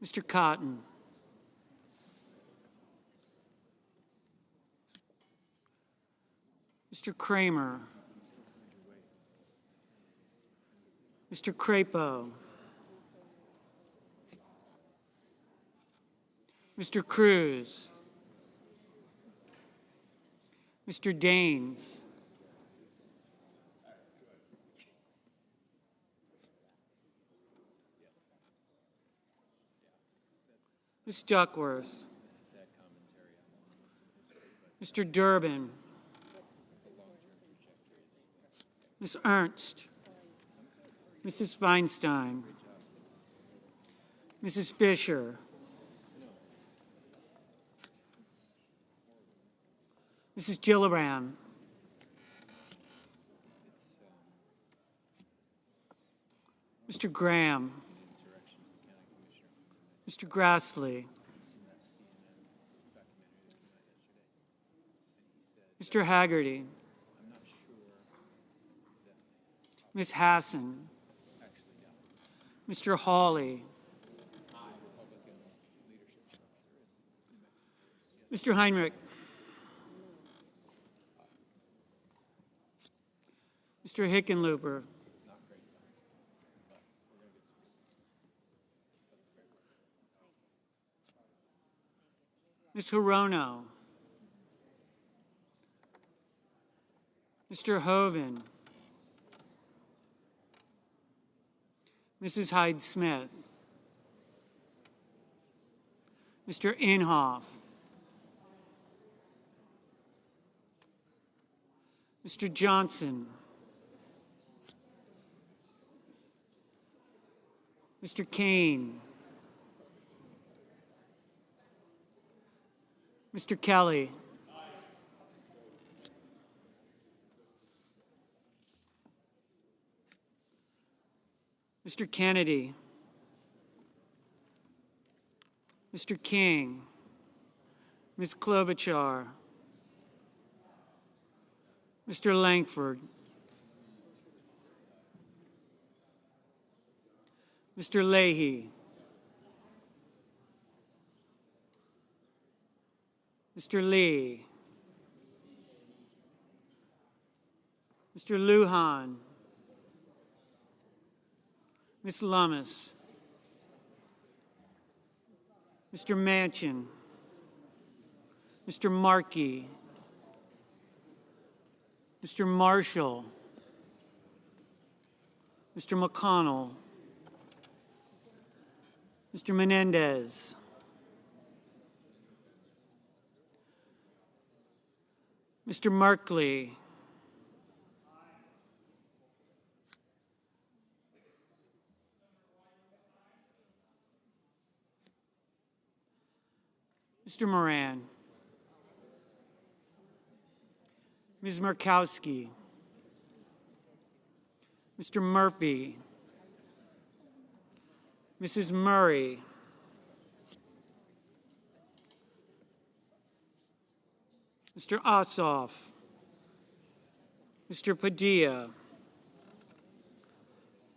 Mr. Cotton, Mr. Kramer, Mr. Crapo, Mr. Cruz, Mr. Daines, Ms. Duckworth, Mr. Durbin, Ms. Ernst, Mrs. Feinstein, Mrs. Fisher, Mrs. Gillibrand, Mr. Graham, Mr. Grassley, Mr. Haggerty, Ms. Hassan, Mr. Hawley, Mr. Heinrich, Mr. Hickenlooper, Ms. Hirono, Mr. Hoven, Mrs. Hyde-Smith, Mr. Inhofe, Mr. Johnson, Mr. Kane, Mr. Kelly, Mr. Kennedy, Mr. King, Ms. Klobuchar, Mr. Langford, Mr. Leahy, Mr. Lee, Mr. Lujan, Ms. Lummis, Mr. Manchin, Mr. Markey, Mr. Marshall, Mr. McConnell, Mr. Menendez, Mr. Markley, Mr. Moran, Ms. Murkowski, Mr. Murphy, Mrs. Murray, Mr. Ossoff, Mr. Padilla,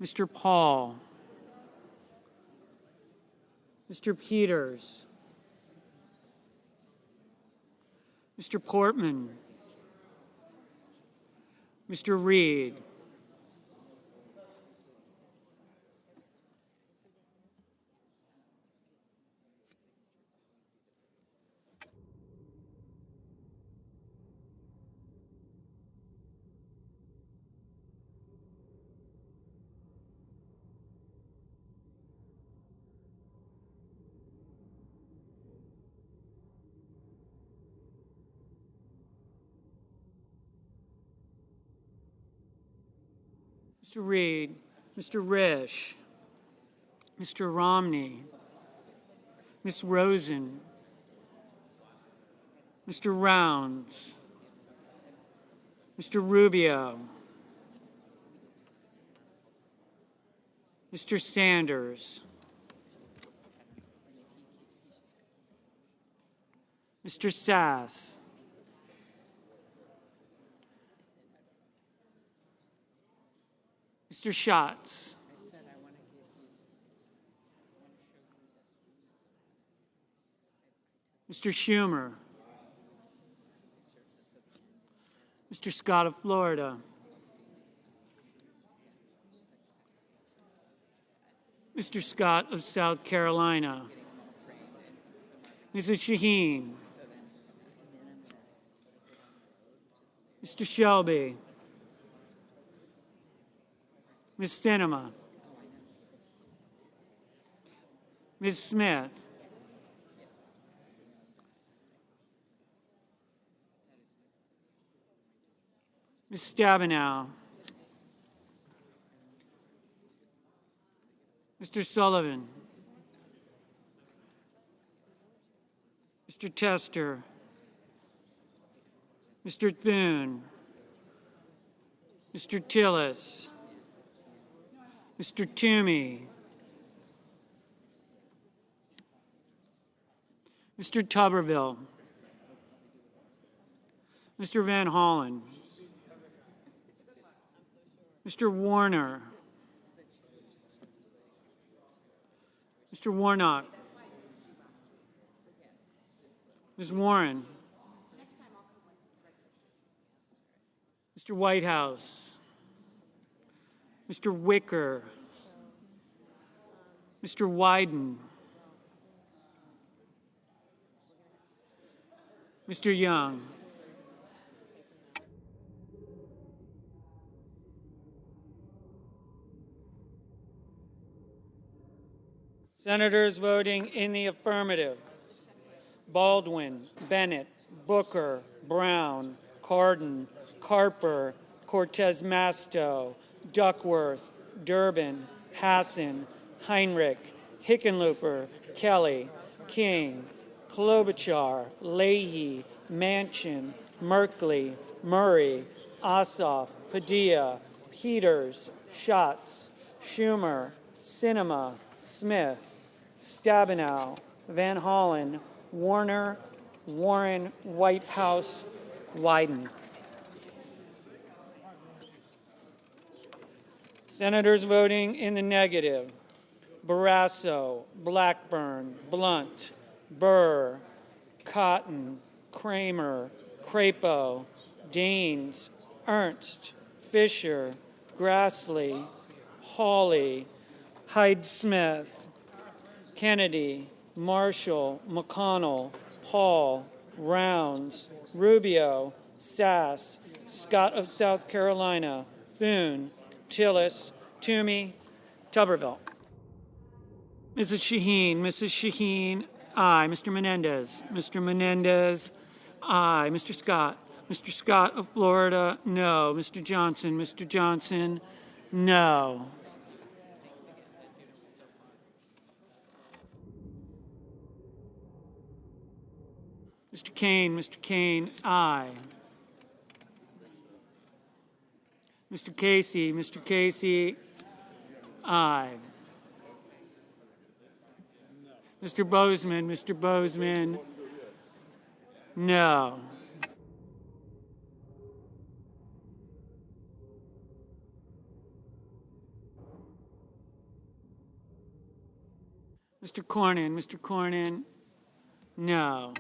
Mr. Paul, Mr. Peters, Mr. Portman, Mr. Reed, Mr. Reed, Mr. Risch, Mr. Romney, Ms. Rosen, Mr. Rounds, Mr. Rubio, Mr. Sanders, Mr. Sass, Mr. Schatz, Mr. Schumer, Mr. Scott of Florida, Mr. Scott of South Carolina, Mrs. Shaheen, Mr. Shelby, Ms. Sinema, Ms. Smith, Ms. Stabenow, Mr. Sullivan, Mr. Tester, Mr. Thune, Mr. Tillis, Mr. Toomey, Mr. Tuberville. Mr. Van Hollen. Mr. Warner. Mr. Warnock. Ms. Warren. Mr. Whitehouse. Mr. Wicker. Mr. Wyden. Mr. Young. Senators voting in the affirmative: Baldwin, Bennett, Booker, Brown, Cardin, Carper, Cortez Masto, Duckworth, Durbin, Hassan, Heinrich, Hickenlooper, Kelly, King, Klobuchar, Leahy, Manchin, Merkley, Murray, Ossoff, Padilla, Peters, Schatz, Schumer, Sinema, Smith, Stabenow, Van Hollen, Warner, Warren, Whitehouse, Wyden. Senators voting in the negative: Barrasso, Blackburn, Blunt, Burr, Cotton, Kramer, Crapo, Daines, Ernst, Fisher, Grassley, Hawley, Hyde-Smith, Kennedy, Marshall, McConnell, Paul, Rounds, Rubio, Sass, Scott of South Carolina, Thune, Tillis, Toomey, Tuberville. Mrs. Shaheen, aye. Mr. Menendez, aye. Mr. Scott of Florida, no. Mr. Johnson, no. Mr. Kane, aye. Mr. Casey, aye. Mr. Bozeman, no. Mr. Cornyn, no.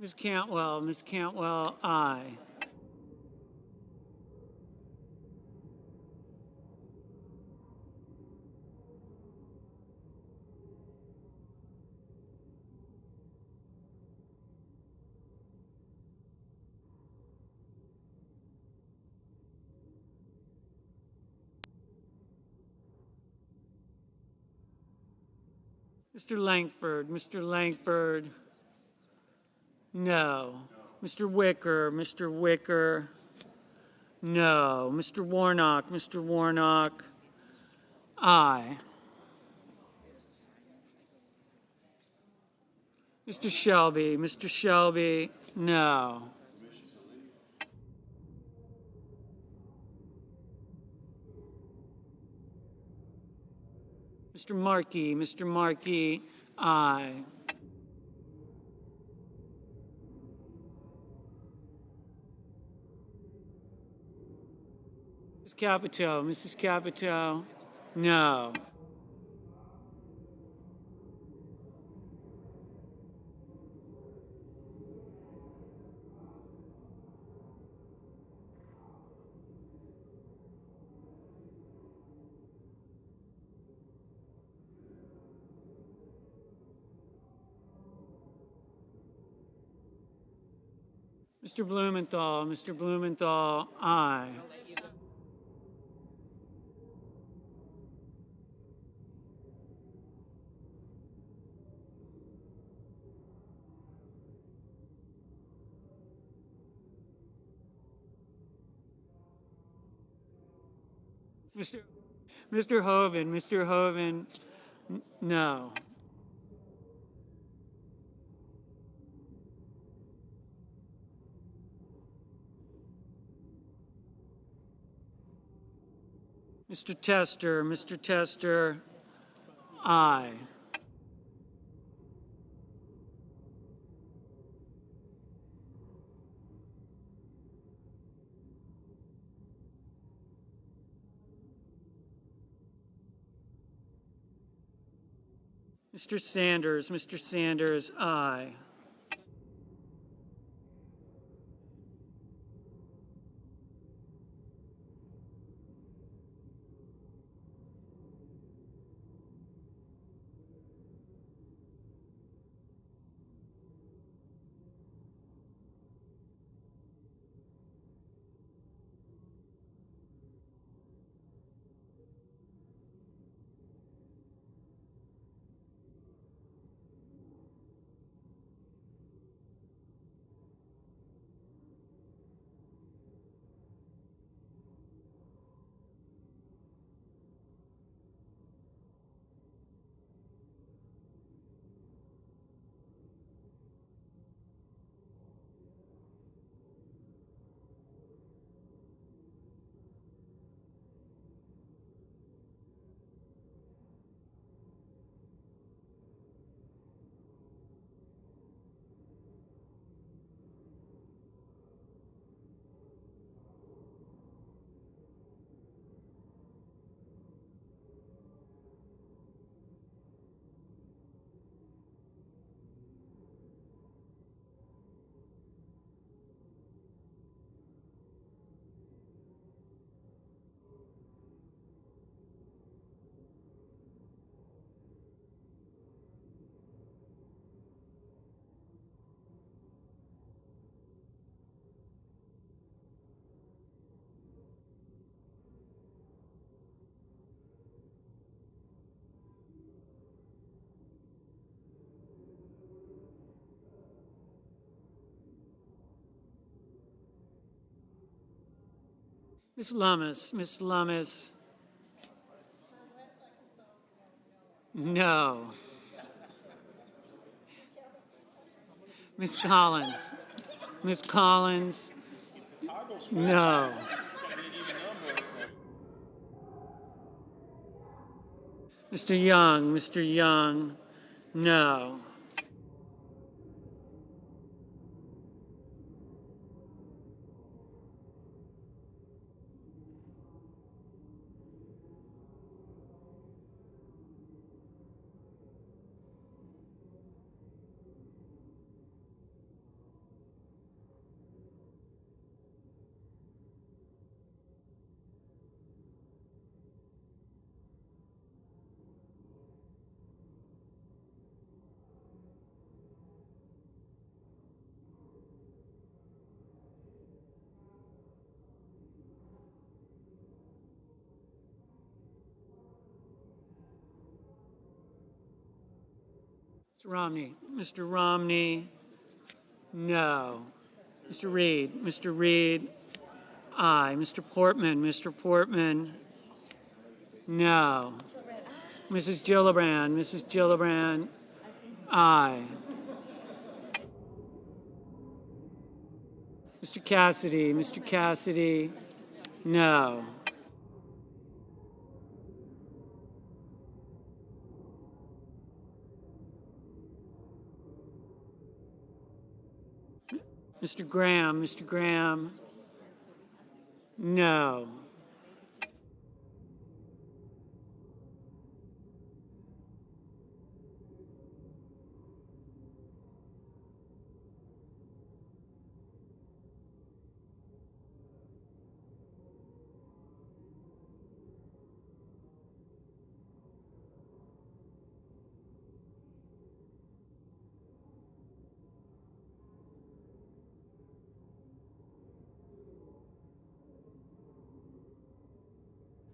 Ms. Cantwell, aye. Mr. Langford, no. Mr. Wicker, no. Mr. Warnock, aye. Mr. Shelby, no. Mr. Markey, aye. Mrs. Capito, no. Mr. Blumenthal, aye. Mr. Hoven, no. Mr. Tester, aye. Mr. Sanders, aye. Ms. Lummis, no. Ms. Collins, no. Mr. Young, no. Mr. Romney, no. Mr. Reed, aye. Mr. Portman, no. Mrs. Gillibrand, aye. Mr. Cassidy, no. Mr. Graham, Mr. Graham, no.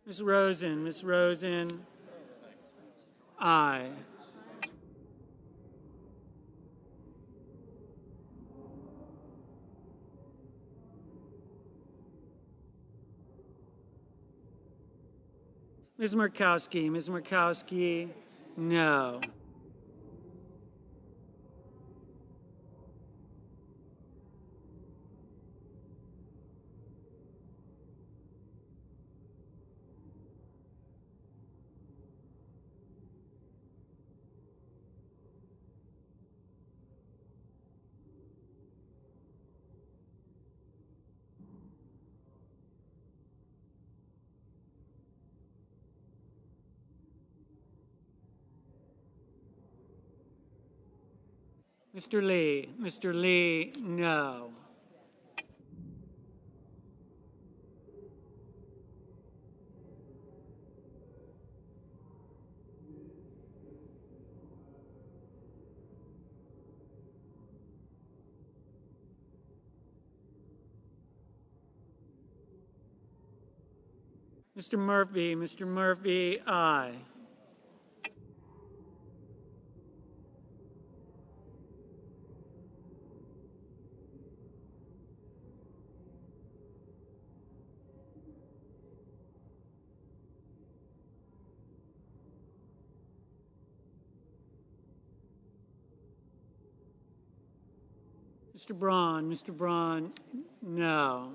Ms. Rosen, aye. Ms. Murkowski, no. Mr. Lee, no. Mr. Murphy, aye. Mr. Braun, no.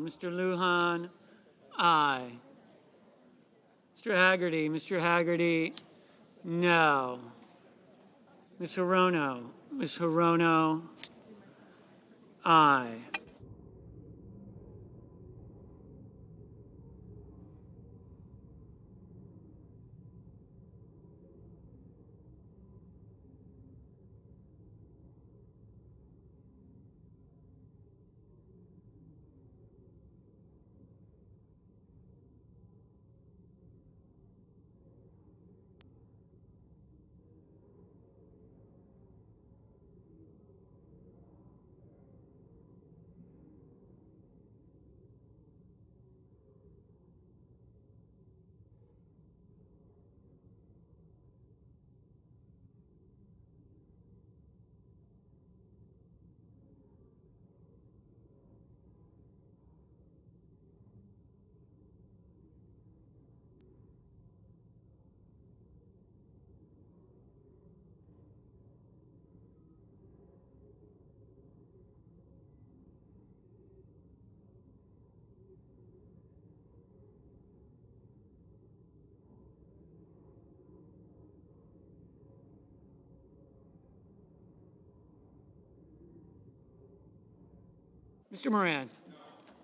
Mr. Lujan, aye. Mr. Haggerty, no. Ms. Hirono, aye.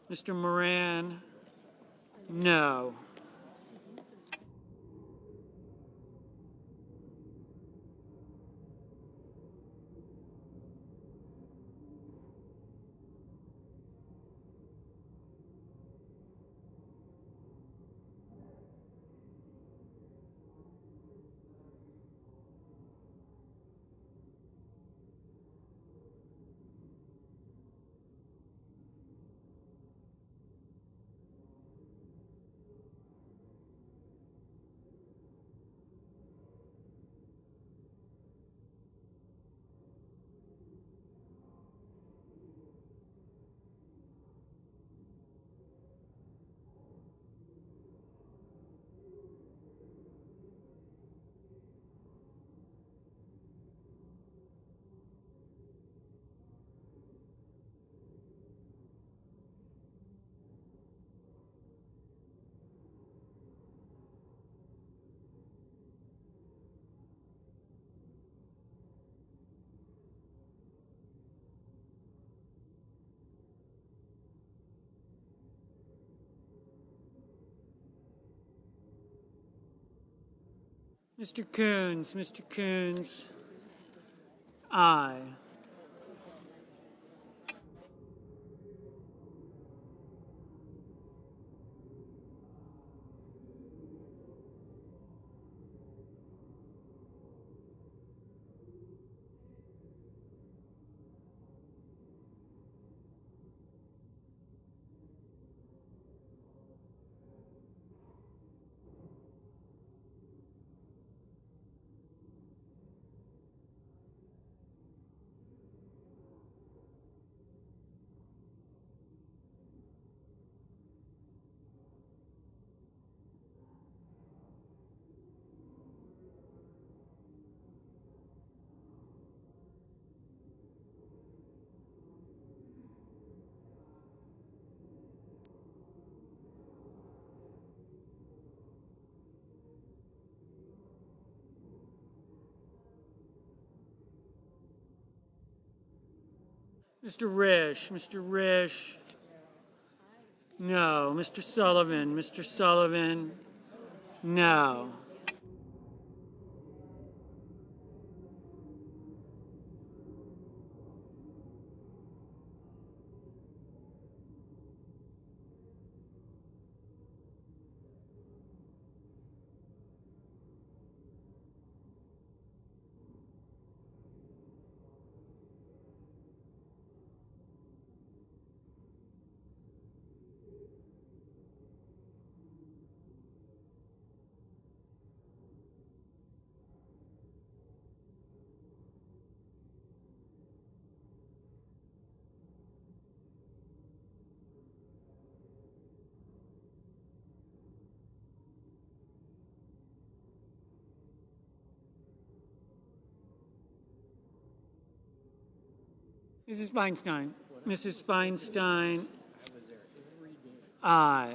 Mr. Moran, no. Mr. Coons, aye. Mr. Risch, no. Mr. Sullivan, no. Mrs. Feinstein, aye.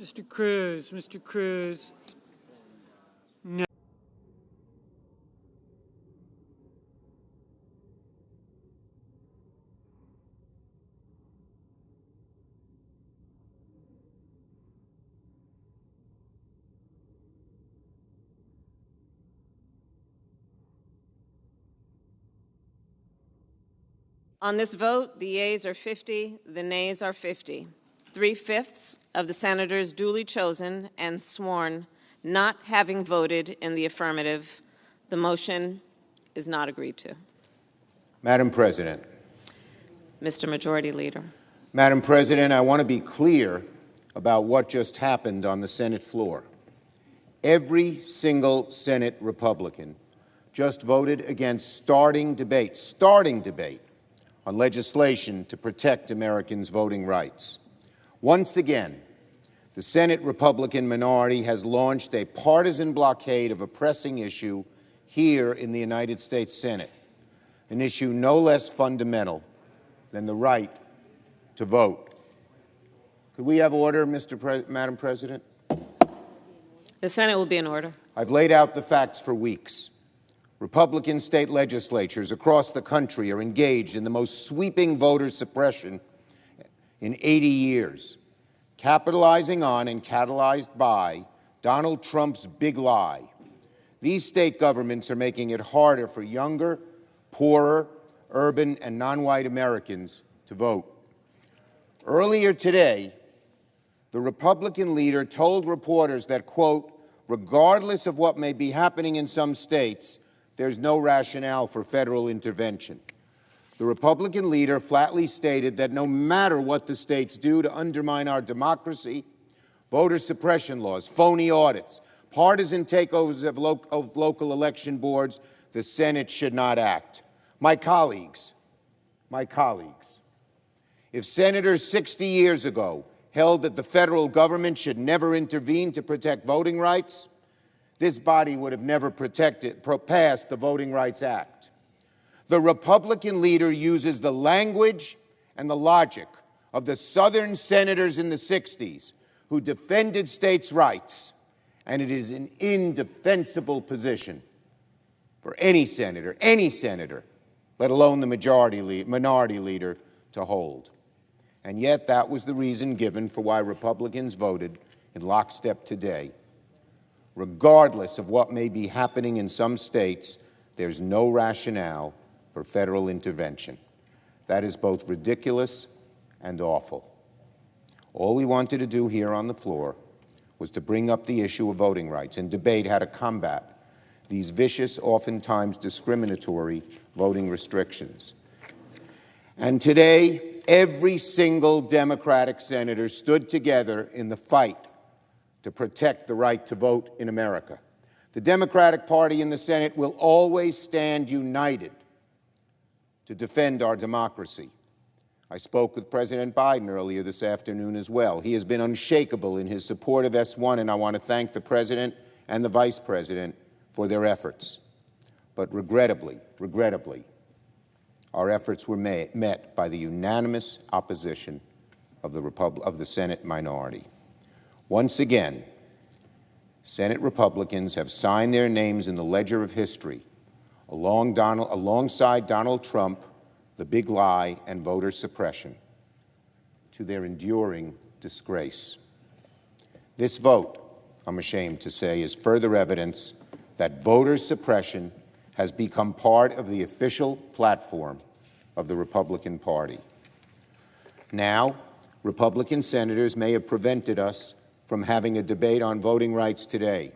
Mr. Cruz, no. On this vote, the yeas are 50, the nays are 50. 3/5 of the senators duly chosen and sworn not having voted in the affirmative, the motion is not agreed to. Madam President. Mr. Majority Leader. Madam President, I want to be clear about what just happened on the Senate floor. Every single Senate Republican just voted against starting debate on legislation to protect Americans' voting rights. Once again, the Senate Republican minority has launched a partisan blockade of a pressing issue here in the United States Senate, an issue no less fundamental than the right to vote. Could we have order, Madam President? The Senate will be in order. I've laid out the facts for weeks. Republican state legislatures across the country are engaged in the most sweeping voter suppression in 80 years, capitalizing on and catalyzed by Donald Trump's big lie. These state governments are making it harder for younger, poorer, urban, and non-white Americans to vote. Earlier today, the Republican leader told reporters that, quote, regardless of what may be happening in some states, there's no rationale for federal intervention. The Republican leader flatly stated that no matter what the states do to undermine our democracy, voter suppression laws, phony audits, partisan takeovers of local election boards, the Senate should not act. My colleagues, if senators 60 years ago held that the federal government should never intervene to protect voting rights, this body would have never passed the Voting Rights Act. The Republican leader uses the language and the logic of the Southern senators in the 60s who defended states' rights, and it is an indefensible position for any senator, let alone the minority leader, to hold. And yet that was the reason given for why Republicans voted in lockstep today. Regardless of what may be happening in some states, there's no rationale for federal intervention. That is both ridiculous and awful. All we wanted to do here on the floor was to bring up the issue of voting rights and debate how to combat these vicious, oftentimes discriminatory voting restrictions. And today, every single Democratic senator stood together in the fight to protect the right to vote in America. The Democratic Party in the Senate will always stand united to defend our democracy. I spoke with President Biden earlier this afternoon as well. He has been unshakable in his support of S1, and I want to thank the President and the Vice President for their efforts. But regrettably, our efforts were met by the unanimous opposition of the Senate minority. Once again, Senate Republicans have signed their names in the ledger of history alongside Donald Trump, the big lie, and voter suppression, to their enduring disgrace. This vote, I'm ashamed to say, is further evidence that voter suppression has become part of the official platform of the Republican Party. Now, Republican senators may have prevented us from having a debate on voting rights today,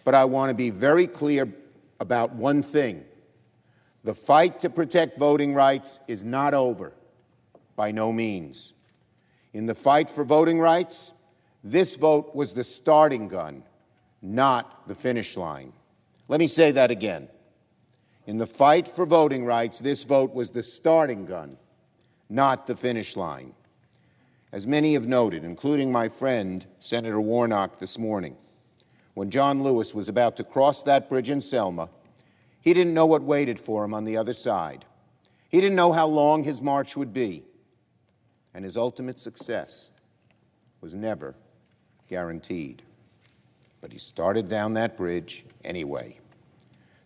but I want to be very clear about one thing. The fight to protect voting rights is not over, by no means. In the fight for voting rights, this vote was the starting gun, not the finish line. Let me say that again. In the fight for voting rights, this vote was the starting gun, not the finish line. As many have noted, including my friend, Senator Warnock, this morning, when John Lewis was about to cross that bridge in Selma, he didn't know what waited for him on the other side. He didn't know how long his march would be, and his ultimate success was never guaranteed. But he started down that bridge anyway.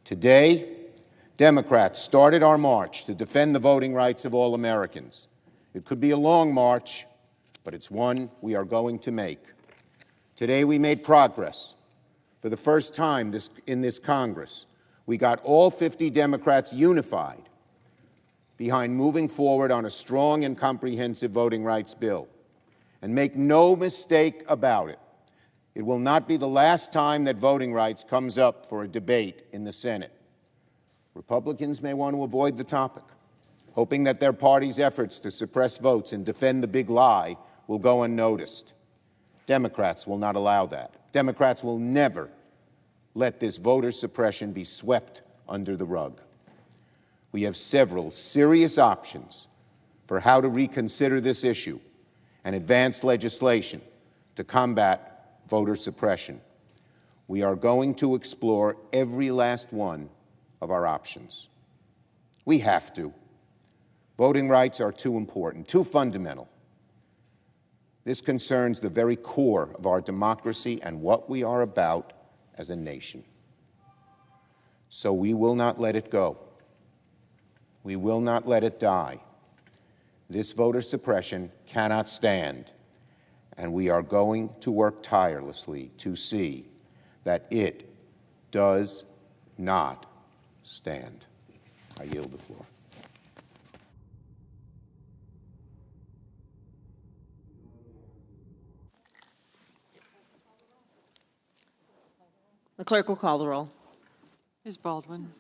Today, Democrats started our march to defend the voting rights of all Americans. It could be a long march, but it's one we are going to make. Today we made progress. For the first time in this Congress, we got all 50 Democrats unified behind moving forward on a strong and comprehensive voting rights bill. And make no mistake about it, it will not be the last time that voting rights comes up for a debate in the Senate. Republicans may want to avoid the topic, hoping that their party's efforts to suppress votes and defend the big lie will go unnoticed. Democrats will not allow that. Democrats will never let this voter suppression be swept under the rug. We have several serious options for how to reconsider this issue and advance legislation to combat voter suppression. We are going to explore every last one of our options. We have to. Voting rights are too important, too fundamental. This concerns the very core of our democracy and what we are about as a nation. So we will not let it go. We will not let it die. This voter suppression cannot stand, and we are going to work tirelessly to see that it does not stand. I yield the floor. The clerk will call the roll. Ms. Baldwin.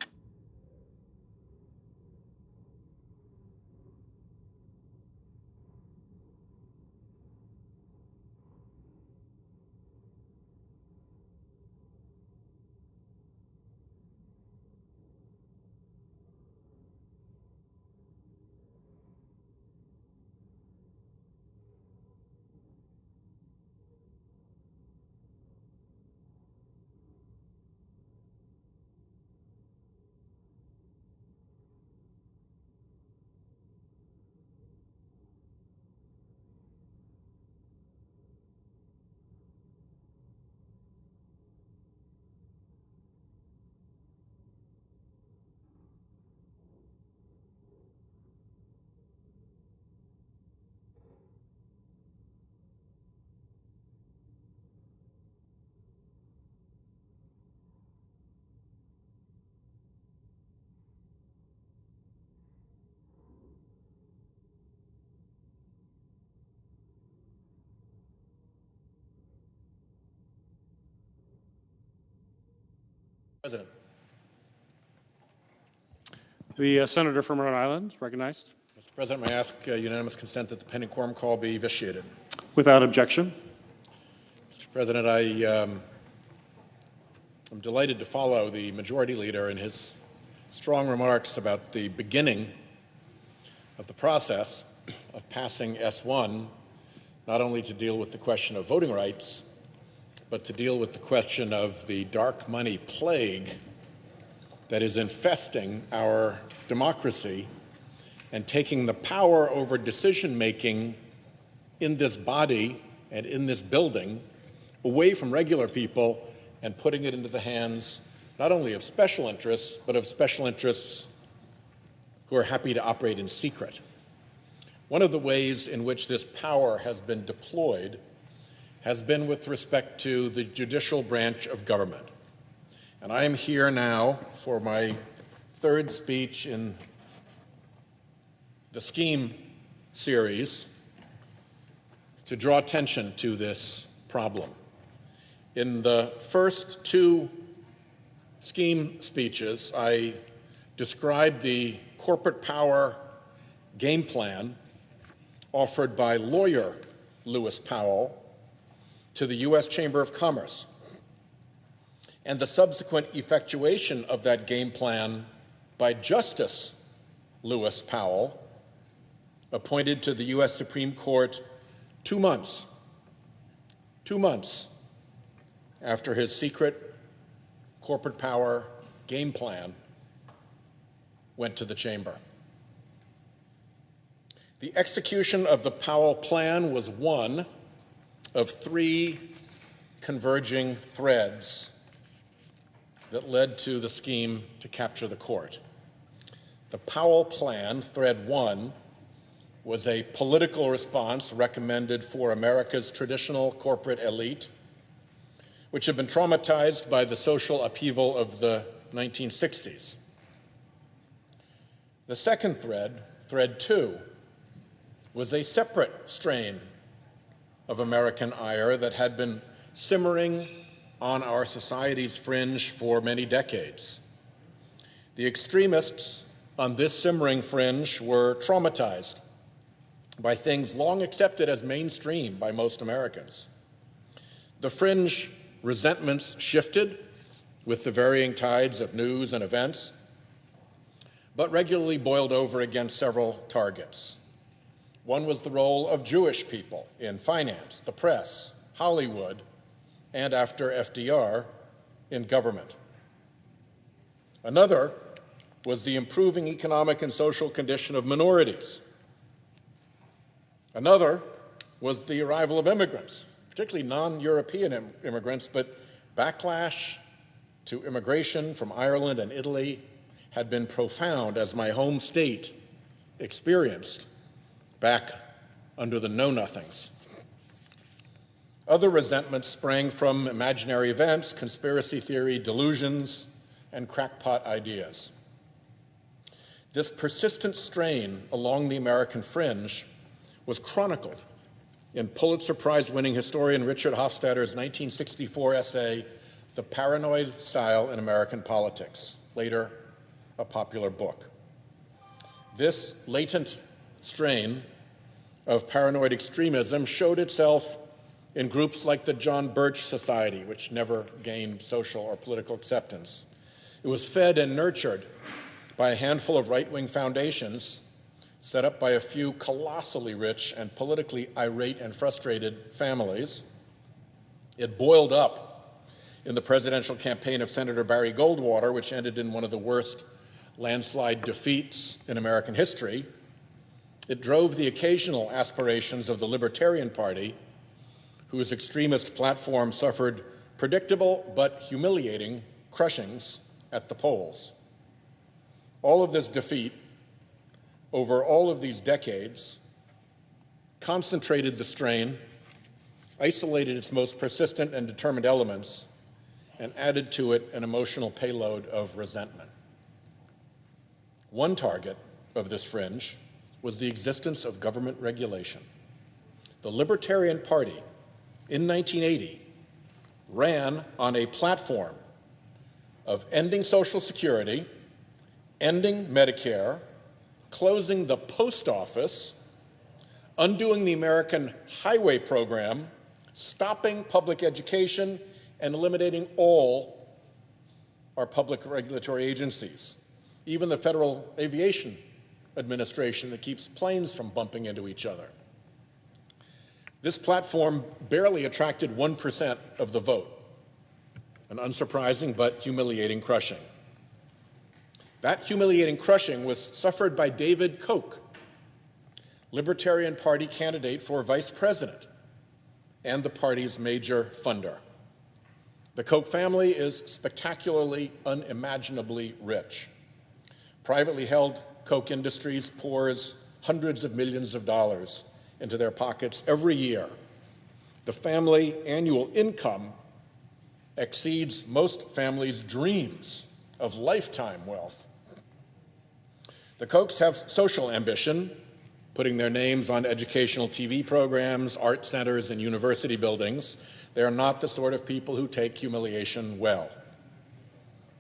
President. The senator from Rhode Island is recognized. Mr. President, may I ask unanimous consent that the pending quorum call be vitiated? Without objection. Mr. President, I'm delighted to follow the Majority Leader in his strong remarks about the beginning of the process of passing S1, not only to deal with the question of voting rights, but to deal with the question of the dark money plague that is infesting our democracy and taking the power over decision-making in this body and in this building away from regular people and putting it into the hands not only of special interests, but of special interests who are happy to operate in secret. One of the ways in which this power has been deployed has been with respect to the judicial branch of government. And I am here now for my third speech in the scheme series to draw attention to this problem. In the first two scheme speeches, I described the corporate power game plan offered by lawyer Lewis Powell to the U.S. Chamber of Commerce, and the subsequent effectuation of that game plan by Justice Lewis Powell, appointed to the U.S. Supreme Court 2 months after his secret corporate power game plan went to the chamber. The execution of the Powell plan was one of 3 converging threads that led to the scheme to capture the court. The Powell plan, thread 1, was a political response recommended for America's traditional corporate elite, which had been traumatized by the social upheaval of the 1960s. The second thread, thread 2, was a separate strain of American ire that had been simmering on our society's fringe for many decades. The extremists on this simmering fringe were traumatized by things long accepted as mainstream by most Americans. The fringe resentments shifted with the varying tides of news and events, but regularly boiled over against several targets. One was the role of Jewish people in finance, the press, Hollywood, and after FDR, in government. Another was the improving economic and social condition of minorities. Another was the arrival of immigrants, particularly non-European immigrants, but backlash to immigration from Ireland and Italy had been profound, as my home state experienced back under the know-nothings. Other resentments sprang from imaginary events, conspiracy theory, delusions, and crackpot ideas. This persistent strain along the American fringe was chronicled in Pulitzer Prize-winning historian Richard Hofstadter's 1964 essay, The Paranoid Style in American Politics, later a popular book. This latent strain of paranoid extremism showed itself in groups like the John Birch Society, which never gained social or political acceptance. It was fed and nurtured by a handful of right-wing foundations set up by a few colossally rich and politically irate and frustrated families. It boiled up in the presidential campaign of Senator Barry Goldwater, which ended in one of the worst landslide defeats in American history. It drove the occasional aspirations of the Libertarian Party, whose extremist platform suffered predictable but humiliating crushings at the polls. All of this defeat over all of these decades concentrated the strain, isolated its most persistent and determined elements, and added to it an emotional payload of resentment. One target of this fringe was the existence of government regulation. The Libertarian Party in 1980 ran on a platform of ending Social Security, ending Medicare, closing the post office, undoing the American highway program, stopping public education, and eliminating all our public regulatory agencies, even the Federal Aviation Administration that keeps planes from bumping into each other. This platform barely attracted 1% of the vote, an unsurprising but humiliating crushing. That humiliating crushing was suffered by David Koch, Libertarian Party candidate for vice president and the party's major funder. The Koch family is spectacularly, unimaginably rich. Privately held Koch Industries pours hundreds of millions of dollars into their pockets every year. The family annual income exceeds most families' dreams of lifetime wealth. The Kochs have social ambition, putting their names on educational TV programs, art centers, and university buildings. They are not the sort of people who take humiliation well.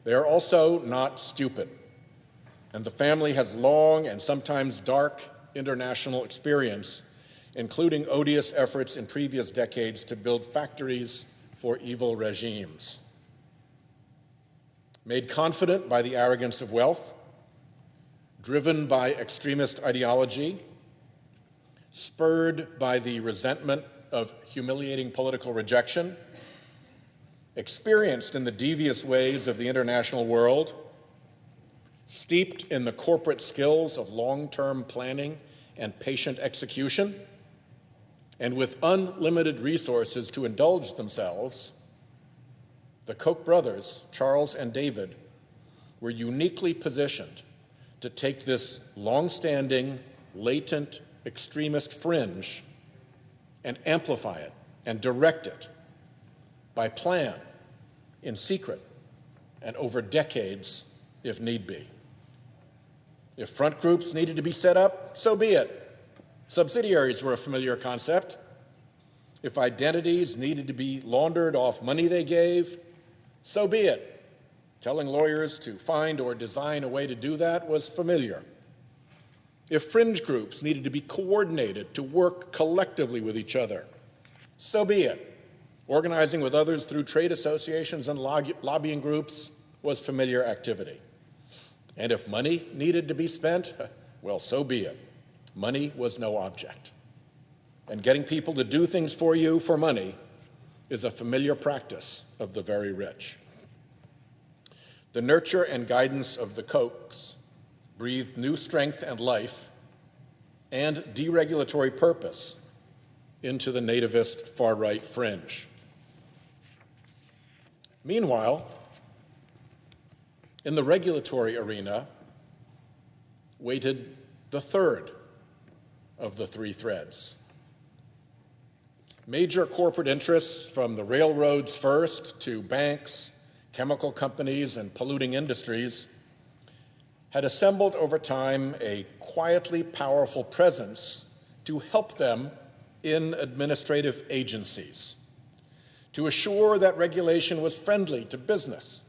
They are also not stupid, and the family has long and sometimes dark international experience, including odious efforts in previous decades to build factories for evil regimes. Made confident by the arrogance of wealth, driven by extremist ideology, spurred by the resentment of humiliating political rejection, experienced in the devious ways of the international world, steeped in the corporate skills of long-term planning and patient execution, and with unlimited resources to indulge themselves, the Koch brothers, Charles and David, were uniquely positioned to take this long-standing, latent, extremist fringe and amplify it and direct it by plan, in secret, and over decades if need be. If front groups needed to be set up, so be it. Subsidiaries were a familiar concept. If identities needed to be laundered off money they gave, so be it. Telling lawyers to find or design a way to do that was familiar. If fringe groups needed to be coordinated to work collectively with each other, so be it. Organizing with others through trade associations and lobbying groups was familiar activity. And if money needed to be spent, well, so be it. Money was no object. And getting people to do things for you for money is a familiar practice of the very rich. The nurture and guidance of the Kochs breathed new strength and life and deregulatory purpose into the nativist far-right fringe. Meanwhile, in the regulatory arena, waited the third of the three threads. Major corporate interests, from the railroads first to banks, chemical companies, and polluting industries, had assembled over time a quietly powerful presence to help them in administrative agencies, to assure that regulation was friendly to business,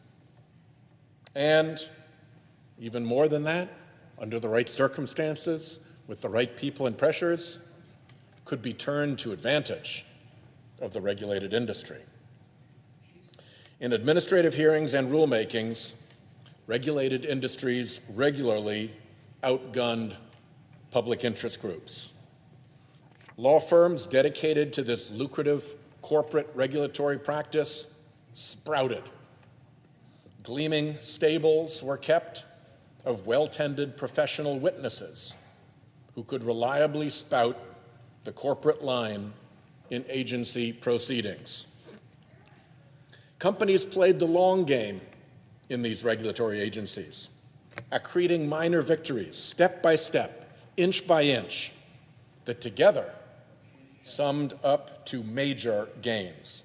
and even more than that, under the right circumstances, with the right people and pressures, could be turned to advantage of the regulated industry. In administrative hearings and rulemakings, regulated industries regularly outgunned public interest groups. Law firms dedicated to this lucrative corporate regulatory practice sprouted. Gleaming stables were kept of well-tended professional witnesses who could reliably spout the corporate line in agency proceedings. Companies played the long game in these regulatory agencies, accreting minor victories, step by step, inch by inch, that together summed up to major gains.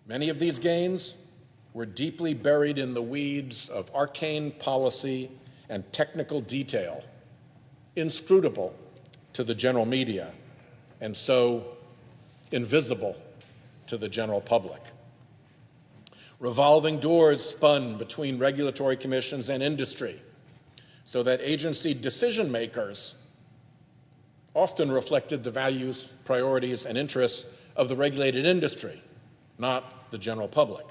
Many of these gains were deeply buried in the weeds of arcane policy and technical detail, inscrutable to the general media, and so invisible to the general public. Revolving doors spun between regulatory commissions and industry, so that agency decision makers often reflected the values, priorities, and interests of the regulated industry, not the general public.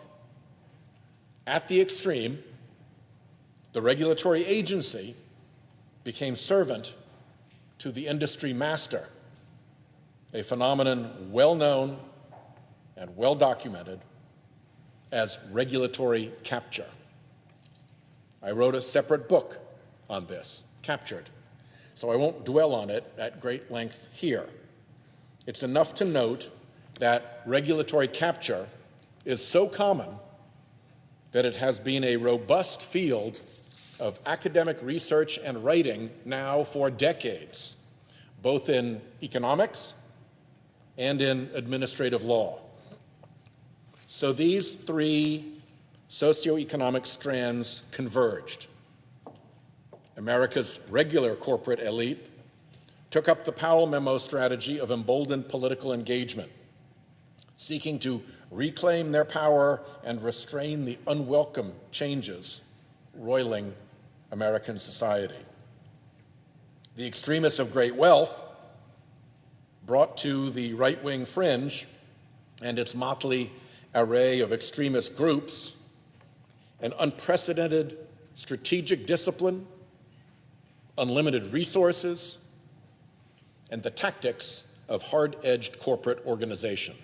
At the extreme, the regulatory agency became servant to the industry master, a phenomenon well known and well documented as regulatory capture. I wrote a separate book on this, Captured, so I won't dwell on it at great length here. It's enough to note that regulatory capture is so common that it has been a robust field of academic research and writing now for decades, both in economics and in administrative law. So these three socioeconomic strands converged. America's regular corporate elite took up the Powell Memo strategy of emboldened political engagement, seeking to reclaim their power and restrain the unwelcome changes roiling American society. The extremists of great wealth brought to the right-wing fringe and its motley array of extremist groups an unprecedented strategic discipline, unlimited resources, and the tactics of hard-edged corporate organization.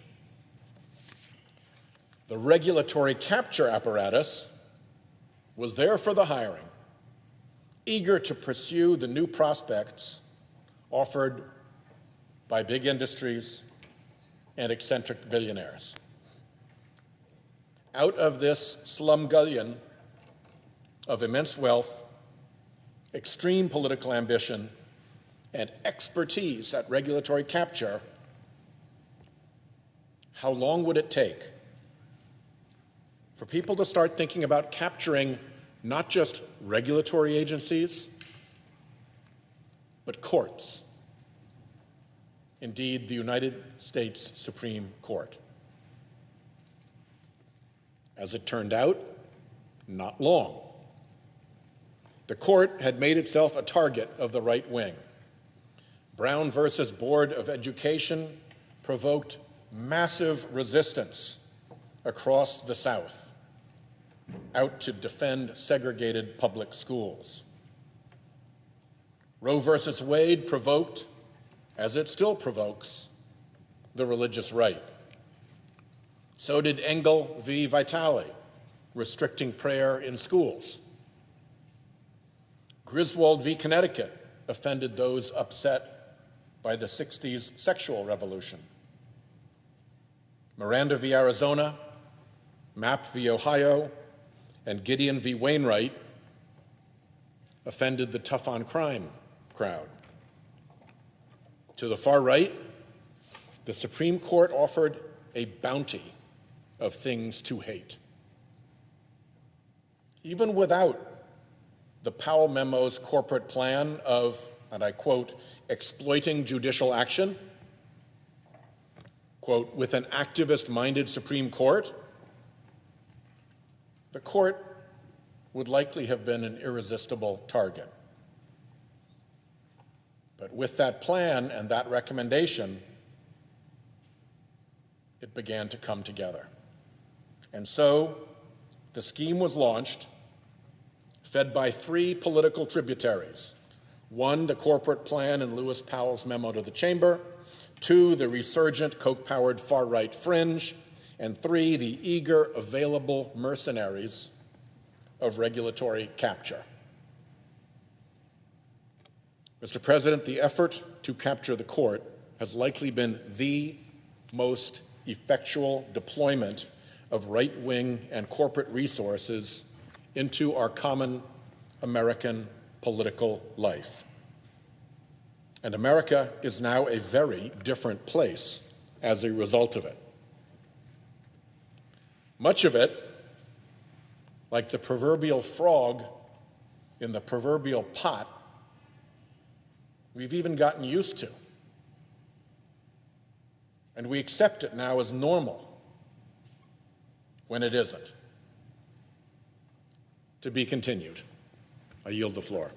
The regulatory capture apparatus was there for the hiring, eager to pursue the new prospects offered by big industries and eccentric billionaires. Out of this slumgullion of immense wealth, extreme political ambition, and expertise at regulatory capture, how long would it take for people to start thinking about capturing not just regulatory agencies, but courts? Indeed, the United States Supreme Court. As it turned out, not long. The court had made itself a target of the right wing. Brown versus Board of Education provoked massive resistance across the South out to defend segregated public schools. Roe versus Wade provoked, as it still provokes, the religious right. So did Engel v. Vitale, restricting prayer in schools. Griswold v. Connecticut offended those upset by the 60s sexual revolution. Miranda v. Arizona, Mapp v. Ohio, and Gideon v. Wainwright offended the tough-on-crime crowd. To the far right, the Supreme Court offered a bounty of things to hate. Even without the Powell Memo's corporate plan of, and I quote, exploiting judicial action, quote, with an activist-minded Supreme Court, the court would likely have been an irresistible target. But with that plan and that recommendation, it began to come together. And so the scheme was launched, fed by three political tributaries. One, the corporate plan in Lewis Powell's memo to the chamber. Two, the resurgent Koch-powered far-right fringe. And three, the eager, available mercenaries of regulatory capture. Mr. President, the effort to capture the court has likely been the most effectual deployment of right-wing and corporate resources into our common American political life. And America is now a very different place as a result of it. Much of it, like the proverbial frog in the proverbial pot, we've even gotten used to. And we accept it now as normal when it isn't. To be continued. I yield the floor.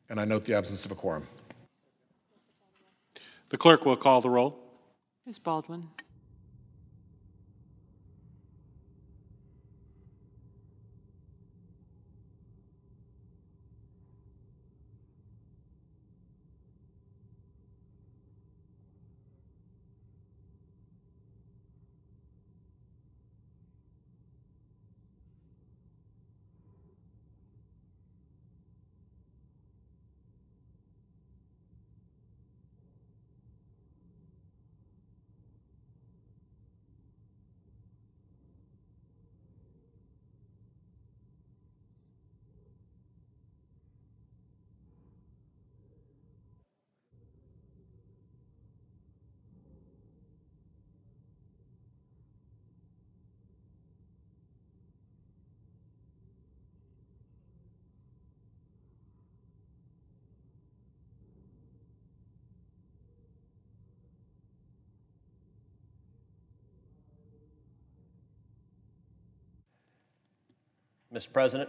And I note the absence of a quorum. The clerk will call the roll. Ms. Baldwin. Mr. President.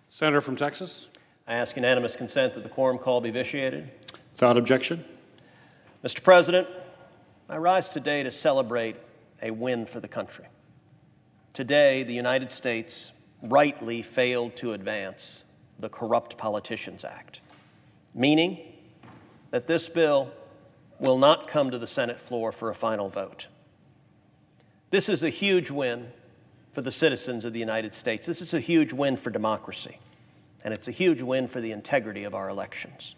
Senator from Texas. I ask unanimous consent that the quorum call be vitiated. Without objection. Mr. President, I rise today to celebrate a win for the country. Today, the United States rightly failed to advance the Corrupt Politicians Act, meaning that this bill will not come to the Senate floor for a final vote. This is a huge win for the citizens of the United States. This is a huge win for democracy, and it's a huge win for the integrity of our elections.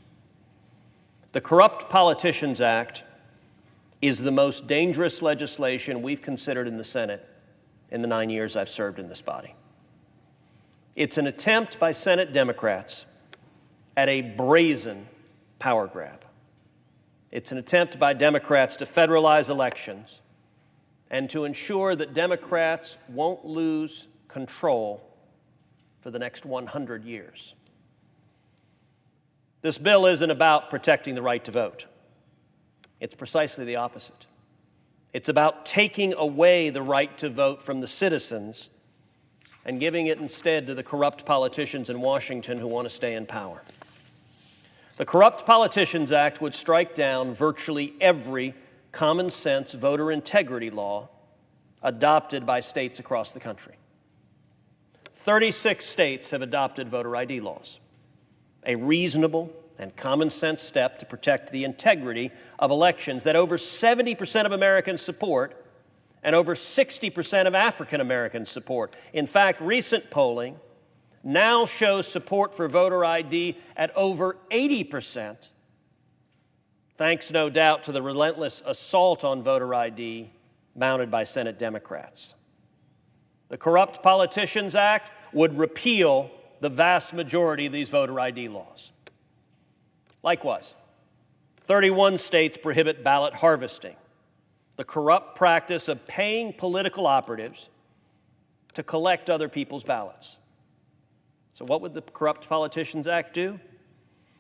The Corrupt Politicians Act is the most dangerous legislation we've considered in the Senate in the 9 years I've served in this body. It's an attempt by Senate Democrats at a brazen power grab. It's an attempt by Democrats to federalize elections and to ensure that Democrats won't lose control for the next 100 years. This bill isn't about protecting the right to vote. It's precisely the opposite. It's about taking away the right to vote from the citizens and giving it instead to the corrupt politicians in Washington who want to stay in power. The Corrupt Politicians Act would strike down virtually every common sense voter integrity law adopted by states across the country. 36 states have adopted voter ID laws, a reasonable and common sense step to protect the integrity of elections that over 70% of Americans support and over 60% of African Americans support. In fact, recent polling now shows support for voter ID at over 80%, thanks no doubt to the relentless assault on voter ID mounted by Senate Democrats. The Corrupt Politicians Act would repeal the vast majority of these voter ID laws. Likewise, 31 states prohibit ballot harvesting, the corrupt practice of paying political operatives to collect other people's ballots. So what would the Corrupt Politicians Act do?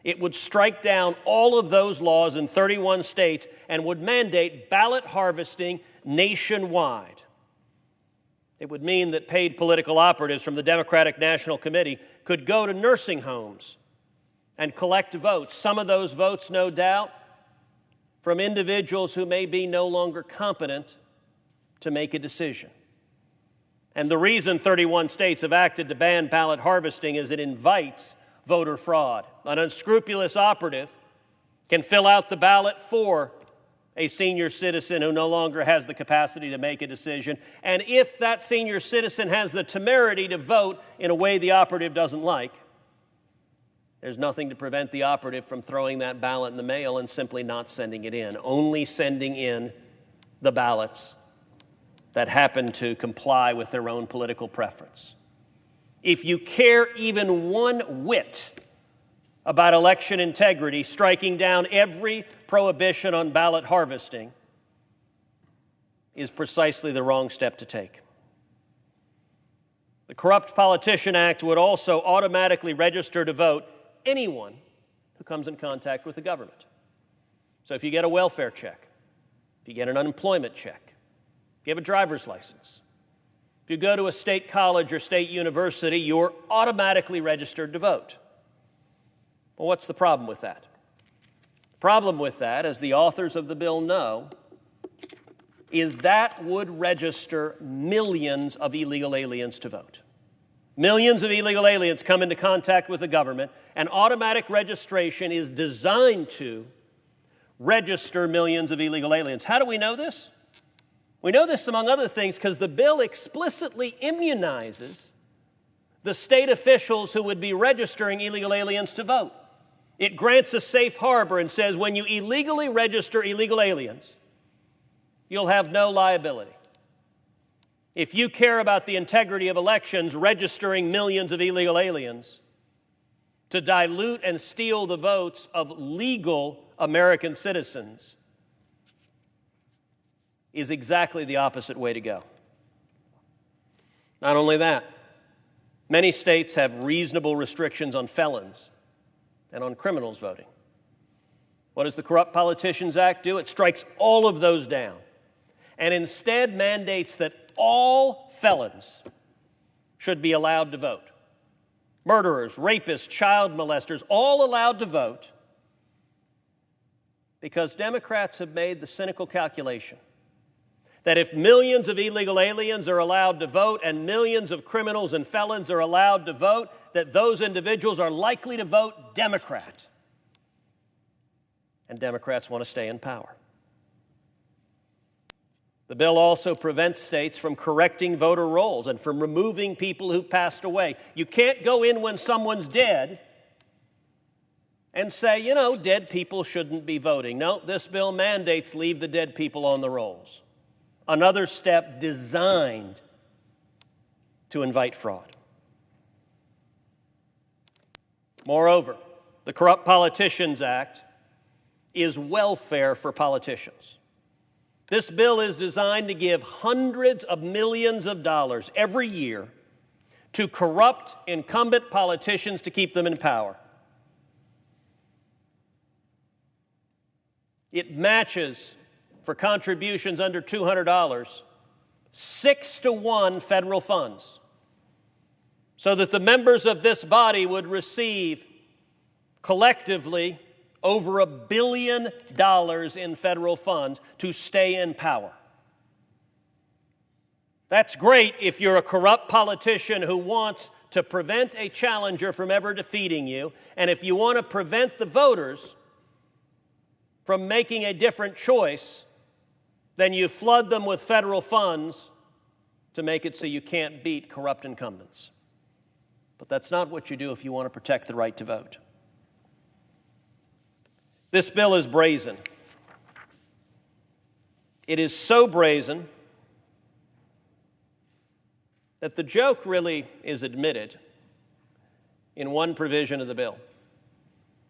It would strike down all of those laws in 31 states and would mandate ballot harvesting nationwide. It would mean that paid political operatives from the Democratic National Committee could go to nursing homes and collect votes. Some of those votes, no doubt, from individuals who may be no longer competent to make a decision. And the reason 31 states have acted to ban ballot harvesting is it invites voter fraud. An unscrupulous operative can fill out the ballot for a senior citizen who no longer has the capacity to make a decision. And if that senior citizen has the temerity to vote in a way the operative doesn't like, there's nothing to prevent the operative from throwing that ballot in the mail and simply not sending it in, only sending in the ballots that happen to comply with their own political preference. If you care even one whit about election integrity, striking down every prohibition on ballot harvesting is precisely the wrong step to take. The Corrupt Politician Act would also automatically register to vote anyone who comes in contact with the government. So if you get a welfare check, if you get an unemployment check, if you have a driver's license, if you go to a state college or state university, you're automatically registered to vote. Well, what's the problem with that? The problem with that, as the authors of the bill know, is that would register millions of illegal aliens to vote. Millions of illegal aliens come into contact with the government, and automatic registration is designed to register millions of illegal aliens. How do we know this? We know this, among other things, because the bill explicitly immunizes the state officials who would be registering illegal aliens to vote. It grants a safe harbor and says when you illegally register illegal aliens, you'll have no liability. If you care about the integrity of elections, registering millions of illegal aliens to dilute and steal the votes of legal American citizens is exactly the opposite way to go. Not only that, many states have reasonable restrictions on felons and on criminals voting. What does the Corrupt Politicians Act do? It strikes all of those down and instead mandates that all felons should be allowed to vote. Murderers, rapists, child molesters, all allowed to vote because Democrats have made the cynical calculation that if millions of illegal aliens are allowed to vote and millions of criminals and felons are allowed to vote, that those individuals are likely to vote Democrat. And Democrats want to stay in power. The bill also prevents states from correcting voter rolls and from removing people who passed away. You can't go in when someone's dead and say, you know, dead people shouldn't be voting. No, this bill mandates leave the dead people on the rolls. Another step designed to invite fraud. Moreover, the Corrupt Politicians Act is welfare for politicians. This bill is designed to give hundreds of millions of dollars every year to corrupt incumbent politicians to keep them in power. It matches, for contributions under $200, 6-to-1 federal funds, so that the members of this body would receive collectively over $1 billion in federal funds to stay in power. That's great if you're a corrupt politician who wants to prevent a challenger from ever defeating you, and if you want to prevent the voters from making a different choice, then you flood them with federal funds to make it so you can't beat corrupt incumbents. But that's not what you do if you want to protect the right to vote. This bill is brazen. It is so brazen that the joke really is admitted in one provision of the bill.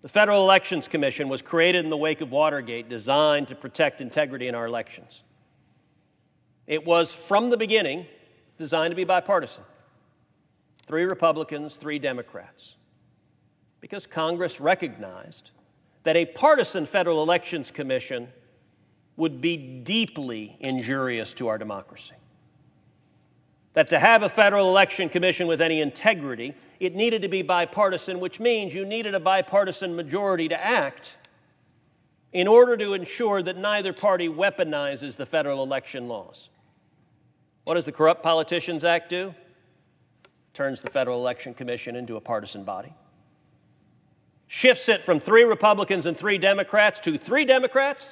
The Federal Elections Commission was created in the wake of Watergate, designed to protect integrity in our elections. It was, from the beginning, designed to be bipartisan. 3 Republicans, 3 Democrats. Because Congress recognized that a partisan Federal Elections Commission would be deeply injurious to our democracy. That to have a Federal Election Commission with any integrity, it needed to be bipartisan, which means you needed a bipartisan majority to act in order to ensure that neither party weaponizes the federal election laws. What does the Corrupt Politicians Act do? Turns the Federal Election Commission into a partisan body. Shifts it from 3 Republicans and 3 Democrats to 3 Democrats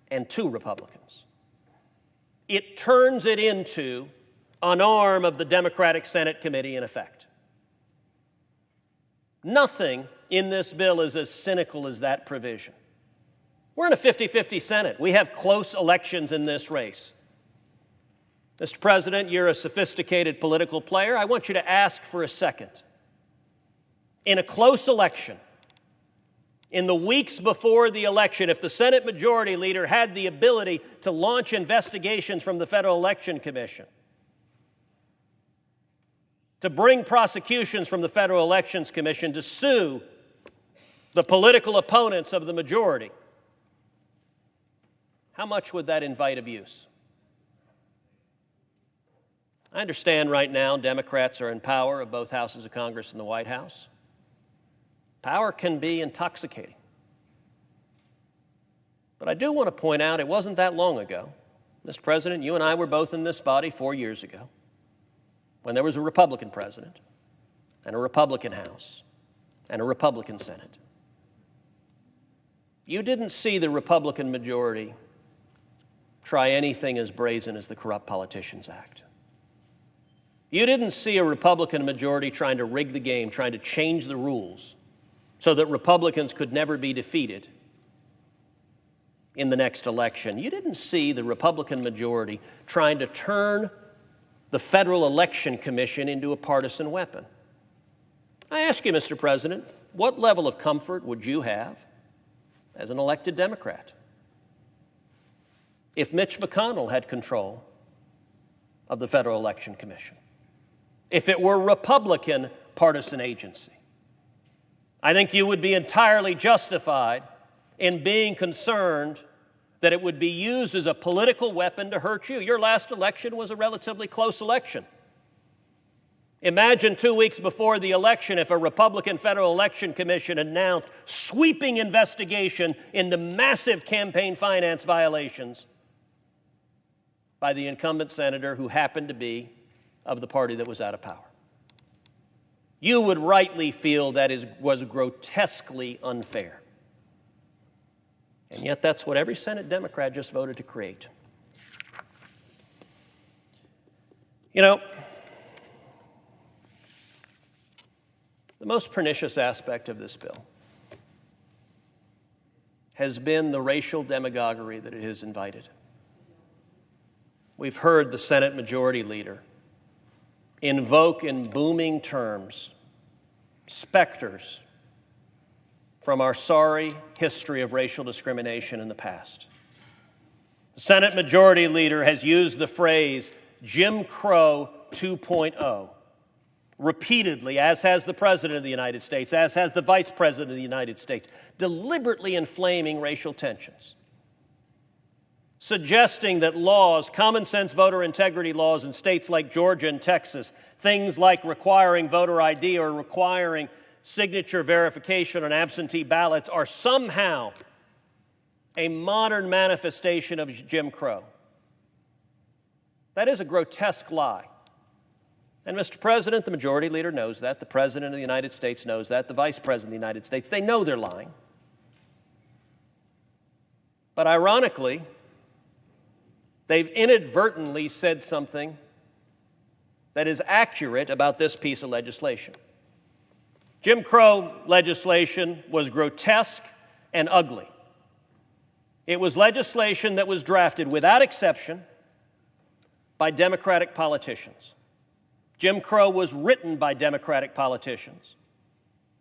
and 2 Republicans. It turns it into an arm of the Democratic Senate Committee, in effect. Nothing in this bill is as cynical as that provision. We're in a 50-50 Senate. We have close elections in this race. Mr. President, you're a sophisticated political player. I want you to ask for a second. In a close election, in the weeks before the election, if the Senate Majority Leader had the ability to launch investigations from the Federal Election Commission, to bring prosecutions from the Federal Elections Commission, to sue the political opponents of the majority, how much would that invite abuse? I understand right now Democrats are in power of both houses of Congress and the White House. Power can be intoxicating. But I do want to point out it wasn't that long ago. Mr. President, you and I were both in this body 4 years ago when there was a Republican president and a Republican House and a Republican Senate. You didn't see the Republican majority try anything as brazen as the Corrupt Politicians Act. You didn't see a Republican majority trying to rig the game, trying to change the rules so that Republicans could never be defeated in the next election. You didn't see the Republican majority trying to turn the Federal Election Commission into a partisan weapon. I ask you, Mr. President, what level of comfort would you have as an elected Democrat if Mitch McConnell had control of the Federal Election Commission? If it were a Republican partisan agency? I think you would be entirely justified in being concerned that it would be used as a political weapon to hurt you. Your last election was a relatively close election. Imagine 2 weeks before the election if a Republican Federal Election Commission announced sweeping investigation into massive campaign finance violations by the incumbent senator who happened to be of the party that was out of power. You would rightly feel that was grotesquely unfair. And yet that's what every Senate Democrat just voted to create. You know, the most pernicious aspect of this bill has been the racial demagoguery that it has invited. We've heard the Senate Majority Leader invoke in booming terms specters from our sorry history of racial discrimination in the past. The Senate Majority Leader has used the phrase Jim Crow 2.0 repeatedly, as has the President of the United States, as has the Vice President of the United States, deliberately inflaming racial tensions, suggesting that laws, common sense voter integrity laws in states like Georgia and Texas, things like requiring voter ID or requiring signature verification on absentee ballots, are somehow a modern manifestation of Jim Crow. That is a grotesque lie. And Mr. President, the Majority Leader knows that. The President of the United States knows that. The Vice President of the United States, they know they're lying. But ironically, they've inadvertently said something that is accurate about this piece of legislation. Jim Crow legislation was grotesque and ugly. It was legislation that was drafted without exception by Democratic politicians. Jim Crow was written by Democratic politicians.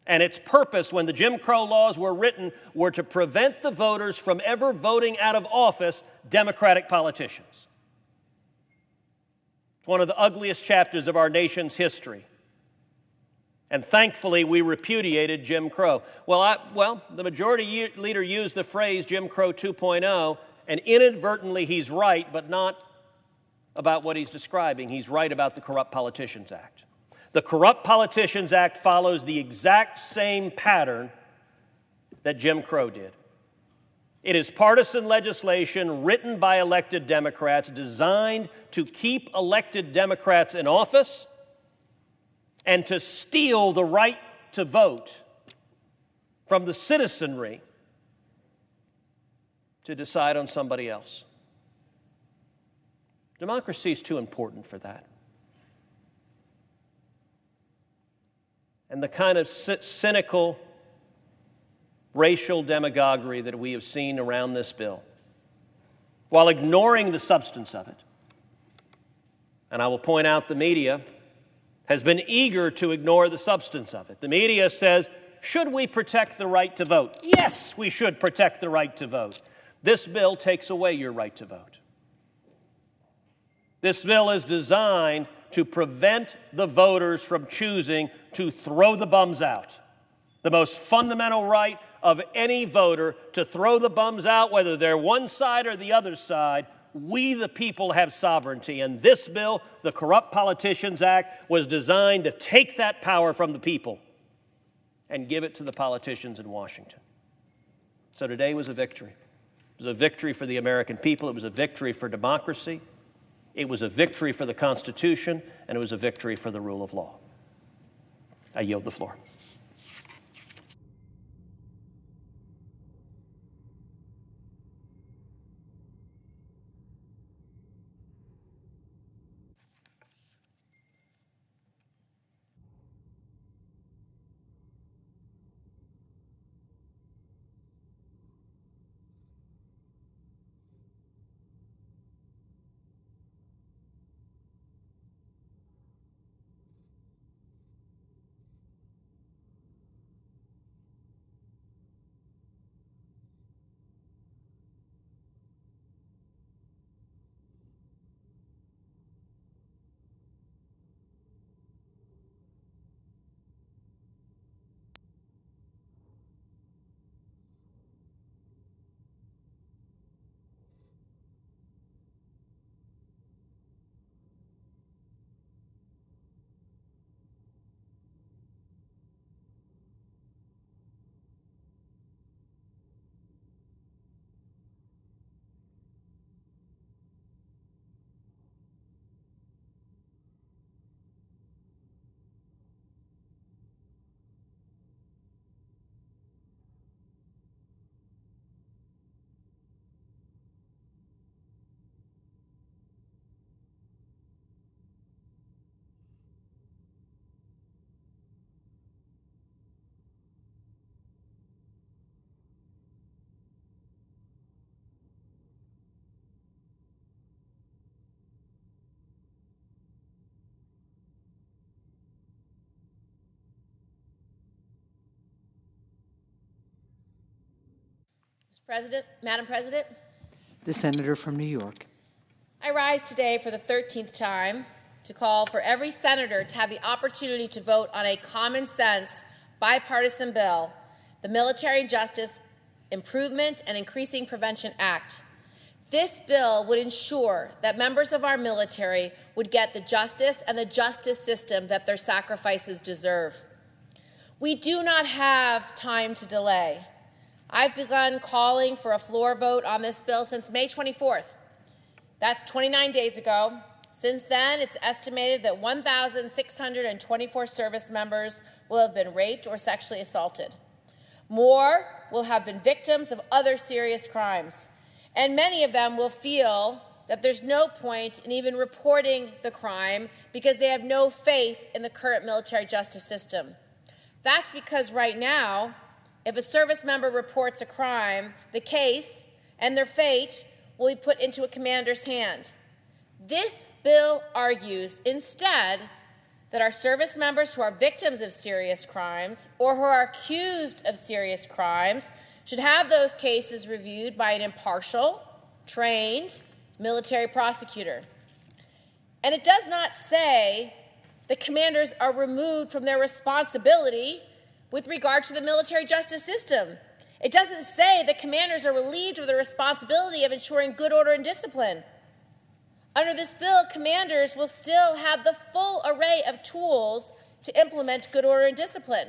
And its purpose when the Jim Crow laws were written were to prevent the voters from ever voting out of office Democratic politicians. It's one of the ugliest chapters of our nation's history. And thankfully, we repudiated Jim Crow. Well, the Majority Leader used the phrase Jim Crow 2.0, and inadvertently he's right, but not about what he's describing. He's right about the Corrupt Politicians Act. The Corrupt Politicians Act follows the exact same pattern that Jim Crow did. It is partisan legislation written by elected Democrats designed to keep elected Democrats in office and to steal the right to vote from the citizenry to decide on somebody else. Democracy is too important for that. And the kind of cynical racial demagoguery that we have seen around this bill, while ignoring the substance of it, and I will point out the media has been eager to ignore the substance of it. The media says, should we protect the right to vote? Yes, we should protect the right to vote. This bill takes away your right to vote. This bill is designed to prevent the voters from choosing to throw the bums out. The most fundamental right of any voter to throw the bums out, whether they're one side or the other side. We, the people, have sovereignty. And this bill, the Corrupt Politicians Act, was designed to take that power from the people and give it to the politicians in Washington. So today was a victory. It was a victory for the American people. It was a victory for democracy. It was a victory for the Constitution. And it was a victory for the rule of law. I yield the floor. Madam President, The senator from New York. I rise today for the 13th time to call for every senator to have the opportunity to vote on a common-sense, bipartisan bill, the Military Justice Improvement and Increasing Prevention Act. This bill would ensure that members of our military would get the justice and the justice system that their sacrifices deserve. We do not have time to delay. I've begun calling for a floor vote on this bill since May 24th. That's 29 days ago. Since then, it's estimated that 1,624 service members will have been raped or sexually assaulted. More will have been victims of other serious crimes, and many of them will feel that there's no point in even reporting the crime because they have no faith in the current military justice system. That's because right now, if a service member reports a crime, the case and their fate will be put into a commander's hand. This bill argues instead that our service members who are victims of serious crimes or who are accused of serious crimes should have those cases reviewed by an impartial, trained military prosecutor. And it does not say that commanders are removed from their responsibility with regard to the military justice system. It doesn't say that commanders are relieved of the responsibility of ensuring good order and discipline. Under this bill, commanders will still have the full array of tools to implement good order and discipline: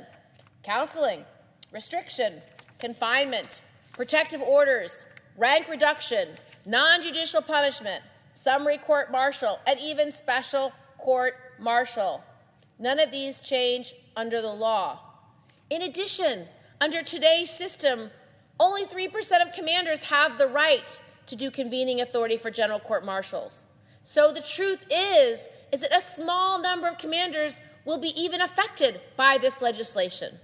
counseling, restriction, confinement, protective orders, rank reduction, non-judicial punishment, summary court-martial, and even special court-martial. None of these change under the law. In addition, under today's system, only 3% of commanders have the right to do convening authority for general court-martials. So the truth is that a small number of commanders will be even affected by this legislation.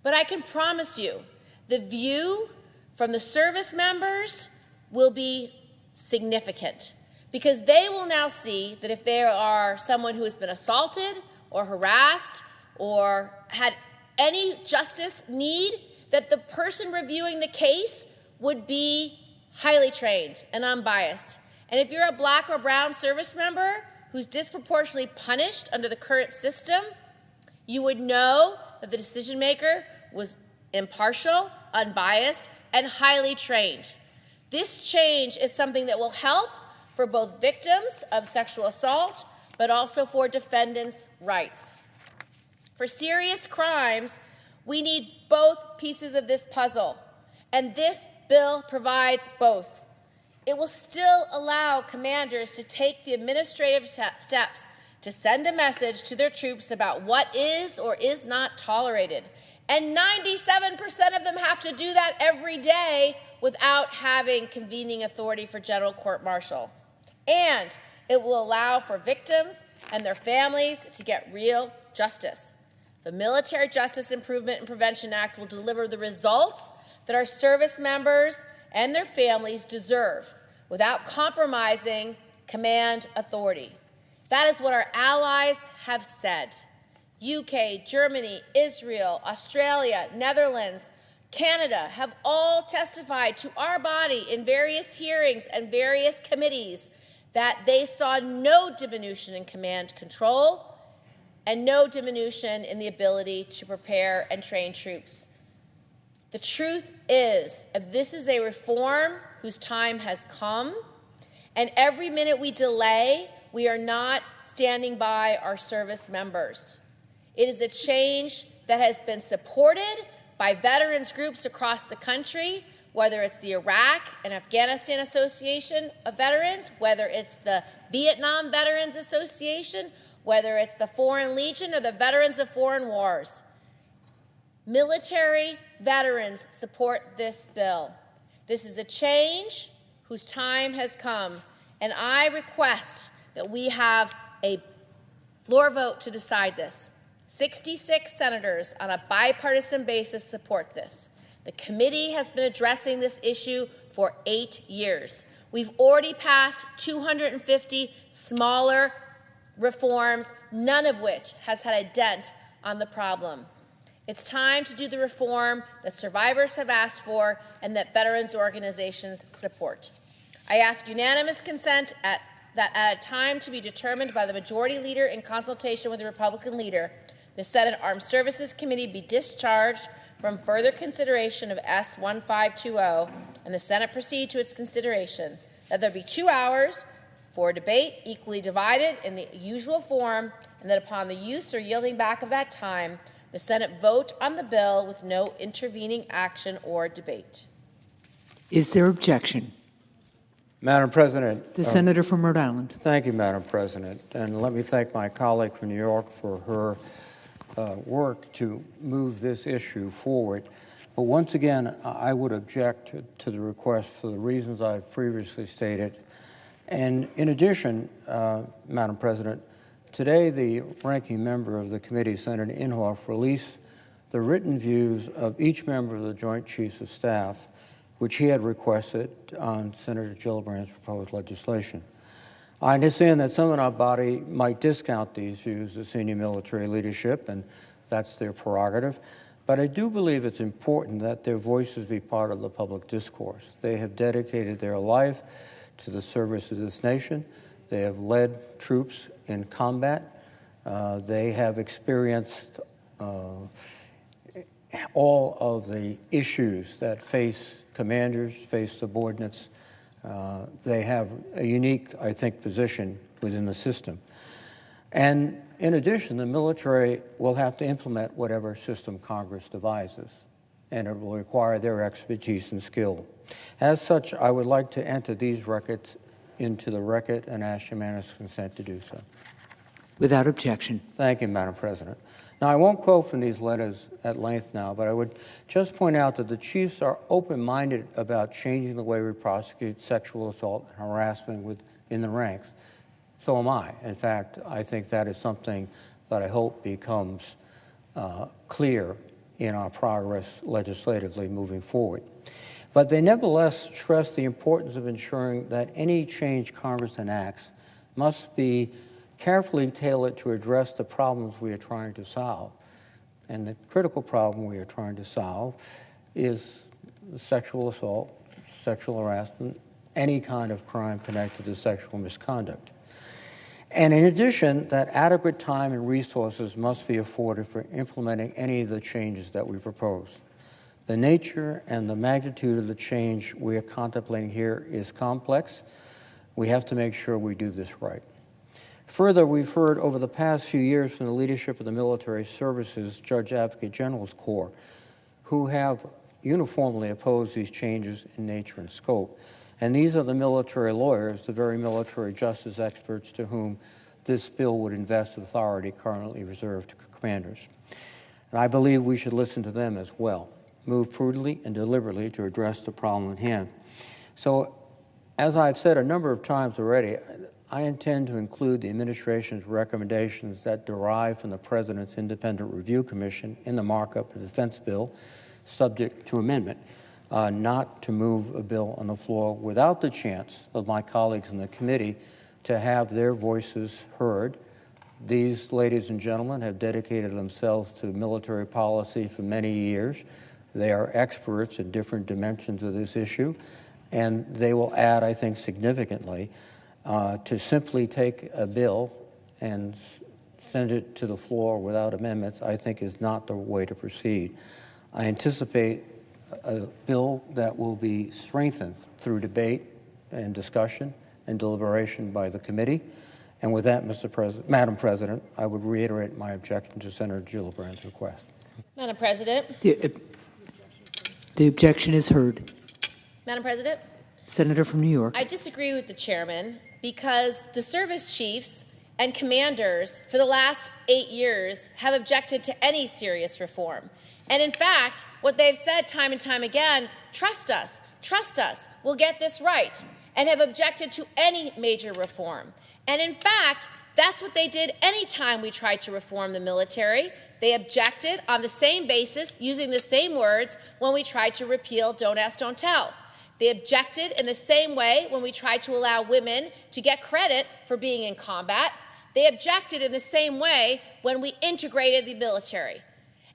But I can promise you, the view from the service members will be significant, because they will now see that if there are someone who has been assaulted or harassed or had any justice need, that the person reviewing the case would be highly trained and unbiased. And if you're a black or brown service member who's disproportionately punished under the current system, you would know that the decision maker was impartial, unbiased, and highly trained. This change is something that will help for both victims of sexual assault, but also for defendants' rights. For serious crimes, we need both pieces of this puzzle, and this bill provides both. It will still allow commanders to take the administrative steps to send a message to their troops about what is or is not tolerated. And 97% of them have to do that every day without having convening authority for general court-martial. And it will allow for victims and their families to get real justice. The Military Justice Improvement and Prevention Act will deliver the results that our service members and their families deserve without compromising command authority. That is what our allies have said. UK, Germany, Israel, Australia, Netherlands, Canada have all testified to our body in various hearings and various committees that they saw no diminution in command control and no diminution in the ability to prepare and train troops. The truth is, this is a reform whose time has come, and every minute we delay, we are not standing by our service members. It is a change that has been supported by veterans groups across the country, whether it's the Iraq and Afghanistan Association of Veterans, whether it's the Vietnam Veterans Association, whether it's the Foreign Legion or the Veterans of Foreign Wars. Military veterans support this bill. This is a change whose time has come, and I request that we have a floor vote to decide this. 66 senators on a bipartisan basis support this. The committee has been addressing this issue for 8 years. We've already passed 250 smaller reforms, none of which has had a dent on the problem. It's time to do the reform that survivors have asked for and that veterans organizations support. I ask unanimous consent that at a time to be determined by the majority leader in consultation with the Republican leader, the Senate Armed Services Committee be discharged from further consideration of S-1520, and the Senate proceed to its consideration, that there be 2 hours for debate equally divided in the usual form, and that upon the use or yielding back of that time, the Senate vote on the bill with no intervening action or debate. Is there objection? Madam President. The senator from Rhode Island. Thank you, Madam President. And let me thank my colleague from New York for her work to move this issue forward. But once again, I would object to the request for the reasons I've previously stated. And in addition, Madam President, today the ranking member of the committee, Senator Inhofe, released the written views of each member of the Joint Chiefs of Staff, which he had requested on Senator Gillibrand's proposed legislation. I understand that some in our body might discount these views of senior military leadership, and that's their prerogative. But I do believe it's important that their voices be part of the public discourse. They have dedicated their life to the service of this nation. They have led troops in combat. They have experienced all of the issues that face commanders, face subordinates. They have a unique, I think, position within the system. And in addition, the military will have to implement whatever system Congress devises, and it will require their expertise and skill. As such, I would like to enter these records into the record and ask unanimous consent to do so. Without objection. Thank you, Madam President. Now, I won't quote from these letters at length now, but I would just point out that the chiefs are open-minded about changing the way we prosecute sexual assault and harassment within the ranks. So am I. In fact, I think that is something that I hope becomes clear in our progress legislatively moving forward. But they nevertheless stress the importance of ensuring that any change Congress enacts must be carefully tailored to address the problems we are trying to solve. And the critical problem we are trying to solve is sexual assault, sexual harassment, any kind of crime connected to sexual misconduct. And in addition, that adequate time and resources must be afforded for implementing any of the changes that we propose. The nature and the magnitude of the change we are contemplating here is complex. We have to make sure we do this right. Further, we've heard over the past few years from the leadership of the Military Services Judge Advocate General's Corps, who have uniformly opposed these changes in nature and scope. And these are the military lawyers, the very military justice experts to whom this bill would invest authority currently reserved to commanders. And I believe we should listen to them as well, move prudently and deliberately to address the problem at hand. So, as I've said a number of times already, I intend to include the administration's recommendations that derive from the President's Independent Review Commission in the markup of the defense bill, subject to amendment, not to move a bill on the floor without the chance of my colleagues in the committee to have their voices heard. These ladies and gentlemen have dedicated themselves to military policy for many years. They are experts in different dimensions of this issue, and they will add, I think, significantly. To simply take a bill and send it to the floor without amendments, I think, is not the way to proceed. I anticipate a bill that will be strengthened through debate and discussion and deliberation by the committee. And with that, Madam President, I would reiterate my objection to Senator Gillibrand's request. Madam President. The objection is heard. Madam President. Senator from New York. I disagree with the chairman because the service chiefs and commanders for the last 8 years have objected to any serious reform. And in fact, what they've said time and time again, trust us, we'll get this right, and have objected to any major reform. And in fact, that's what they did any time we tried to reform the military. They objected on the same basis, using the same words, when we tried to repeal Don't Ask, Don't Tell. They objected in the same way when we tried to allow women to get credit for being in combat. They objected in the same way when we integrated the military.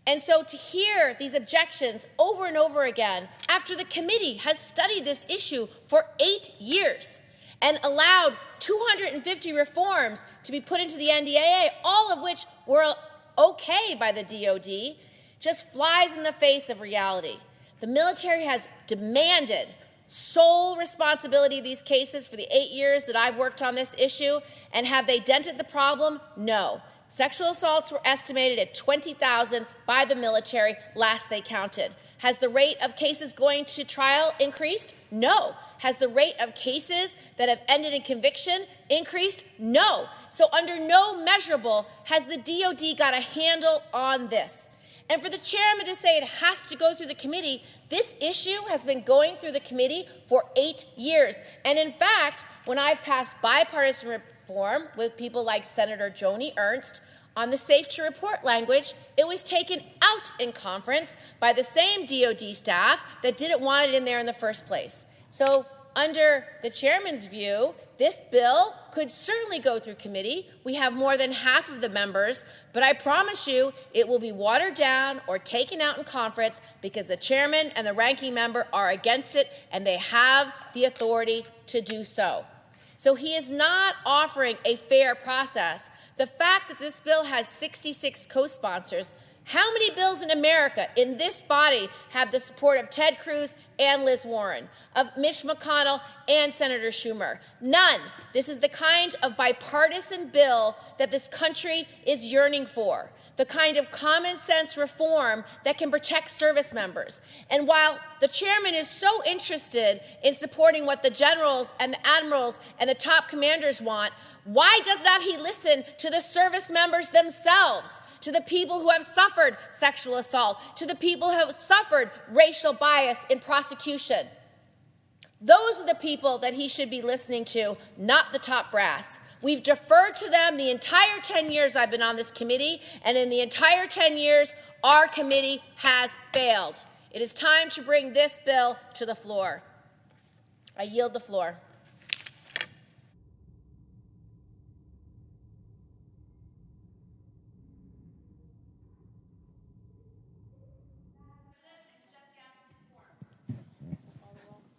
And so to hear these objections over and over again, after the committee has studied this issue for 8 years, and allowed 250 reforms to be put into the NDAA, all of which were okay by the DOD, just flies in the face of reality. The military has demanded sole responsibility of these cases for the 8 years that I've worked on this issue, and have they dented the problem? No. Sexual assaults were estimated at 20,000 by the military last they counted. Has the rate of cases going to trial increased? No. Has the rate of cases that have ended in conviction increased? No. So under no measurable has the DOD got a handle on this. And for the chairman to say it has to go through the committee, this issue has been going through the committee for 8 years. And in fact, when I've passed bipartisan reform with people like Senator Joni Ernst on the safe to report language, it was taken out in conference by the same DOD staff that didn't want it in there in the first place. So under the chairman's view, this bill could certainly go through committee. We have more than half of the members, but I promise you it will be watered down or taken out in conference because the chairman and the ranking member are against it, and they have the authority to do so. So he is not offering a fair process. The fact that this bill has 66 co-sponsors, how many bills in America in this body have the support of Ted Cruz and Liz Warren, of Mitch McConnell and Senator Schumer? None. This is the kind of bipartisan bill that this country is yearning for, the kind of common sense reform that can protect service members. And while the chairman is so interested in supporting what the generals and the admirals and the top commanders want, why does not he listen to the service members themselves, to the people who have suffered sexual assault, to the people who have suffered racial bias in prosecution? Those are the people that he should be listening to, not the top brass. We've deferred to them the entire 10 years I've been on this committee, and in the entire 10 years, our committee has failed. It is time to bring this bill to the floor. I yield the floor.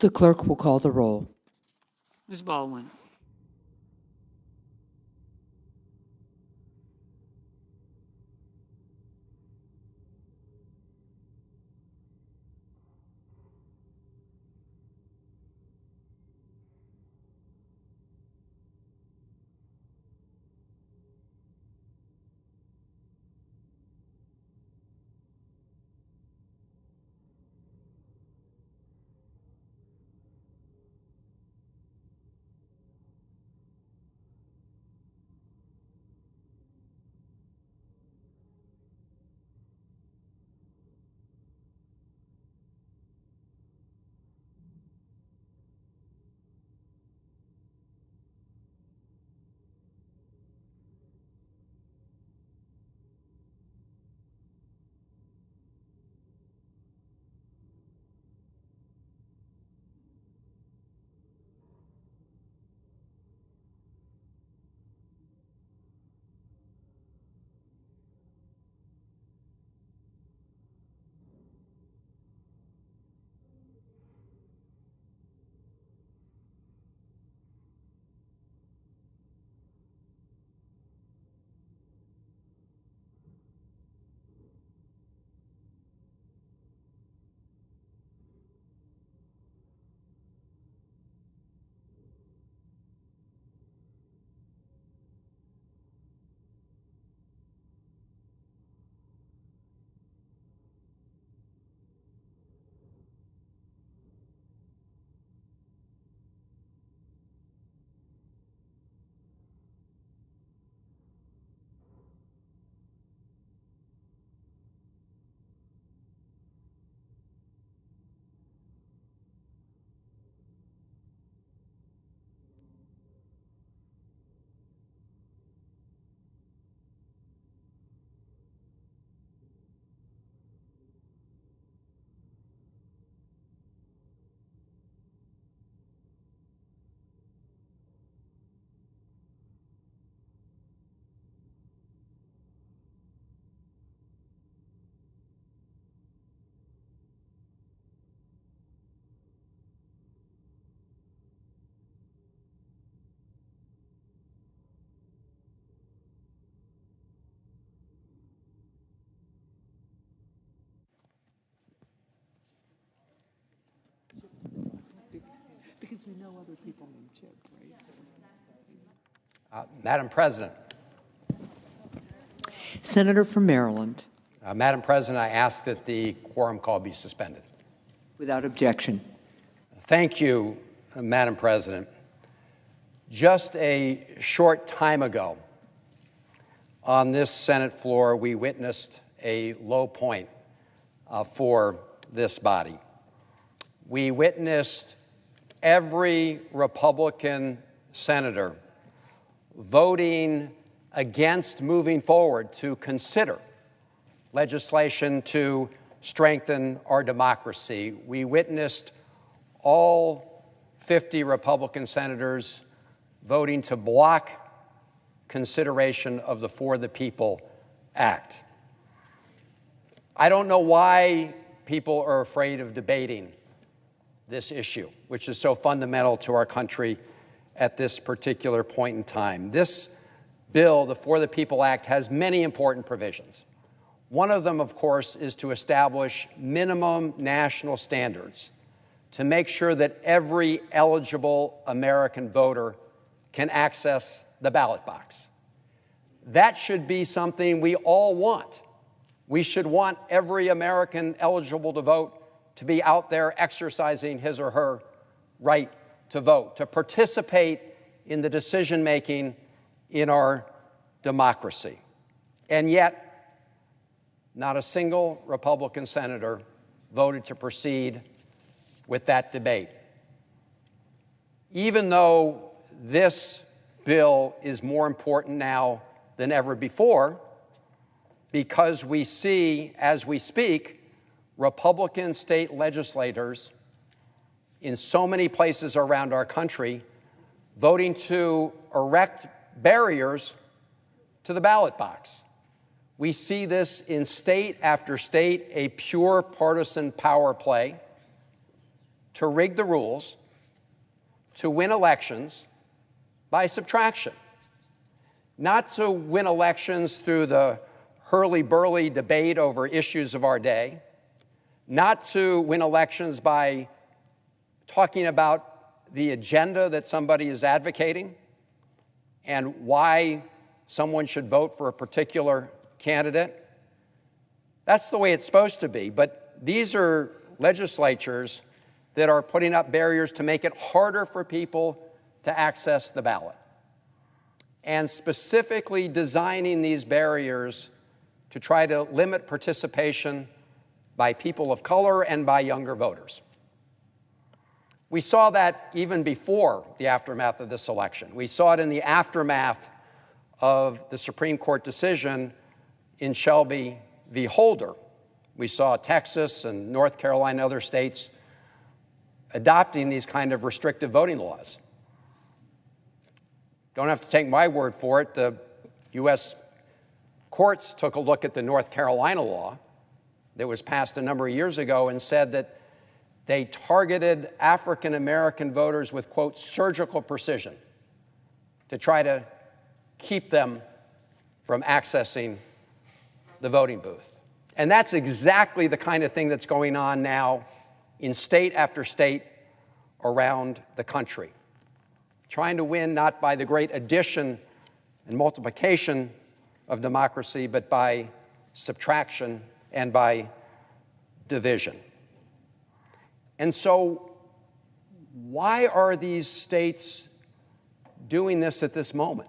The clerk will call the roll. Ms. Baldwin. Because we know other people named Chip, right? Madam President. Senator from Maryland. Madam President, I ask that the quorum call be suspended. Without objection. Thank you, Madam President. Just a short time ago, on this Senate floor, we witnessed a low point for this body. We witnessed every Republican senator voting against moving forward to consider legislation to strengthen our democracy. We witnessed all 50 Republican senators voting to block consideration of the For the People Act. I don't know why people are afraid of debating this issue, which is so fundamental to our country at this particular point in time. This bill, the For the People Act, has many important provisions. One of them, of course, is to establish minimum national standards to make sure that every eligible American voter can access the ballot box. That should be something we all want. We should want every American eligible to vote to be out there exercising his or her right to vote, to participate in the decision-making in our democracy. And yet, not a single Republican senator voted to proceed with that debate. Even though this bill is more important now than ever before, because we see, as we speak, Republican state legislators in so many places around our country voting to erect barriers to the ballot box. We see this in state after state, a pure partisan power play to rig the rules, to win elections by subtraction. Not to win elections through the hurly-burly debate over issues of our day, not to win elections by talking about the agenda that somebody is advocating and why someone should vote for a particular candidate. That's the way it's supposed to be, but these are legislatures that are putting up barriers to make it harder for people to access the ballot, and specifically designing these barriers to try to limit participation by people of color and by younger voters. We saw that even before the aftermath of this election. We saw it in the aftermath of the Supreme Court decision in Shelby v. Holder. We saw Texas and North Carolina and other states adopting these kind of restrictive voting laws. Don't have to take my word for it. The U.S. courts took a look at the North Carolina law that was passed a number of years ago and said that they targeted African-American voters with, quote, surgical precision to try to keep them from accessing the voting booth. And that's exactly the kind of thing that's going on now in state after state around the country. Trying to win not by the great addition and multiplication of democracy, but by subtraction and by division. And so, why are these states doing this at this moment?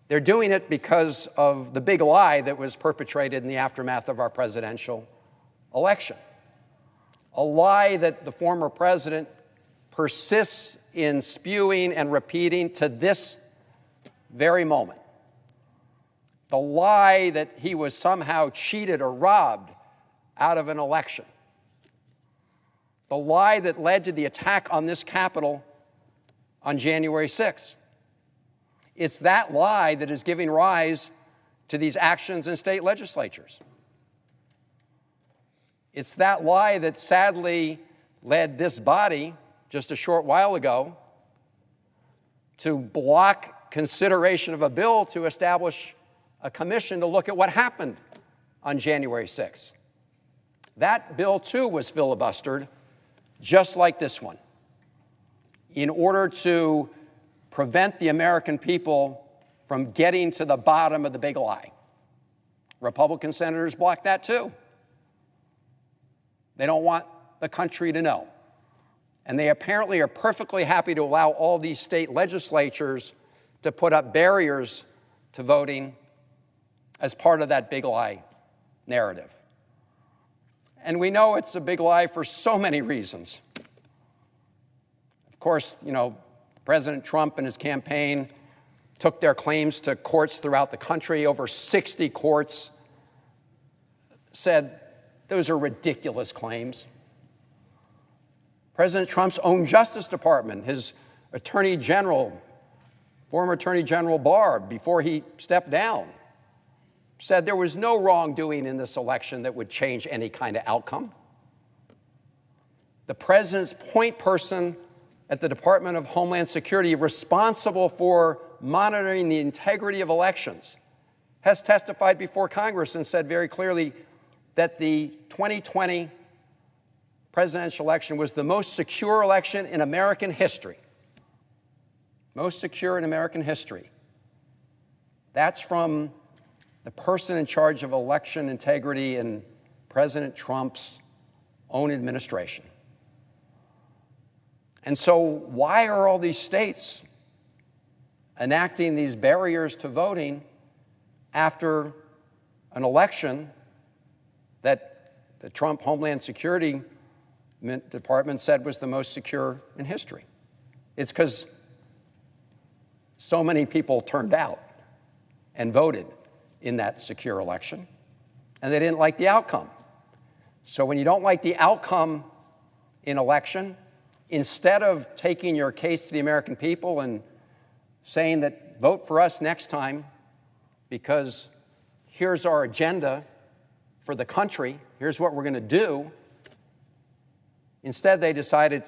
They're doing it because of the big lie that was perpetrated in the aftermath of our presidential election. A lie that the former president persists in spewing and repeating to this very moment. The lie that he was somehow cheated or robbed out of an election. The lie that led to the attack on this Capitol on January 6th. It's that lie that is giving rise to these actions in state legislatures. It's that lie that sadly led this body just a short while ago to block consideration of a bill to establish a commission to look at what happened on January 6th. That bill, too, was filibustered, just like this one. in order to prevent the American people from getting to the bottom of the big lie. Republican senators blocked that too. They don't want the country to know. And they apparently are perfectly happy to allow all these state legislatures to put up barriers to voting as part of that big lie narrative. And we know it's a big lie for so many reasons. Of course, President Trump and his campaign took their claims to courts throughout the country. Over 60 courts said those are ridiculous claims. President Trump's own Justice Department, his Attorney General, former Attorney General Barr, before he stepped down, said there was no wrongdoing in this election that would change any kind of outcome. The president's point person at the Department of Homeland Security, responsible for monitoring the integrity of elections, has testified before Congress and said very clearly that the 2020 presidential election was the most secure election in American history. Most secure in American history. That's from the person in charge of election integrity in President Trump's own administration. And so why are all these states enacting these barriers to voting after an election that the Trump Homeland Security Department said was the most secure in history? It's because so many people turned out and voted in that secure election, and they didn't like the outcome. So when you don't like the outcome in election, instead of taking your case to the American people and saying that vote for us next time because here's our agenda for the country, here's what we're going to do, instead they decided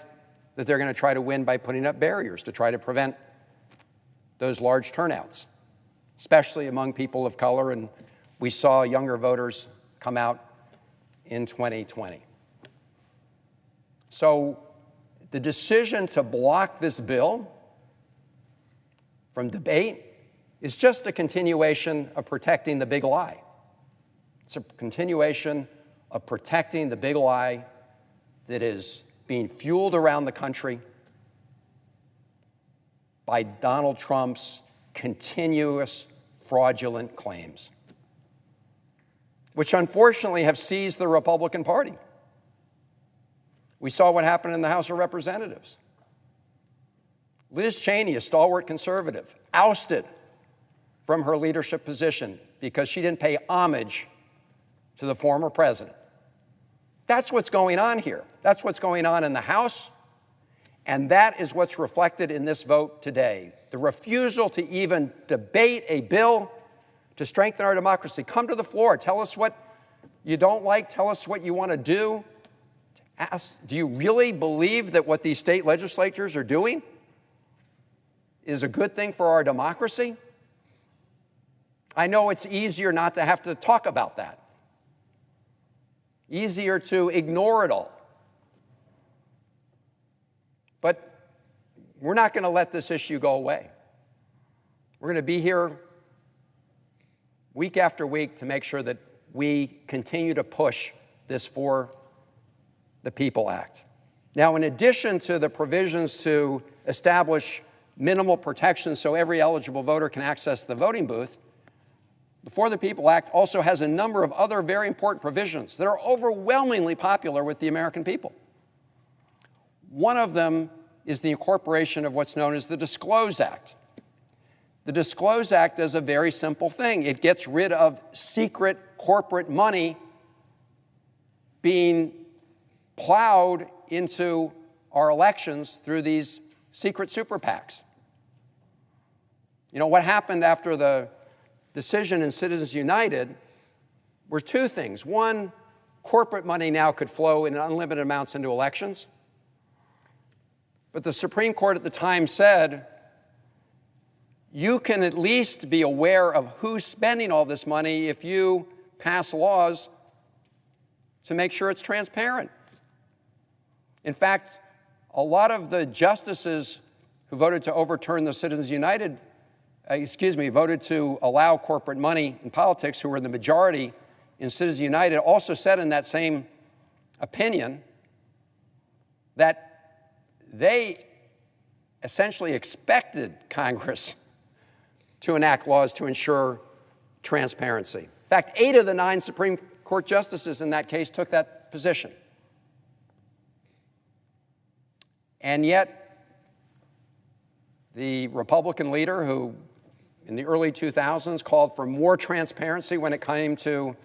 that they're going to try to win by putting up barriers to try to prevent those large turnouts, especially among people of color, and we saw younger voters come out in 2020. So the decision to block this bill from debate is just a continuation of protecting the big lie. It's a continuation of protecting the big lie that is being fueled around the country by Donald Trump's continuous fraudulent claims, which unfortunately have seized the Republican Party. We saw what happened in the House of Representatives. Liz Cheney, a stalwart conservative, ousted from her leadership position because she didn't pay homage to the former president. That's what's going on here. That's what's going on in the House, and that is what's reflected in this vote today. The refusal to even debate a bill to strengthen our democracy. Come to the floor. Tell us what you don't like. Tell us what you want to do. Ask, do you really believe that what these state legislatures are doing is a good thing for our democracy? I know it's easier not to have to talk about that. Easier to ignore it all. But we're not going to let this issue go away. We're going to be here week after week to make sure that we continue to push this For the People Act. Now, in addition to the provisions to establish minimal protections so every eligible voter can access the voting booth, the For the People Act also has a number of other very important provisions that are overwhelmingly popular with the American people. One of them is the incorporation of what's known as the Disclose Act. The Disclose Act does a very simple thing. It gets rid of secret corporate money being plowed into our elections through these secret super PACs. You know, what happened after the decision in Citizens United were two things. One, corporate money now could flow in unlimited amounts into elections. But the Supreme Court at the time said, you can at least be aware of who's spending all this money if you pass laws to make sure it's transparent. In fact, a lot of the justices who voted to overturn the Citizens United, voted to allow corporate money in politics, who were the majority in Citizens United, also said in that same opinion that they essentially expected Congress to enact laws to ensure transparency. In fact, 8 of the 9 Supreme Court justices in that case took that position. And yet, the Republican leader who in the early 2000s called for more transparency when it came to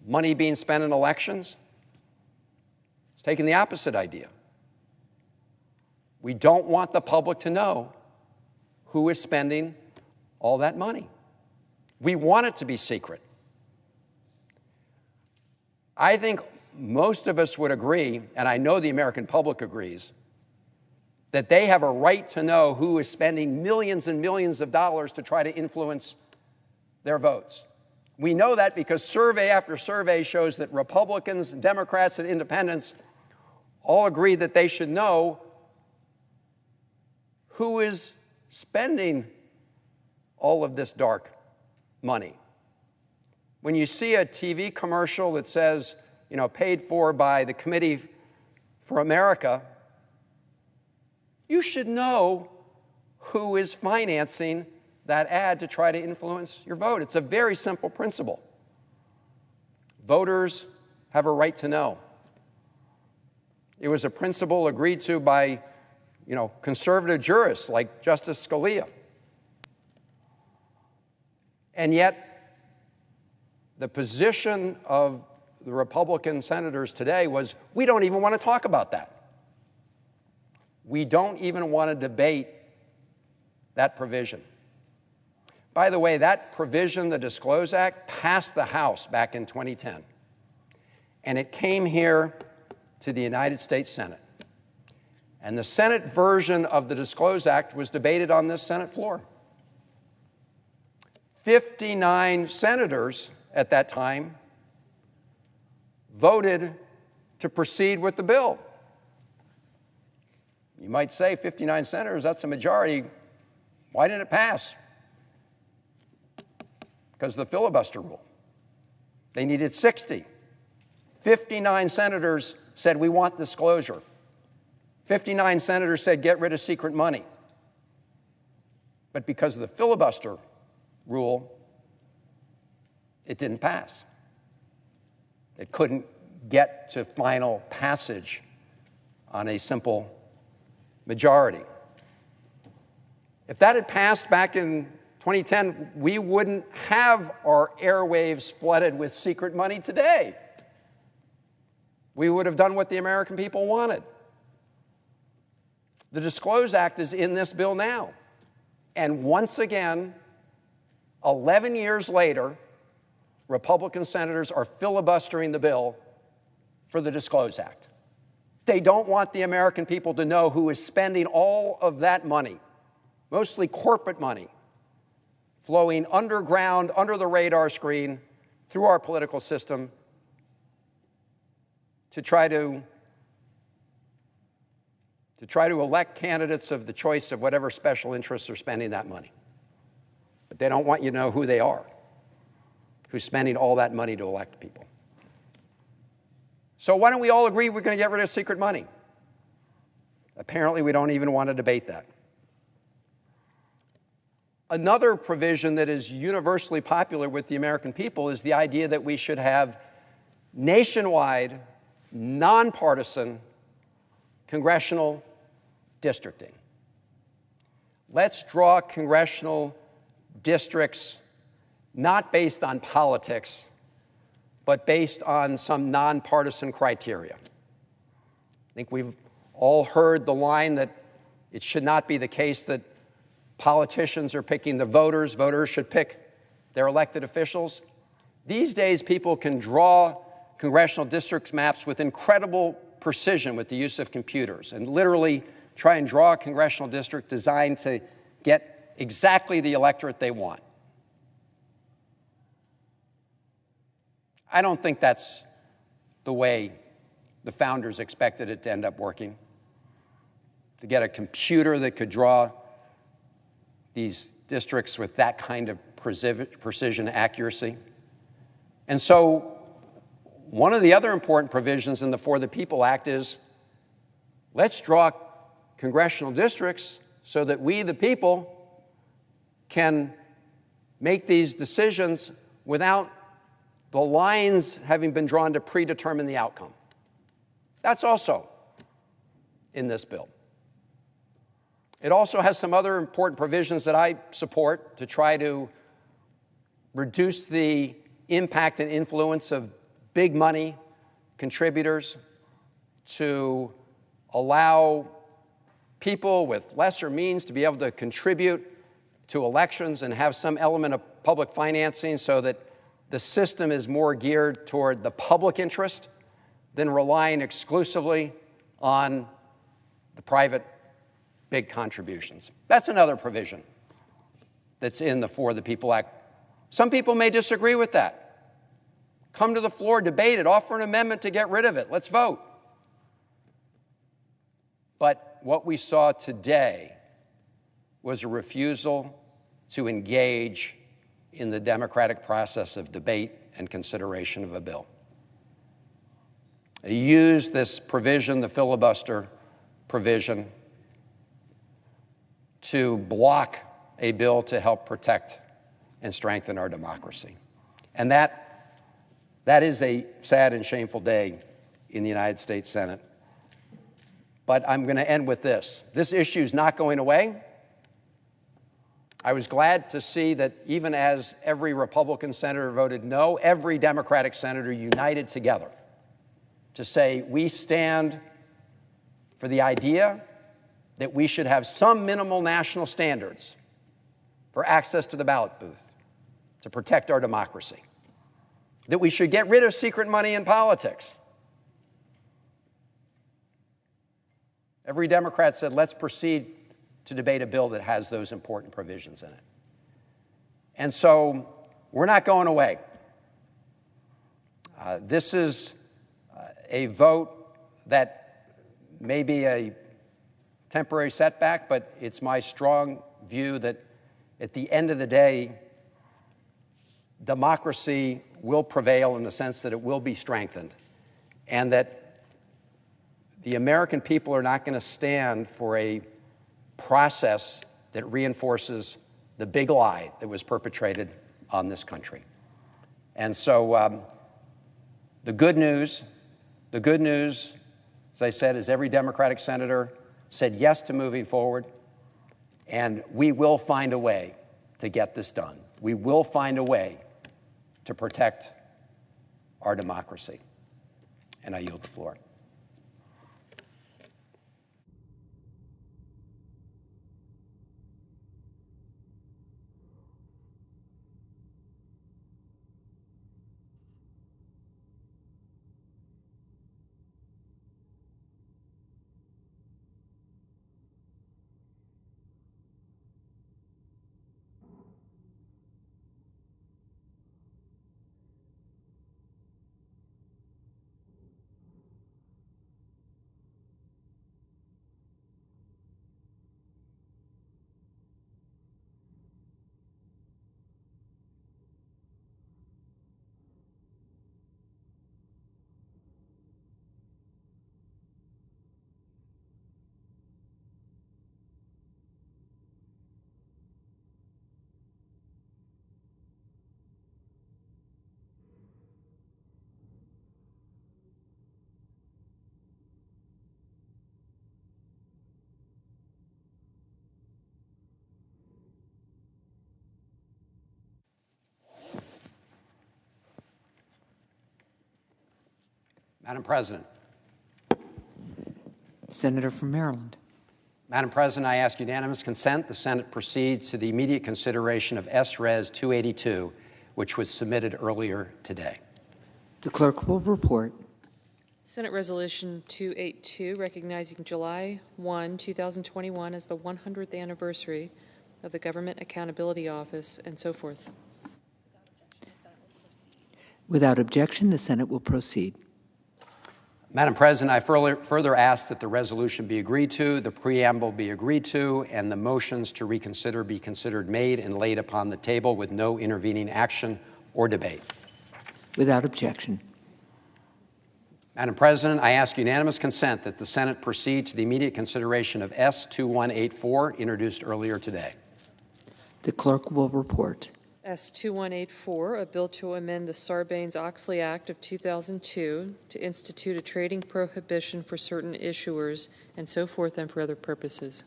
money being spent in elections is taking the opposite idea. We don't want the public to know who is spending all that money. We want it to be secret. I think most of us would agree, and I know the American public agrees, that they have a right to know who is spending millions and millions of dollars to try to influence their votes. We know that because survey after survey shows that Republicans, Democrats, and independents all agree that they should know who is spending all of this dark money. When you see a TV commercial that says, paid for by the Committee for America, you should know who is financing that ad to try to influence your vote. It's a very simple principle. Voters have a right to know. It was a principle agreed to by, conservative jurists like Justice Scalia. And yet, the position of the Republican senators today was, we don't even want to talk about that. We don't even want to debate that provision. By the way, that provision, the Disclose Act, passed the House back in 2010. And it came here to the United States Senate. And the Senate version of the Disclose Act was debated on this Senate floor. 59 senators at that time voted to proceed with the bill. You might say 59 senators, that's a majority. Why didn't it pass? Because of the filibuster rule. They needed 60. 59 senators said, we want disclosure. 59 senators said, get rid of secret money. But because of the filibuster rule, it didn't pass. It couldn't get to final passage on a simple majority. If that had passed back in 2010, we wouldn't have our airwaves flooded with secret money today. We would have done what the American people wanted. The Disclose Act is in this bill now. And once again, 11 years later, Republican senators are filibustering the bill for the Disclose Act. They don't want the American people to know who is spending all of that money, mostly corporate money, flowing underground, under the radar screen, through our political system to try to elect candidates of the choice of whatever special interests are spending that money. But they don't want you to know who they are, who's spending all that money to elect people. So why don't we all agree we're going to get rid of secret money? Apparently, we don't even want to debate that. Another provision that is universally popular with the American people is the idea that we should have nationwide, nonpartisan congressional districting. Let's draw congressional districts not based on politics, but based on some nonpartisan criteria. I think we've all heard the line that it should not be the case that politicians are picking the voters. Voters should pick their elected officials. These days, people can draw congressional districts maps with incredible precision with the use of computers and literally try and draw a congressional district designed to get exactly the electorate they want. I don't think that's the way the founders expected it to end up working. to get a computer that could draw these districts with that kind of precision accuracy. And so one of the other important provisions in the For the People Act is let's draw congressional districts so that we, the people, can make these decisions without the lines having been drawn to predetermine the outcome. That's also in this bill. It also has some other important provisions that I support to try to reduce the impact and influence of big money contributors, to allow people with lesser means to be able to contribute to elections and have some element of public financing so that the system is more geared toward the public interest than relying exclusively on the private big contributions. That's another provision that's in the For the People Act. Some people may disagree with that. Come to the floor, debate it, offer an amendment to get rid of it. Let's vote. But what we saw today was a refusal to engage in the democratic process of debate and consideration of a bill. They used this provision, the filibuster provision, to block a bill to help protect and strengthen our democracy. And that is a sad and shameful day in the United States Senate. But I'm going to end with this. This issue is not going away. I was glad to see that even as every Republican senator voted no, every Democratic senator united together to say we stand for the idea that we should have some minimal national standards for access to the ballot booth to protect our democracy, that we should get rid of secret money in politics. Every Democrat said, let's proceed to debate a bill that has those important provisions in it. And so we're not going away. This is a vote that may be a temporary setback, but it's my strong view that at the end of the day, democracy will prevail in the sense that it will be strengthened, and that the American people are not going to stand for a process that reinforces the big lie that was perpetrated on this country. And so the good news, as I said, is every Democratic senator said yes to moving forward, and we will find a way to get this done. We will find a way to protect our democracy. And I yield the floor. Madam President. Senator from Maryland. Madam President, I ask unanimous consent the Senate proceed to the immediate consideration of S-Res 282, which was submitted earlier today. The clerk will report. Senate Resolution 282, recognizing July 1, 2021 as the 100th anniversary of the Government Accountability Office, and so forth. Without objection, the Senate will proceed. Madam President, I further ask that the resolution be agreed to, the preamble be agreed to, and the motions to reconsider be considered made and laid upon the table with no intervening action or debate. Without objection. Madam President, I ask unanimous consent that the Senate proceed to the immediate consideration of S-2184, introduced earlier today. The clerk will report. S-2184, a bill to amend the Sarbanes-Oxley Act of 2002 to institute a trading prohibition for certain issuers and so forth and for other purposes.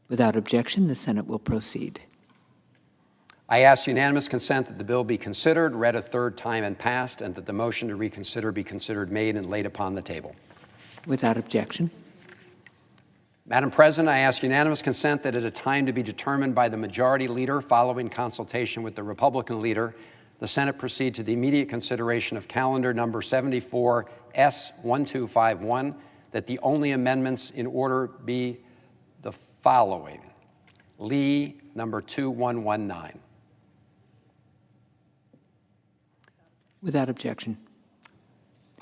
Without objection, the Senate will proceed. I ask unanimous consent that the bill be considered, read a third time and passed, and that the motion to reconsider be considered made and laid upon the table. Without objection. Madam President, I ask unanimous consent that at a time to be determined by the majority leader following consultation with the Republican leader, the Senate proceed to the immediate consideration of calendar number 74 S-1251, that the only amendments in order be the following. Lee number 2119. Without objection.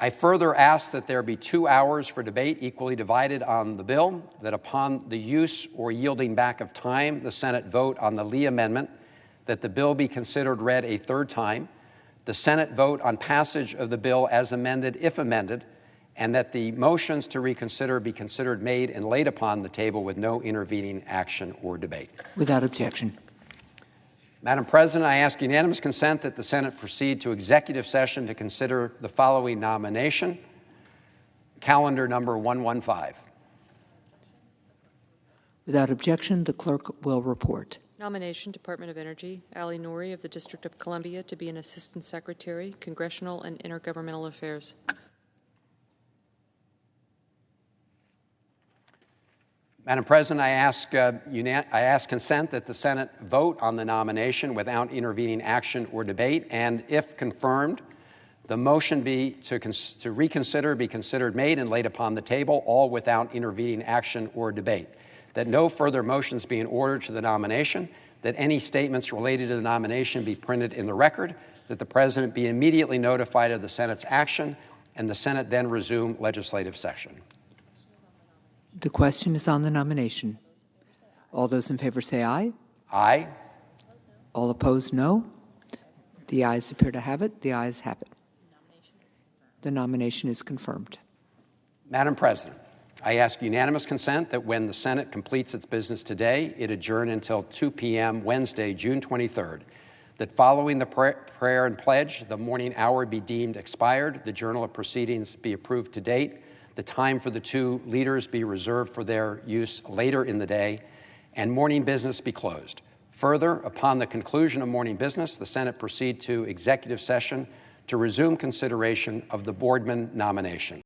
I further ask that there be 2 hours for debate equally divided on the bill, that upon the use or yielding back of time, the Senate vote on the Lee amendment, that the bill be considered read a third time, the Senate vote on passage of the bill as amended, if amended, and that the motions to reconsider be considered made and laid upon the table with no intervening action or debate. Without objection. Madam President, I ask unanimous consent that the Senate proceed to executive session to consider the following nomination, calendar number 115. Without objection, the clerk will report. Nomination, Department of Energy, Ali Nouri of the District of Columbia to be an Assistant Secretary, Congressional and Intergovernmental Affairs. Madam President, I ask consent that the Senate vote on the nomination without intervening action or debate, and if confirmed, the motion be to reconsider be considered made and laid upon the table, all without intervening action or debate. That no further motions be in order to the nomination, that any statements related to the nomination be printed in the record, that the President be immediately notified of the Senate's action, and the Senate then resume legislative session. The question is on the nomination. All those in favor say aye. Aye. All opposed, no. The ayes appear to have it. The ayes have it. The nomination is confirmed. Madam President, I ask unanimous consent that when the Senate completes its business today, it adjourn until 2 p.m. Wednesday, June 23rd, that following the prayer and pledge, the morning hour be deemed expired, the journal of proceedings be approved to date, the time for the two leaders be reserved for their use later in the day, and morning business be closed. Further, upon the conclusion of morning business, the Senate proceed to executive session to resume consideration of the Boardman nomination.